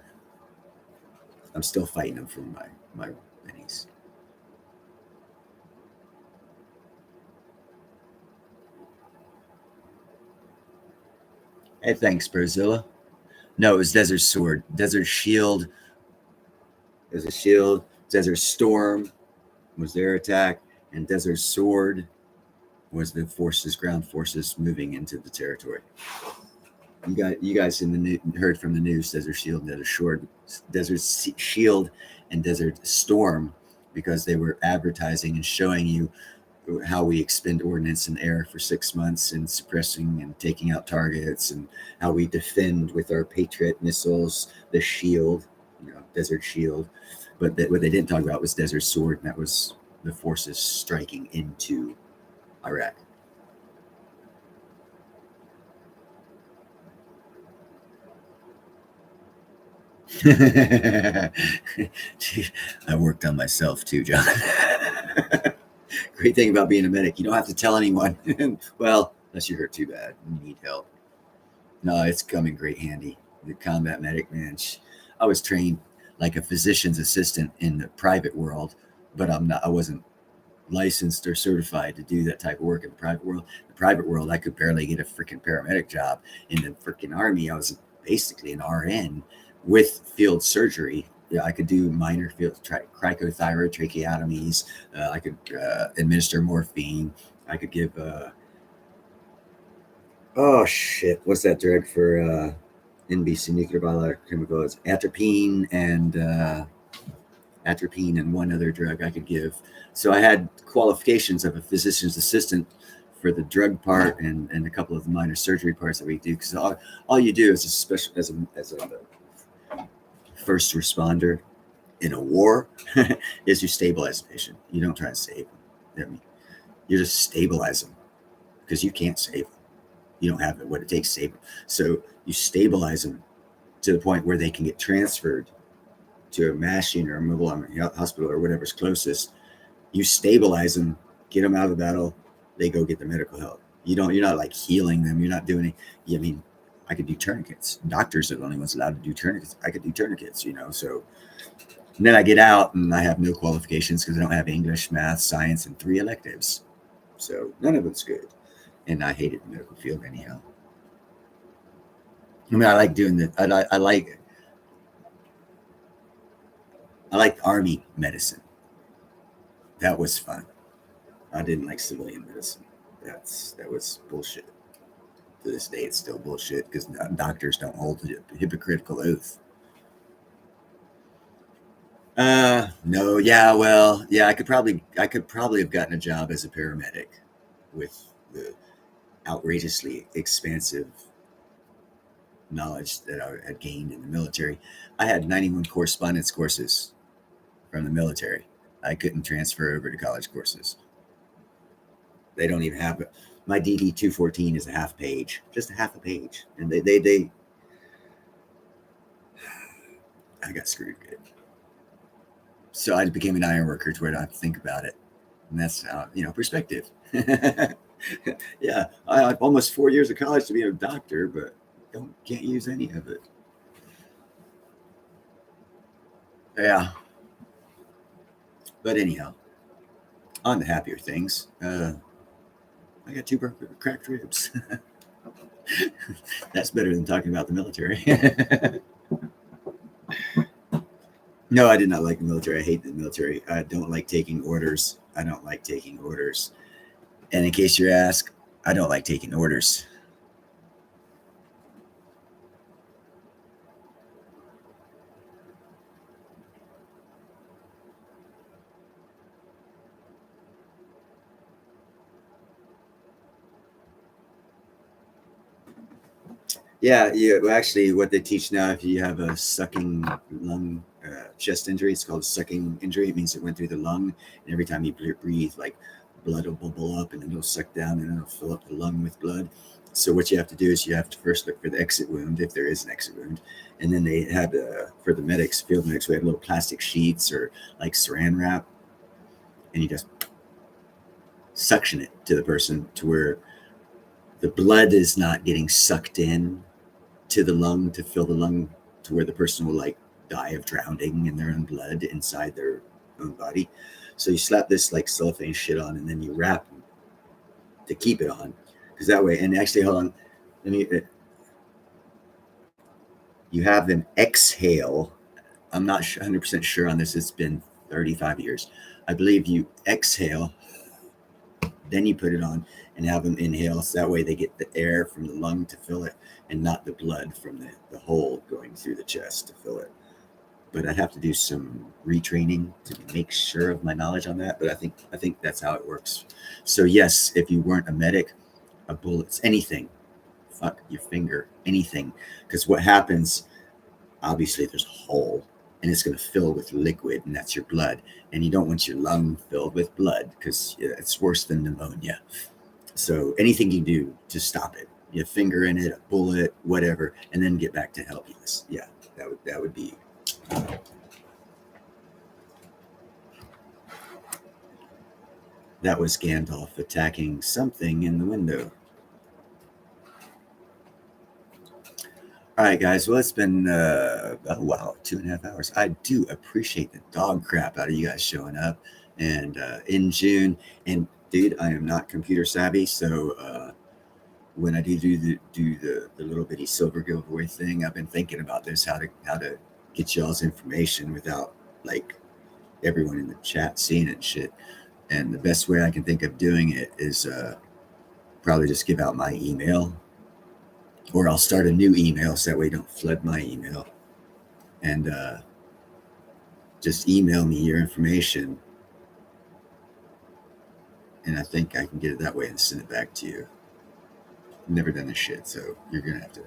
I'm still fighting them for my pennies. Hey, thanks, Brazilla. No, it was Desert Sword. Desert Shield. There's a shield. Desert Storm was their attack, and Desert Sword was the ground forces moving into the territory. You guys heard from the news, Desert Shield, Desert Shield, and Desert Storm, because they were advertising and showing you how we expend ordnance in the air for 6 months and suppressing and taking out targets, and how we defend with our Patriot missiles, the Shield, Desert Shield. But what they didn't talk about was Desert Sword, and that was the forces striking into Iraq. I worked on myself too, John. Great thing about being a medic, you don't have to tell anyone. Well, unless you're hurt too bad and you need help. No, it's come in great handy. The combat medic, man. I was trained like a physician's assistant in the private world but I wasn't licensed or certified to do that type of work in the private world. The private world, I could barely get a freaking paramedic job. In the freaking Army, I was basically an RN with field surgery. Yeah, I could do minor field cricothyroid tracheotomies. I could administer morphine. I could give oh shit, what's that drug for NBC nuclear biological chemical? It's atropine and one other drug I could give. So I had qualifications of a physician's assistant for the drug part and a couple of the minor surgery parts that we do. Because all you do as a special as a first responder in a war is you stabilize the patient. You don't try to save them. I mean, you just stabilize them because you can't save them. You don't have what it takes to save them. So you stabilize them to the point where they can get transferred to a mass unit or a mobile hospital or whatever's closest. You stabilize them, get them out of the battle. They go get the medical help. You're not like healing them. You're not doing it. I mean, I could do tourniquets. Doctors are the only ones allowed to do tourniquets. I could do tourniquets, so. And then I get out and I have no qualifications because I don't have English, math, science, and 3 electives. So none of it's good. And I hated the medical field anyhow. I mean, I like doing that. I like Army medicine. That was fun. I didn't like civilian medicine. That was bullshit. To this day, it's still bullshit because doctors don't hold the hypocritical oath. No, yeah, well, yeah, I could probably have gotten a job as a paramedic with the outrageously expansive knowledge that I had gained in the military. I had 91 correspondence courses from the military. I couldn't transfer over to college courses. They don't even have it. My DD 214 is a half page, just a half a page. And they I got screwed good. So I became an iron worker to where I don't have to think about it. And that's, perspective. Yeah, I have almost 4 years of college to be a doctor, but can't use any of it. Yeah. But anyhow, on to happier things. I got 2 cracked ribs. That's better than talking about the military. No, I did not like the military. I hate the military. I don't like taking orders. And in case you ask, I don't like taking orders. Yeah, actually, what they teach now, if you have a sucking lung chest injury, it's called a sucking injury. It means it went through the lung, and every time you breathe, like blood will bubble up, and then it'll suck down, and it'll fill up the lung with blood. So what you have to do is you have to first look for the exit wound, if there is an exit wound, and then they had for the medics, field medics, we had little plastic sheets or like Saran wrap, and you just suction it to the person to where the blood is not getting sucked in to the lung to fill the lung to where the person will like die of drowning in their own blood inside their own body. So you slap this like cellophane shit on, and then you wrap them to keep it on, because that way. And actually, hold on, you have them exhale. I'm not 100% sure on this. It's been 35 years. I believe you exhale, then you put it on and have them inhale. So that way they get the air from the lung to fill it and not the blood from the hole going through the chest to fill it. But I'd have to do some retraining to make sure of my knowledge on that. But I think that's how it works. So yes, if you weren't a medic, a bullet's anything, fuck your finger, anything. Because what happens, obviously there's a hole and it's going to fill with liquid, and that's your blood. And you don't want your lung filled with blood because it's worse than pneumonia. So anything you do to stop it, your finger in it, a bullet, whatever, and then get back to help you. Yeah, that would be. That was Gandalf attacking something in the window. All right, guys. Well, it's been 2.5 hours. I do appreciate the dog crap out of you guys showing up. And in June, and dude, I am not computer savvy, so when I do the little bitty silver giveaway thing, I've been thinking about this, how to get y'all's information without like everyone in the chat seeing it and shit. And the best way I can think of doing it is probably just give out my email, or I'll start a new email so that way you don't flood my email. And just email me your information, and I think I can get it that way and send it back to you. I've never done this shit, so you're gonna have to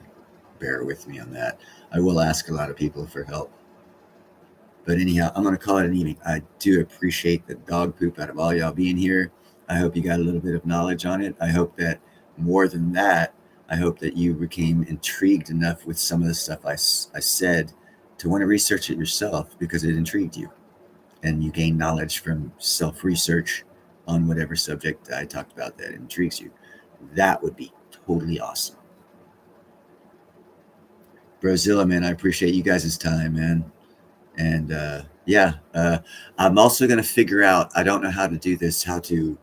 bear with me on that. I will ask a lot of people for help. But anyhow, I'm gonna call it an evening. I do appreciate the dog poop out of all y'all being here. I hope you got a little bit of knowledge on it. I hope that more than that, I hope that you became intrigued enough with some of the stuff I said to want to research it yourself because it intrigued you, and you gain knowledge from self-research on whatever subject I talked about that intrigues you. That would be totally awesome. Brozilla, man, I appreciate you guys' time, man. And I'm also going to figure out, I don't know how to do this, how to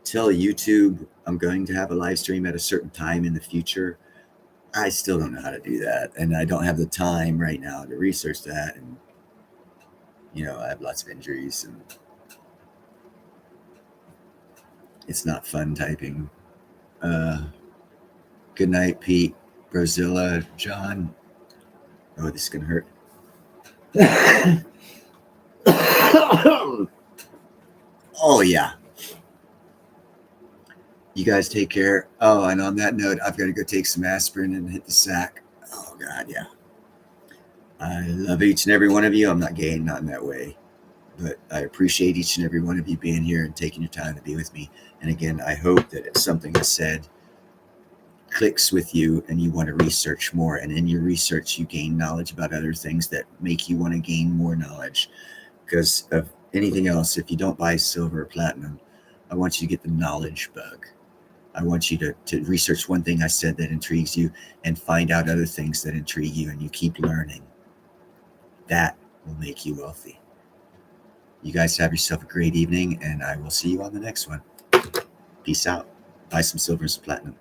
tell YouTube I'm going to have a live stream at a certain time in the future. I still don't know how to do that. And I don't have the time right now to research that. And, you know, I have lots of injuries and it's not fun typing. Good night, Pete, Brozilla, John. Oh, this is going to hurt. Oh, yeah. You guys take care. Oh, and on that note, I've got to go take some aspirin and hit the sack. Oh, God, yeah. I love each and every one of you. I'm not gay, not in that way. But I appreciate each and every one of you being here and taking your time to be with me. And again, I hope that it's something I said clicks with you and you want to research more. And in your research, you gain knowledge about other things that make you want to gain more knowledge. Because of anything else, if you don't buy silver or platinum, I want you to get the knowledge bug. I want you to research one thing I said that intrigues you and find out other things that intrigue you, and you keep learning. That will make you wealthy. You guys have yourself a great evening, and I will see you on the next one. Peace out. Buy some silver and some platinum.